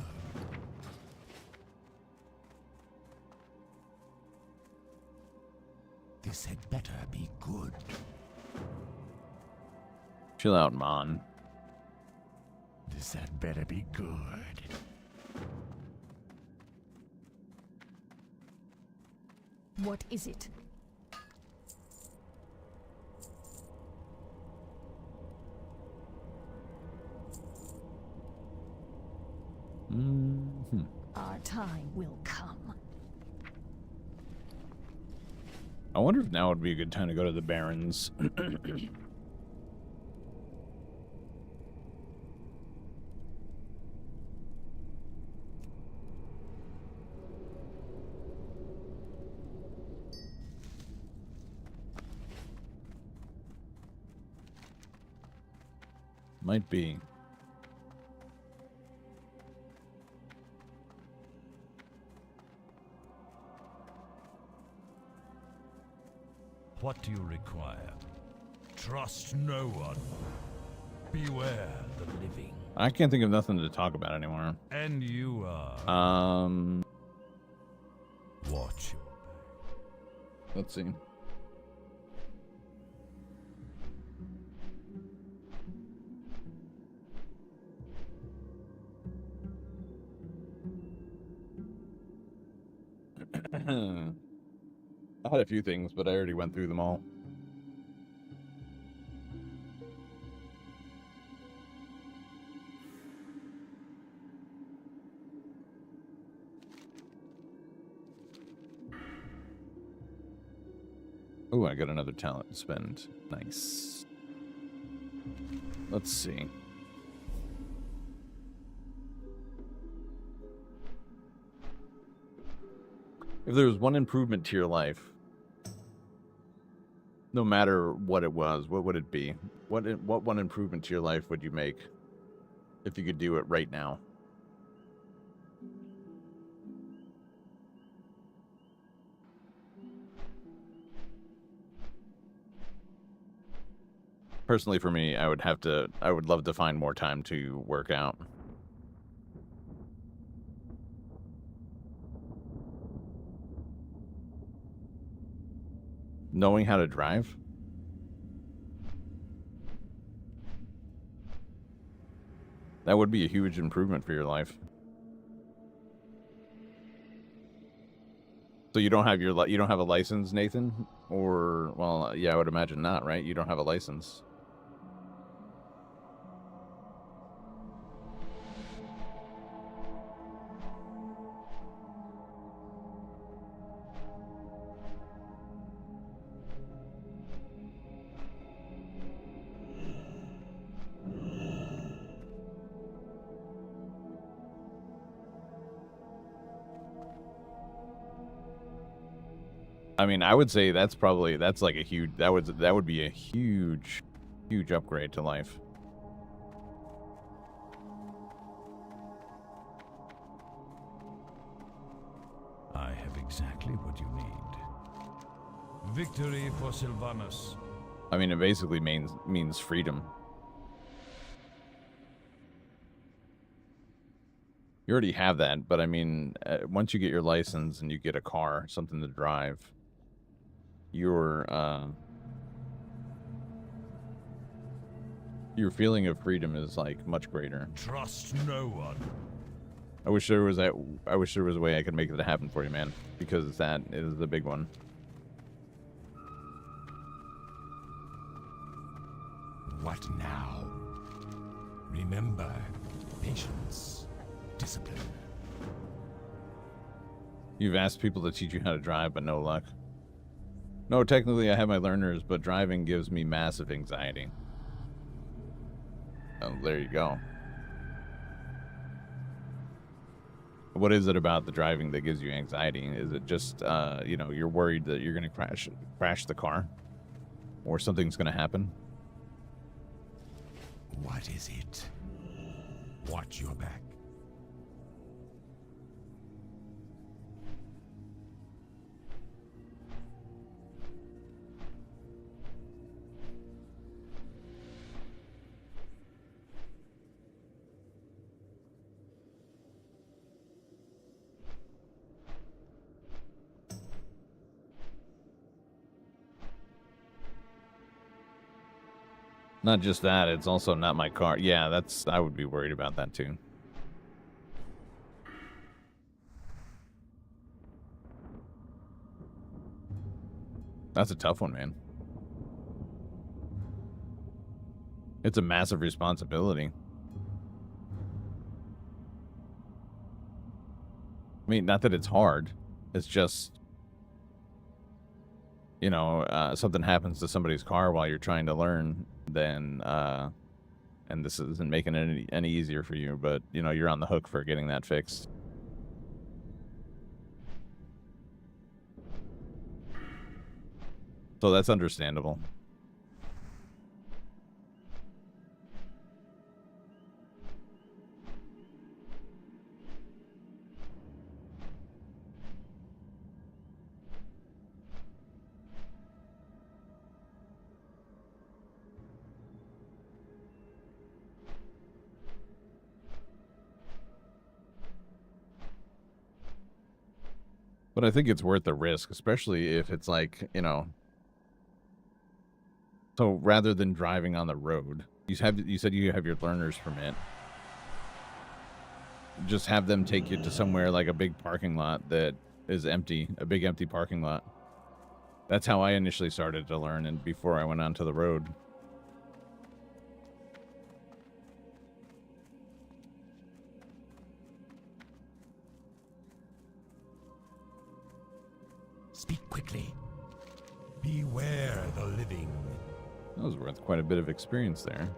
This had better be good. Chill out, Mon. This had better be good. What is it? Mm-hmm. Our time will come. I wonder if now would be a good time to go to the Barrens. Might be. What do you require? Trust no one. Beware the living. I can't think of nothing to talk about anymore. And you are. Watch your Let's see. I had a few things, but I already went through them all. Oh, I got another talent to spend. Nice. Let's see. If there was one improvement to your life, no matter what it was, what would it be? What one improvement to your life would you make if you could do it right now? Personally, for me, I would love to find more time to work out. Knowing how to drive? That would be a huge improvement for your life. So you don't have you don't have a license, Nathan? Or, well, yeah, I would imagine not, right? You don't have a license. I mean, I would say that's like a huge, that would be a huge upgrade to life. I have exactly what you need. Victory for Sylvanas. I mean, it basically means freedom. You already have that, but I mean, once you get your license and you get a car, something to drive, your feeling of freedom is like much greater. Trust no one. I wish there was a way I could make that happen for you, man, because that is the big one. What now? Remember, patience, discipline. You've asked people to teach you how to drive, but no luck. No, technically I have my learners, but driving gives me massive anxiety. Oh, there you go. What is it about the driving that gives you anxiety? Is it just, you know, you're worried that you're going to crash the car? Or something's going to happen? What is it? Watch your back. Not just that, it's also not my car. Yeah, I would be worried about that too. That's a tough one, man. It's a massive responsibility. I mean, not that it's hard. It's just, you know, something happens to somebody's car while you're trying to learn, then, and this isn't making it any easier for you, but, you know, you're on the hook for getting that fixed. So that's understandable. But I think it's worth the risk, especially if it's like, you know, so rather than driving on the road, you said you have your learner's permit. Just have them take you to somewhere like a big parking lot that is empty, a big empty parking lot. That's how I initially started to learn, and before I went onto the road. Speak quickly. Beware the living. That was worth quite a bit of experience there.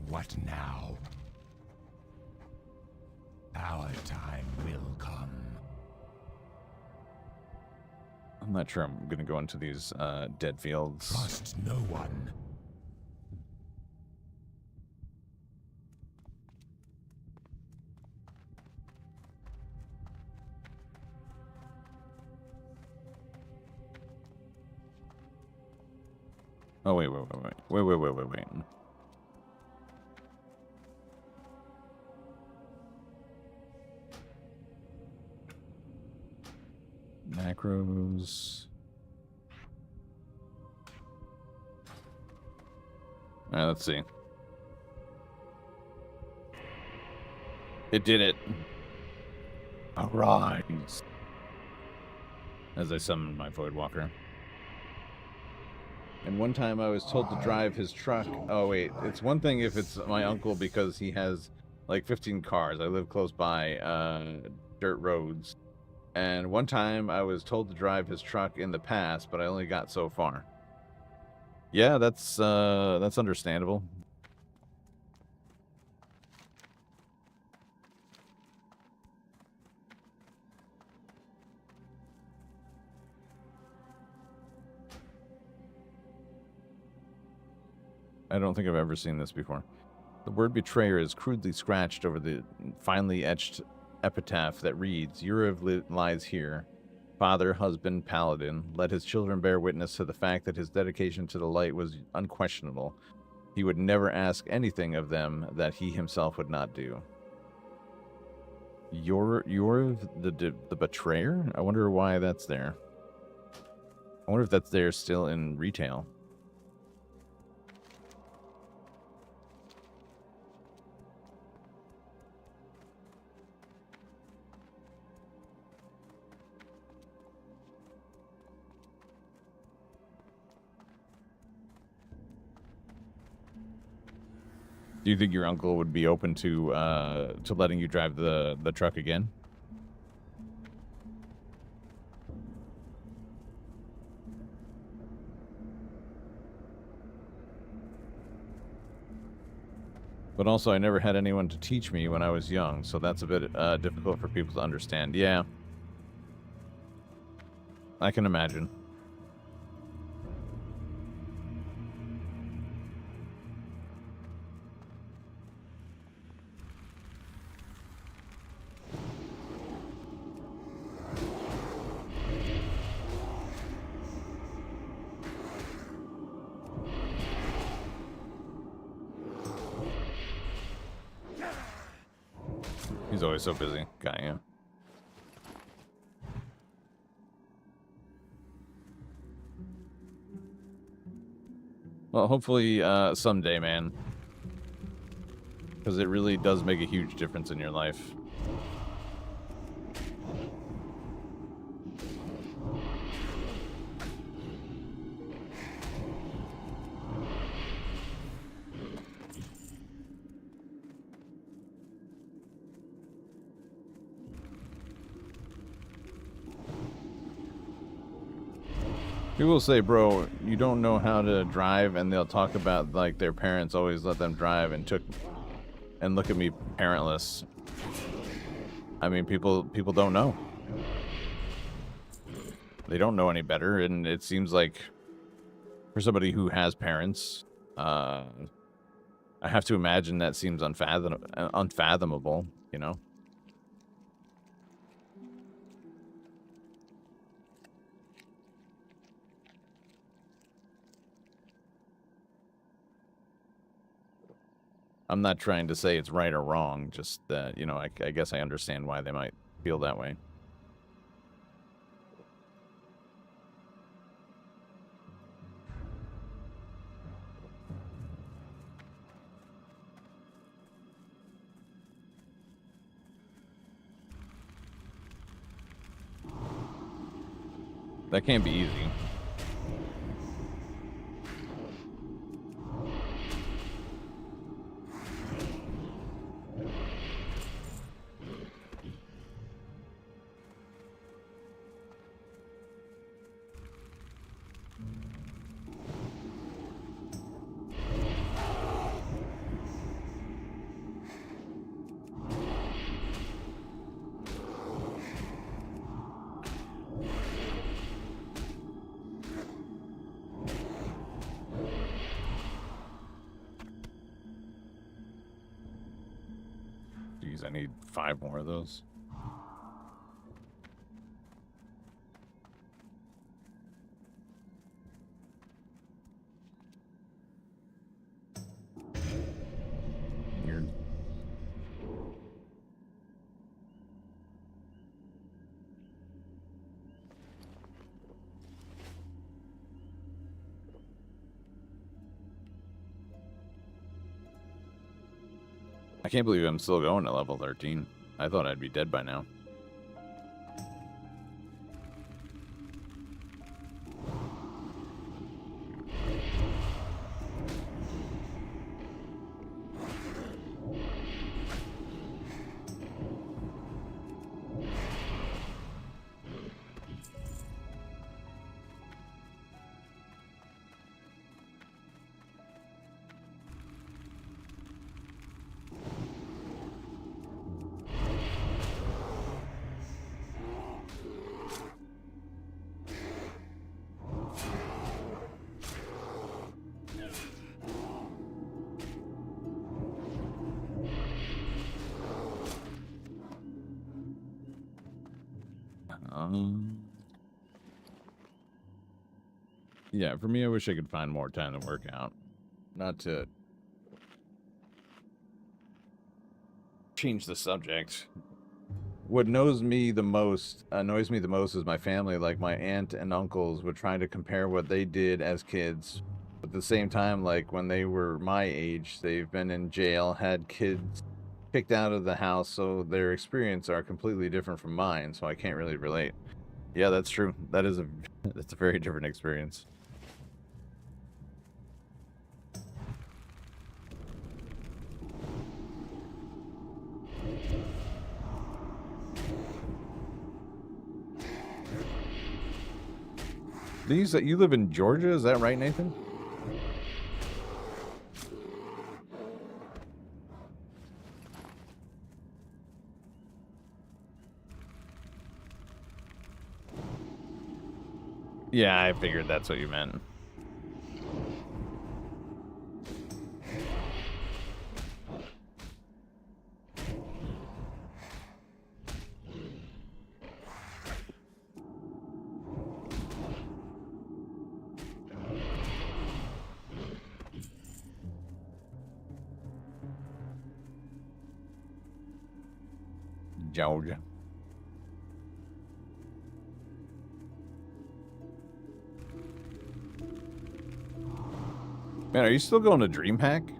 What now? Our time will come. I'm not sure I'm going to go into these dead fields. Trust no one. Oh, wait. Macros. All right, let's see. It did it. Arise. As I summoned my Voidwalker. And one time I was told to drive his truck. Oh, wait. It's one thing if it's my uncle because he has like 15 cars. I live close by dirt roads. And one time I was told to drive his truck in the past, but I only got so far. Yeah, that's understandable. I don't think I've ever seen this before. The word betrayer is crudely scratched over the finely etched epitaph that reads, Urav lies here, father, husband, paladin. Let his children bear witness to the fact that his dedication to the light was unquestionable. He would never ask anything of them that he himself would not do. Urav, the betrayer? I wonder why that's there. I wonder if that's there still in retail. Do you think your uncle would be open to letting you drive the truck again? But also, I never had anyone to teach me when I was young, so that's a bit difficult for people to understand. Yeah. I can imagine. He's always so busy. Guy, yeah. Well, hopefully someday, man. Because it really does make a huge difference in your life. People say, bro, you don't know how to drive, and they'll talk about, like, their parents always let them drive and look at me parentless. I mean, people don't know. They don't know any better, and it seems like for somebody who has parents, I have to imagine that seems unfathomable, you know? I'm not trying to say it's right or wrong, just that, you know, I guess I understand why they might feel that way. That can't be easy. Jeez, I need 5 more of those. Weird. I can't believe I'm still going to level 13. I thought I'd be dead by now. Yeah, for me, I wish I could find more time to work out. Not to change the subject. What annoys me the most is my family, like my aunt and uncles, would try to compare what they did as kids. But at the same time, like when they were my age, they've been in jail, had kids kicked out of the house, so their experience are completely different from mine, so I can't really relate. Yeah, that's true. That's a very different experience. You live in Georgia, is that right, Nathan? Yeah, I figured that's what you meant. Georgia. Man, are you still going to DreamHack?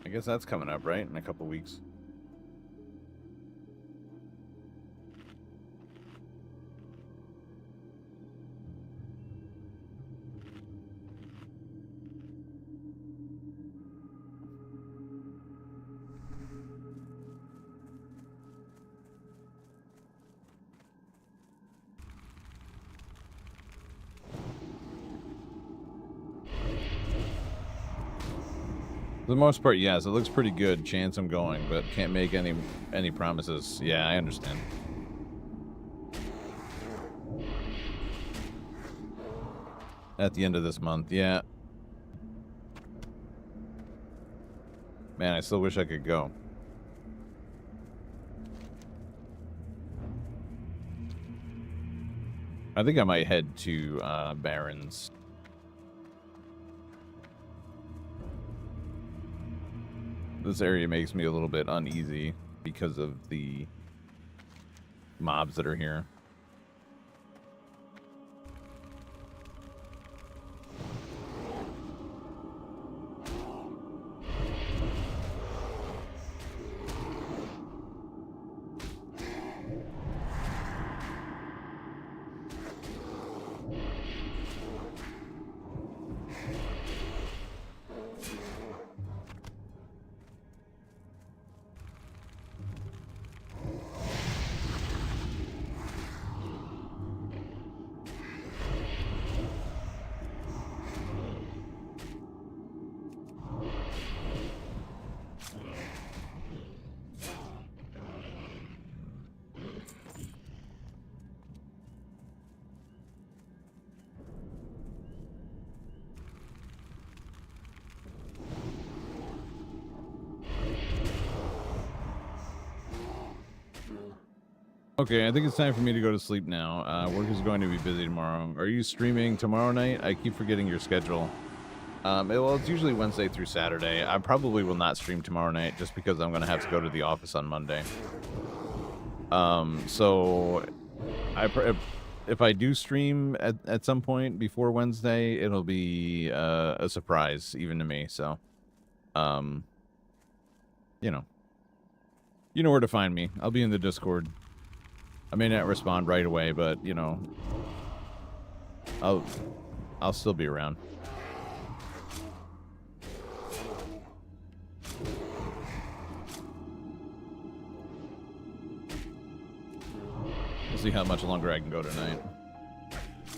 I guess that's coming up, right? In a couple weeks. For the most part, yes, it looks pretty good. Chance I'm going, but can't make any promises. Yeah, I understand. At the end of this month, yeah. Man, I still wish I could go. I think I might head to Barron's. This area makes me a little bit uneasy because of the mobs that are here. Okay, I think it's time for me to go to sleep now. Work is going to be busy tomorrow. Are you streaming tomorrow night? I keep forgetting your schedule. Well, it's usually Wednesday through Saturday. I probably will not stream tomorrow night just because I'm going to have to go to the office on Monday. So if I do stream at some point before Wednesday, it'll be a surprise even to me. So, you know where to find me. I'll be in the Discord. I may not respond right away, but you know, I'll still be around. We'll see how much longer I can go tonight.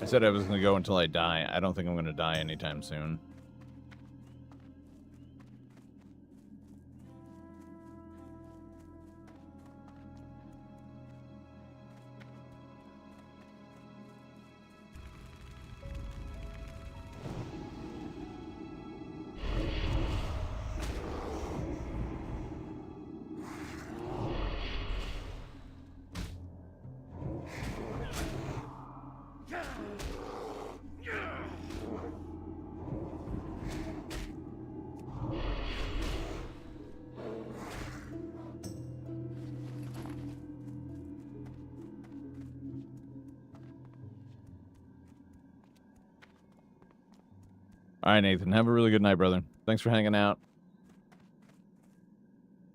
I said I was going to go until I die. I don't think I'm going to die anytime soon. All right, Nathan. Have a really good night, brother. Thanks for hanging out.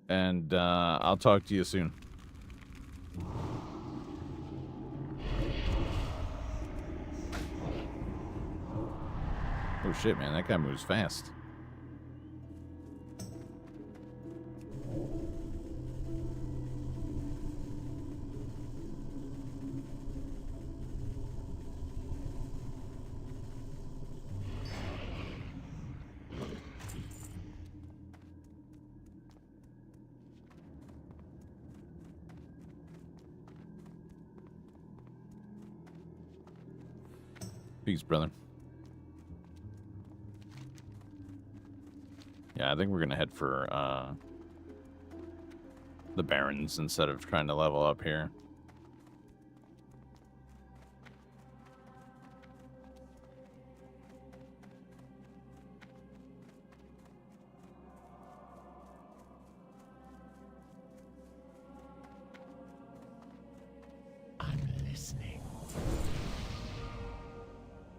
And I'll talk to you soon. Oh shit, man. That guy moves fast. Peace, brother. Yeah, I think we're gonna head for the Barrens instead of trying to level up here. I'm listening.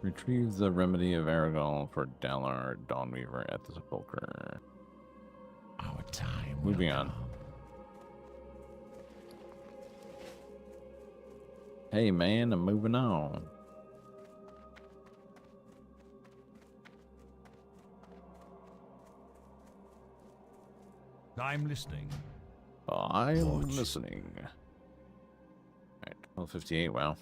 Retrieve the remedy of Aragol for Dalar Dawnweaver at the Sepulchre. Our time will Moving on. come. Hey man, I'm moving on. I'm listening. I'm Forge. listening. Alright, 12:58, wow.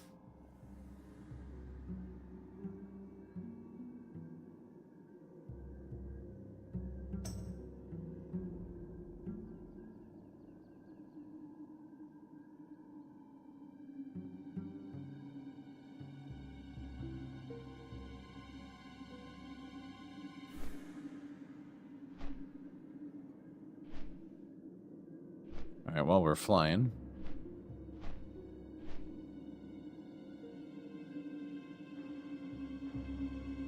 Alright, while we're flying.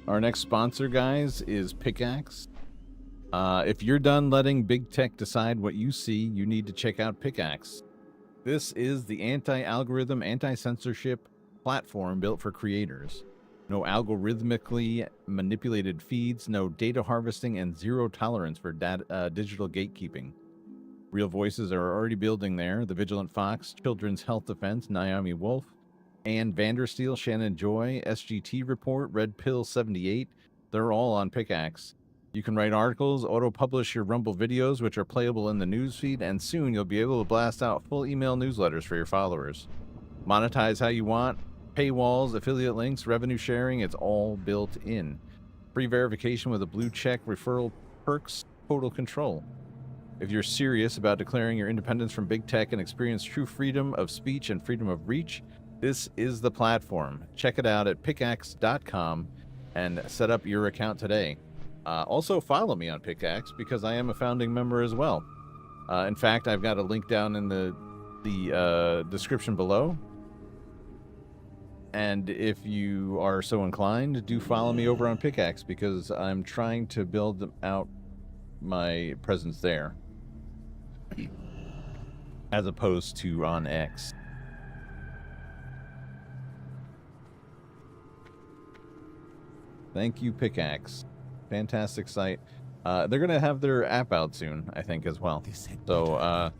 Our next sponsor, guys, is Pickaxe. If you're done letting big tech decide what you see, you need to check out Pickaxe. This is the anti-algorithm, anti-censorship platform built for creators. No algorithmically manipulated feeds, no data harvesting, and zero tolerance for digital gatekeeping. Real voices are already building there. The Vigilant Fox, Children's Health Defense, Naomi Wolf, Ann Vandersteel, Shannon Joy, SGT Report, Red Pill 78. They're all on Pickaxe. You can write articles, auto-publish your Rumble videos, which are playable in the newsfeed, and soon you'll be able to blast out full email newsletters for your followers. Monetize how you want. Paywalls, affiliate links, revenue sharing, it's all built in. Free verification with a blue check, referral perks, total control. If you're serious about declaring your independence from big tech and experience true freedom of speech and freedom of reach, this is the platform. Check it out at pickaxe.com and set up your account today. Also, follow me on Pickaxe because I am a founding member as well. In fact, I've got a link down in the description below. And if you are so inclined, do follow me over on Pickaxe because I'm trying to build out my presence there as opposed to on X. Thank you, Pickaxe. Fantastic site. They're going to have their app out soon, I think, as well. So,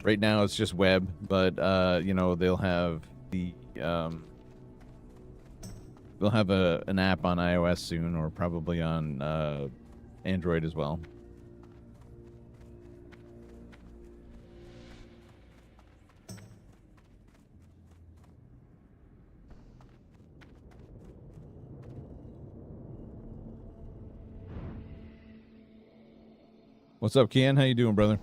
right now it's just web, but, you know, they'll have the, they'll have an app on iOS soon, or probably on, Android as well. What's up, Kian? How you doing, brother?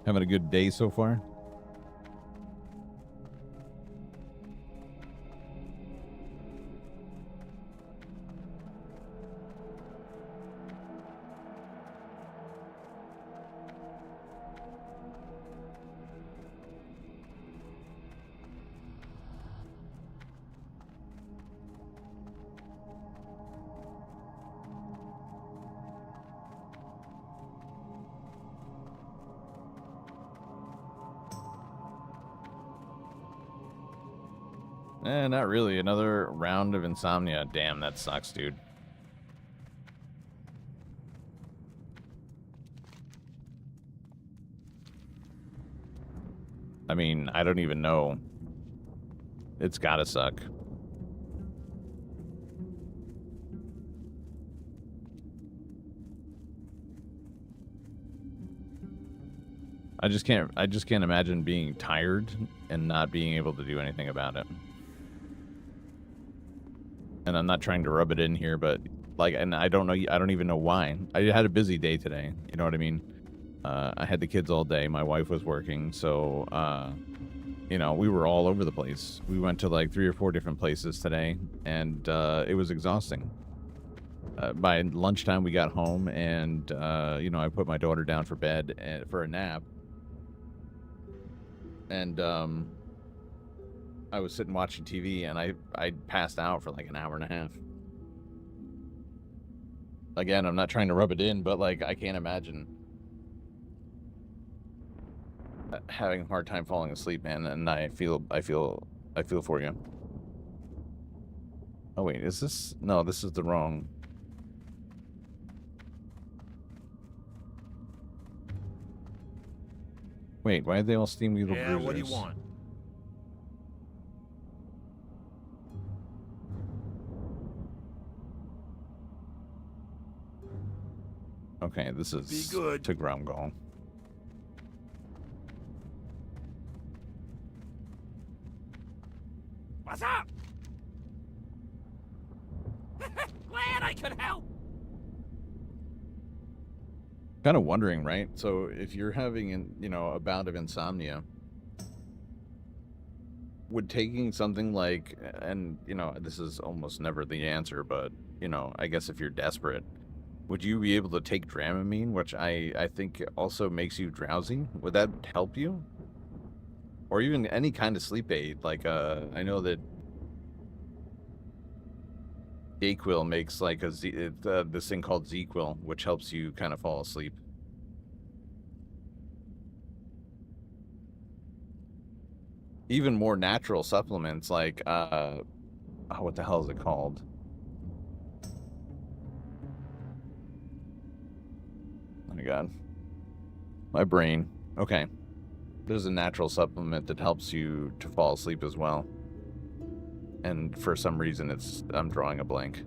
Having a good day so far? Not really. Another round of insomnia. Damn, that sucks, dude. I mean, I don't even know. It's gotta suck. I just can't imagine being tired and not being able to do anything about it. And I'm not trying to rub it in here, but like, and I don't even know why. I had a busy day today. You know what I mean? I had the kids all day. My wife was working, so you know, we were all over the place. We went to like 3 or 4 different places today, and it was exhausting. By lunchtime, we got home, and you know, I put my daughter down for bed for a nap, and I was sitting watching TV, and I passed out for like an hour and a half. Again, I'm not trying to rub it in, but like, I can't imagine having a hard time falling asleep, man. And I feel for you. Oh wait, is this? No, this is the wrong. Wait, why are they all steam wheel bruisers? Yeah, what do you want? Okay, this is Be good. to Grumgall. What's up? Glad I could help. Kind of wondering, right? So if you're having, you know, a bout of insomnia, would taking something like, and you know, this is almost never the answer, but you know, I guess if you're desperate, would you be able to take Dramamine, which I think also makes you drowsy? Would that help you? Or even any kind of sleep aid, like I know that Dayquil makes like this thing called ZQuil, which helps you kind of fall asleep. Even more natural supplements like oh, what the hell is it called? Oh my god, my brain. Okay, there's a natural supplement that helps you to fall asleep as well. And for some reason, I'm drawing a blank.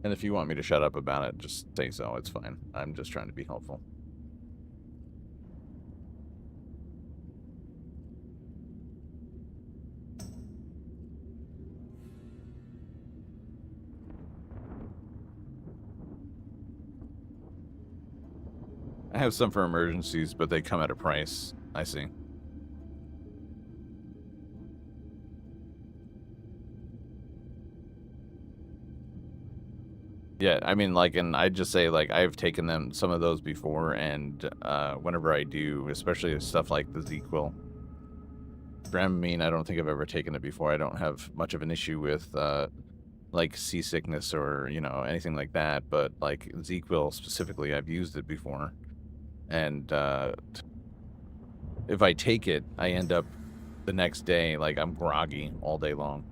And if you want me to shut up about it, just say so. It's fine. I'm just trying to be helpful. I have some for emergencies, but they come at a price. I see. Yeah, I mean, like, and I just say, like, I've taken some of those before, and whenever I do, especially stuff like the ZQuil, Dramamine, I don't think I've ever taken it before. I don't have much of an issue with, like, seasickness or, you know, anything like that, but, like, ZQuil specifically, I've used it before. And if I take it, I end up the next day, like, I'm groggy all day long.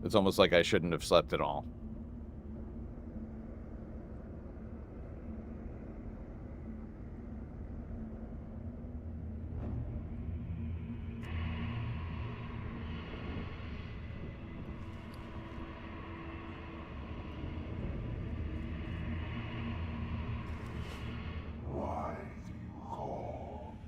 It's almost like I shouldn't have slept at all. Why do you call?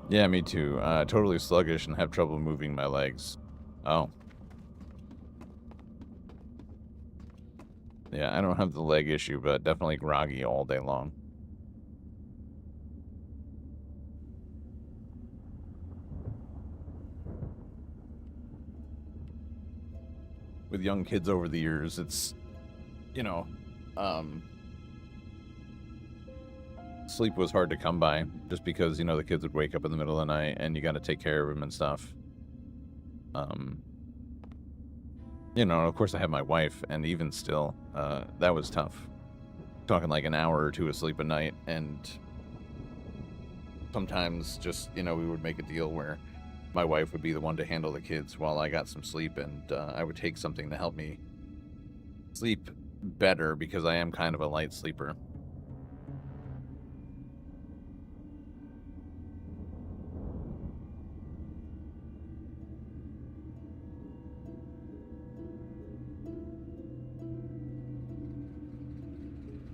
Yeah, me too. Totally sluggish and have trouble moving my legs. Oh. Yeah, I don't have the leg issue, but definitely groggy all day long. With young kids over the years, it's, you know, sleep was hard to come by just because, you know, the kids would wake up in the middle of the night and you got to take care of them and stuff. You know, of course I have my wife, and even still, that was tough. Talking like an hour or two of sleep a night, and sometimes just, you know, we would make a deal where my wife would be the one to handle the kids while I got some sleep, and I would take something to help me sleep better because I am kind of a light sleeper.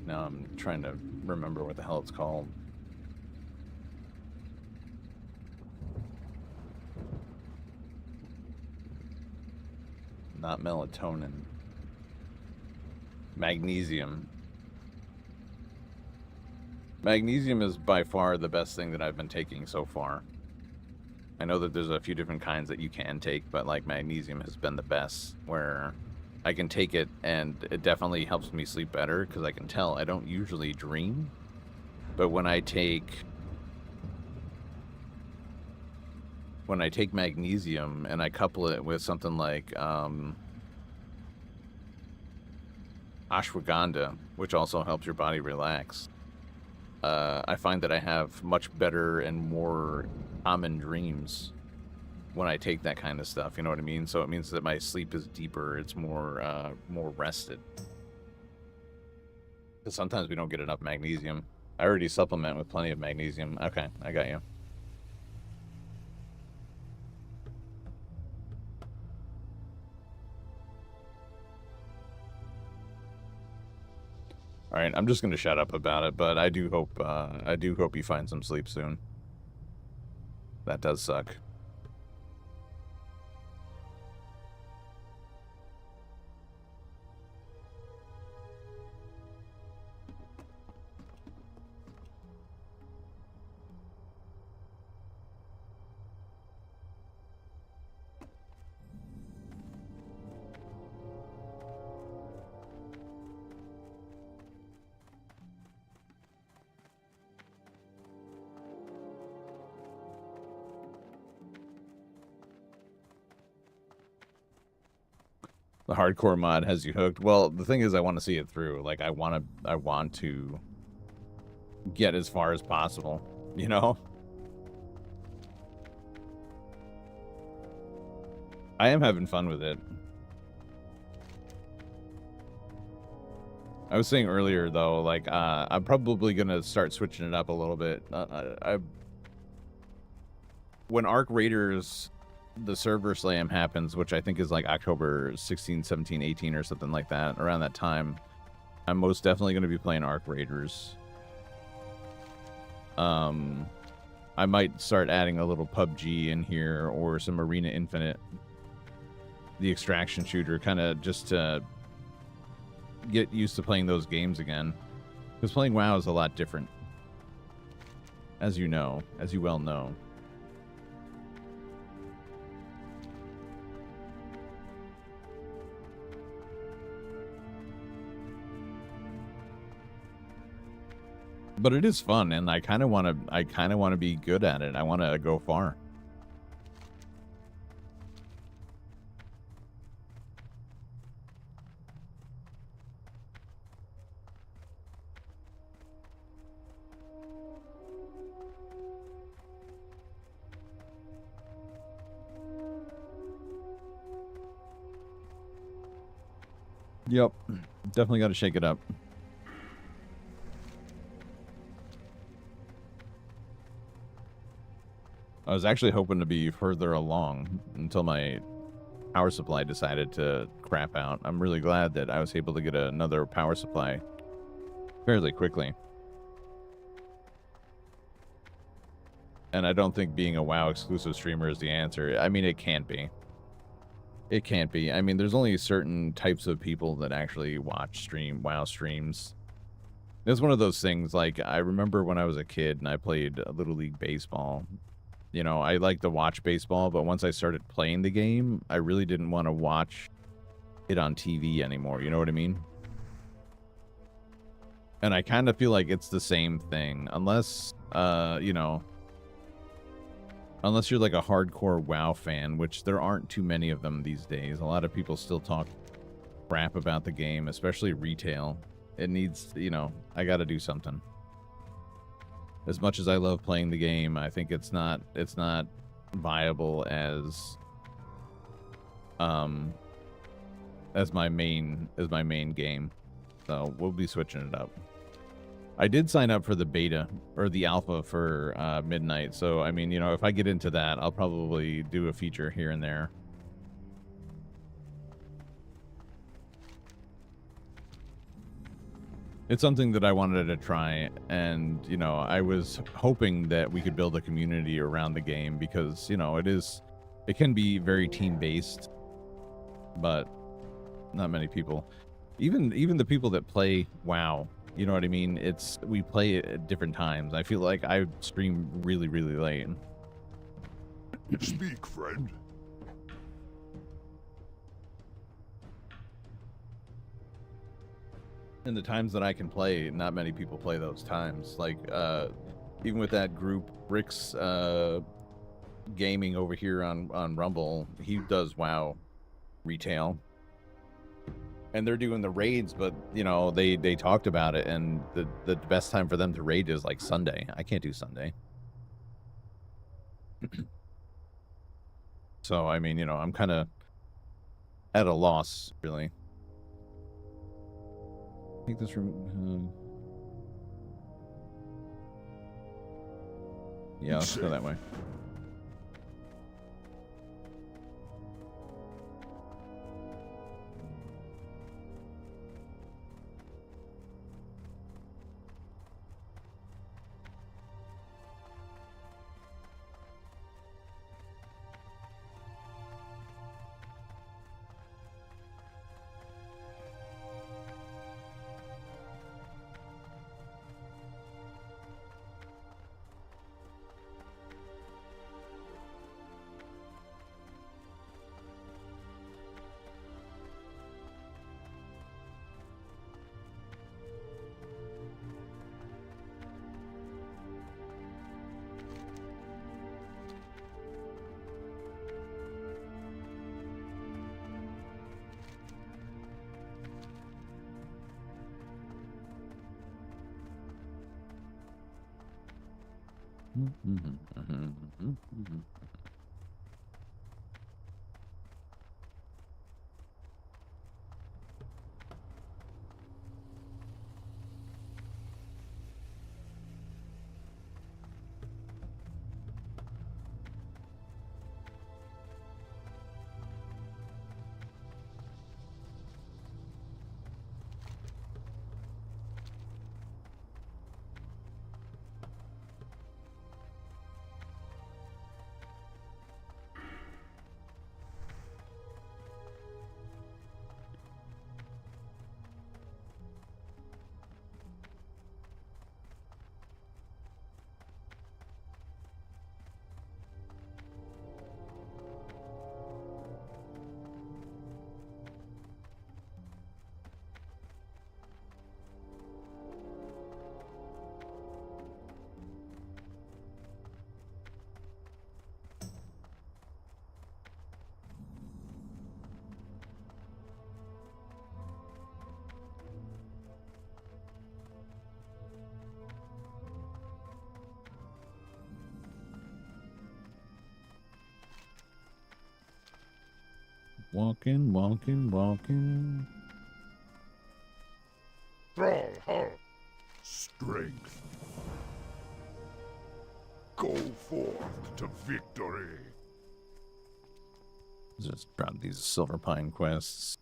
Now I'm trying to remember what the hell it's called. Not melatonin. Magnesium. Magnesium is by far the best thing that I've been taking so far. I know that there's a few different kinds that you can take, but like magnesium has been the best, where I can take it and it definitely helps me sleep better because I can tell I don't usually dream. But when I take magnesium and I couple it with something like ashwagandha, which also helps your body relax, I find that I have much better and more common dreams when I take that kind of stuff, you know what I mean? So it means that my sleep is deeper, it's more rested. Because sometimes we don't get enough magnesium. I already supplement with plenty of magnesium. Okay, I got you. All right, I'm just gonna shut up about it, but I do hope you find some sleep soon. That does suck. The hardcore mod has you hooked. Well, the thing is, I want to see it through. Like, I want to get as far as possible, you know? I am having fun with it. I was saying earlier, though, like, I'm probably going to start switching it up a little bit. When Arc Raiders, the server slam happens, which I think is like October 16, 17, 18 or something like that, around that time, I'm most definitely going to be playing Arc Raiders. I might start adding a little PUBG in here or some Arena Infinite, the extraction shooter, kind of just to get used to playing those games again. Because playing WoW is a lot different, as you know, as you well know. But it is fun, and I kind of want to be good at it. I want to go far. Yep. Definitely got to shake it up. I was actually hoping to be further along until my power supply decided to crap out. I'm really glad that I was able to get another power supply fairly quickly. And I don't think being a WoW exclusive streamer is the answer. I mean, it can't be. It can't be. I mean, there's only certain types of people that actually watch WoW streams. It's one of those things, like, I remember when I was a kid and I played Little League Baseball. You know, I like to watch baseball, but once I started playing the game, I really didn't want to watch it on TV anymore. You know what I mean? And I kind of feel like it's the same thing, unless, you know, unless you're like a hardcore WoW fan, which there aren't too many of them these days. A lot of people still talk crap about the game, especially retail. It needs, you know, I got to do something. As much as I love playing the game, I think it's not viable as my main game. So we'll be switching it up. I did sign up for the beta or the alpha for Midnight. So, I mean, you know, if I get into that, I'll probably do a feature here and there. It's something that I wanted to try. And, you know, I was hoping that we could build a community around the game because, you know, it can be very team-based, but not many people. Even the people that play WoW, you know what I mean? We play it at different times. I feel like I stream really, really late. Speak, friend. And the times that I can play, not many people play those times. Like, even with that group, Rick's gaming over here on Rumble, he does WoW retail. And they're doing the raids, but, you know, they talked about it, and the best time for them to raid is, like, Sunday. I can't do Sunday. So, I mean, you know, I'm kind of at a loss, really. Take this room. Yeah, let's go that way. Walking. Strong heart. Strength. Go forth to victory. Just drop these silver pine quests.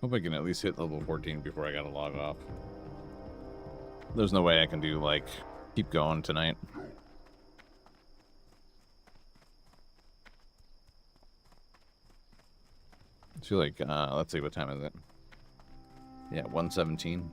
Hope I can at least hit level 14 before I gotta log off. There's no way I can do, like, keep going tonight. I feel like, let's see, what time is it? Yeah, 1:17.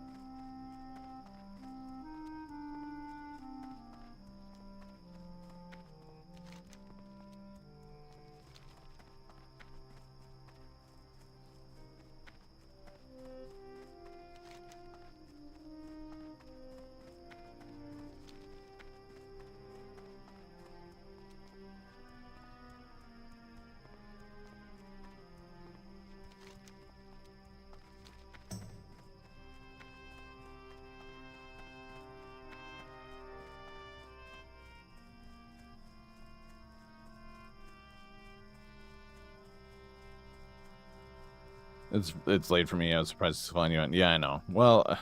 It's late for me. I was surprised it's flying you on. Yeah, I know. Well,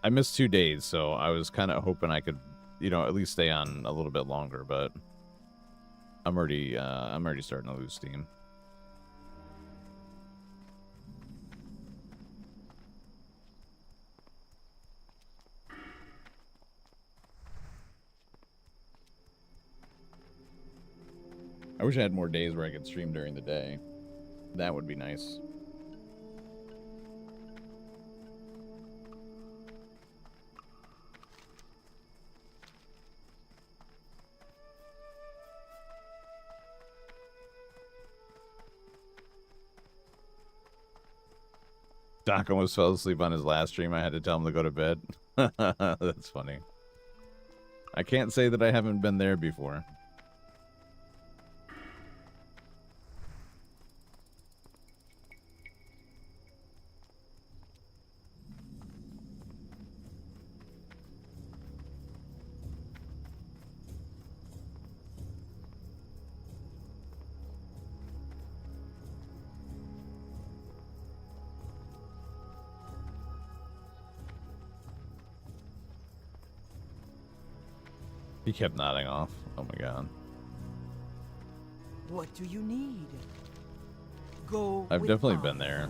I missed 2 days, so I was kind of hoping I could, you know, at least stay on a little bit longer. But I'm already starting to lose steam. I wish I had more days where I could stream during the day. That would be nice. Doc almost fell asleep on his last stream. I had to tell him to go to bed. That's funny. I can't say that I haven't been there before. He kept nodding off. Oh my god. What do you need? Go. I've with definitely power. been there.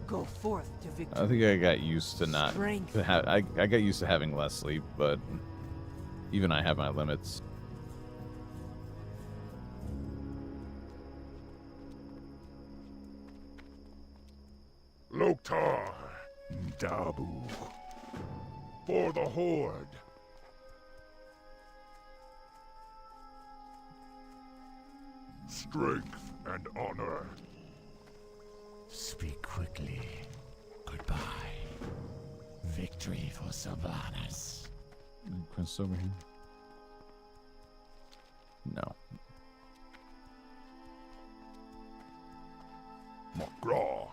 Go forth to victory. I think I got used to not Strength. to have. I got used to having less sleep, but even I have my limits. Loktar. Dabu. For the Horde. Strength and honor. Speak quickly. Goodbye. Victory for Sylvanas. Quest over here. No. Magraw.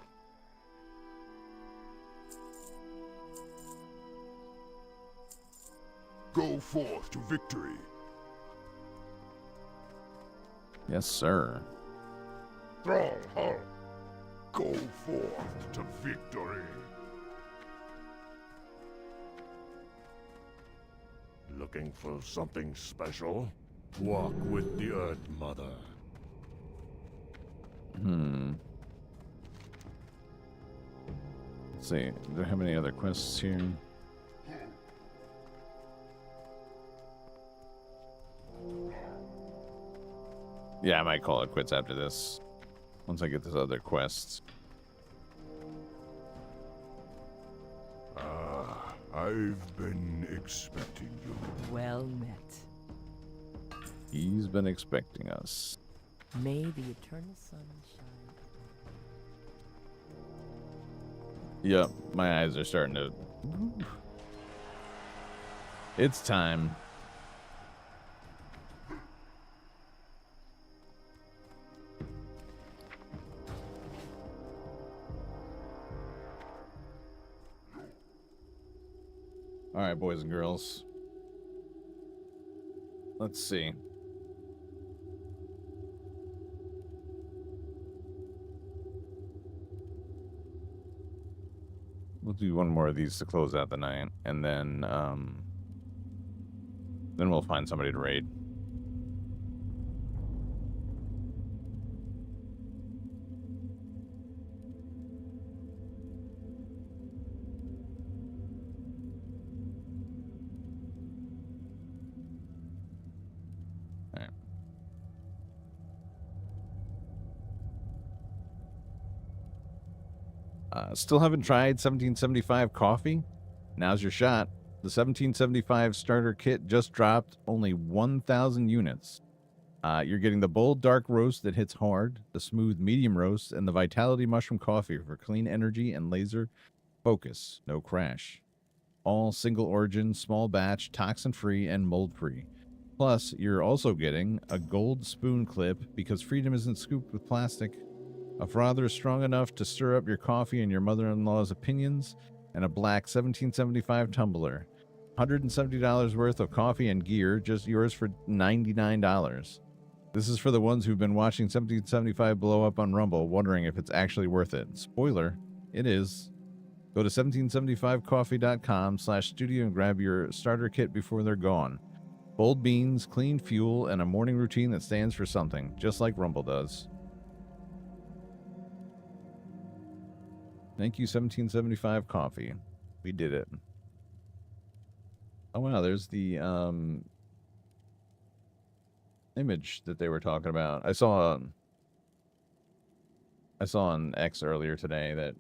Go forth to victory. Yes, sir. Thrallhall. Go forth to victory. Looking for something special? Walk with the Earth Mother. Let's see. Do I have any other quests here? Yeah, I might call it quits after this. Once I get this other quest. I've been expecting you. Well met. He's been expecting us. May the eternal sun shine. Yep, my eyes are starting to... It's time. Alright, boys and girls. Let's see. We'll do one more of these to close out the night, and then we'll find somebody to raid. Still haven't tried 1775 coffee? Now's your shot. The 1775 starter kit just dropped, only 1,000 units. You're getting the bold dark roast that hits hard, the smooth medium roast, and the Vitality Mushroom coffee for clean energy and laser focus, no crash. All single origin, small batch, toxin free, and mold free. Plus, you're also getting a gold spoon clip because freedom isn't scooped with plastic, a frother strong enough to stir up your coffee and your mother-in-law's opinions, and a black 1775 tumbler. $170 worth of coffee and gear, just yours for $99. This is for the ones who've been watching 1775 blow up on Rumble, wondering if it's actually worth it. Spoiler, it is. Go to 1775coffee.com/studio and grab your starter kit before they're gone. Bold beans, clean fuel, and a morning routine that stands for something, just like Rumble does. Thank you, 1775 Coffee. We did it. Oh wow, there's the image that they were talking about. I saw on X earlier today that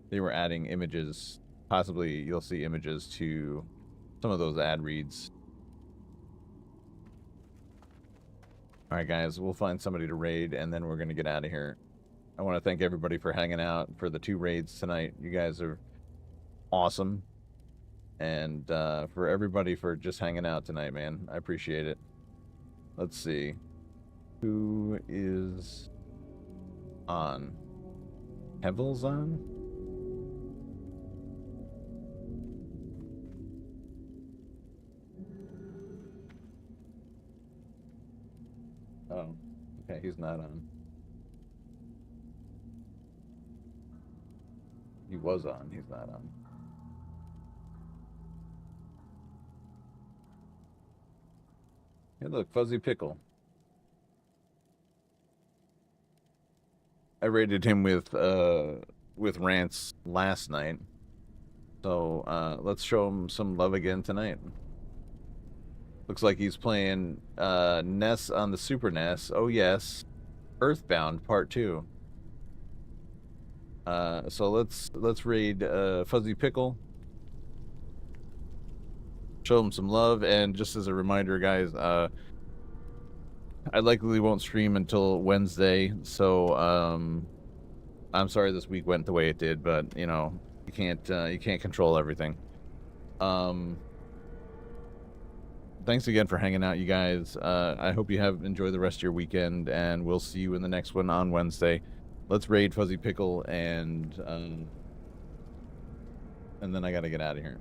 they were adding images. Possibly you'll see images to some of those ad reads. All right, guys, we'll find somebody to raid, and then we're going to get out of here. I want to thank everybody for hanging out for the 2 raids tonight. You guys are awesome. And for everybody for just hanging out tonight, man. I appreciate it. Let's see. Who is on? Hevel's on? Oh, okay, he's not on. He was on, he's not on. Hey, look, Fuzzy Pickle. I rated him with rants last night. So, let's show him some love again tonight. Looks like he's playing NES on the Super NES. Oh yes, Earthbound Part 2. So let's raid Fuzzy Pickle. Show him some love, and just as a reminder, guys, I likely won't stream until Wednesday. So I'm sorry this week went the way it did, but you know you can't control everything. Thanks again for hanging out, you guys. I hope you have enjoyed the rest of your weekend, and we'll see you in the next one on Wednesday. Let's raid Fuzzy Pickle, and then I gotta get out of here.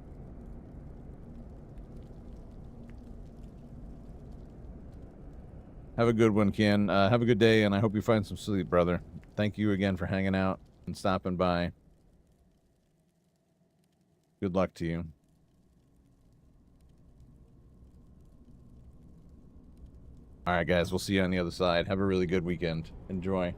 Have a good one, Ken. Have a good day, and I hope you find some sleep, brother. Thank you again for hanging out and stopping by. Good luck to you. All right, guys, we'll see you on the other side. Have a really good weekend. Enjoy.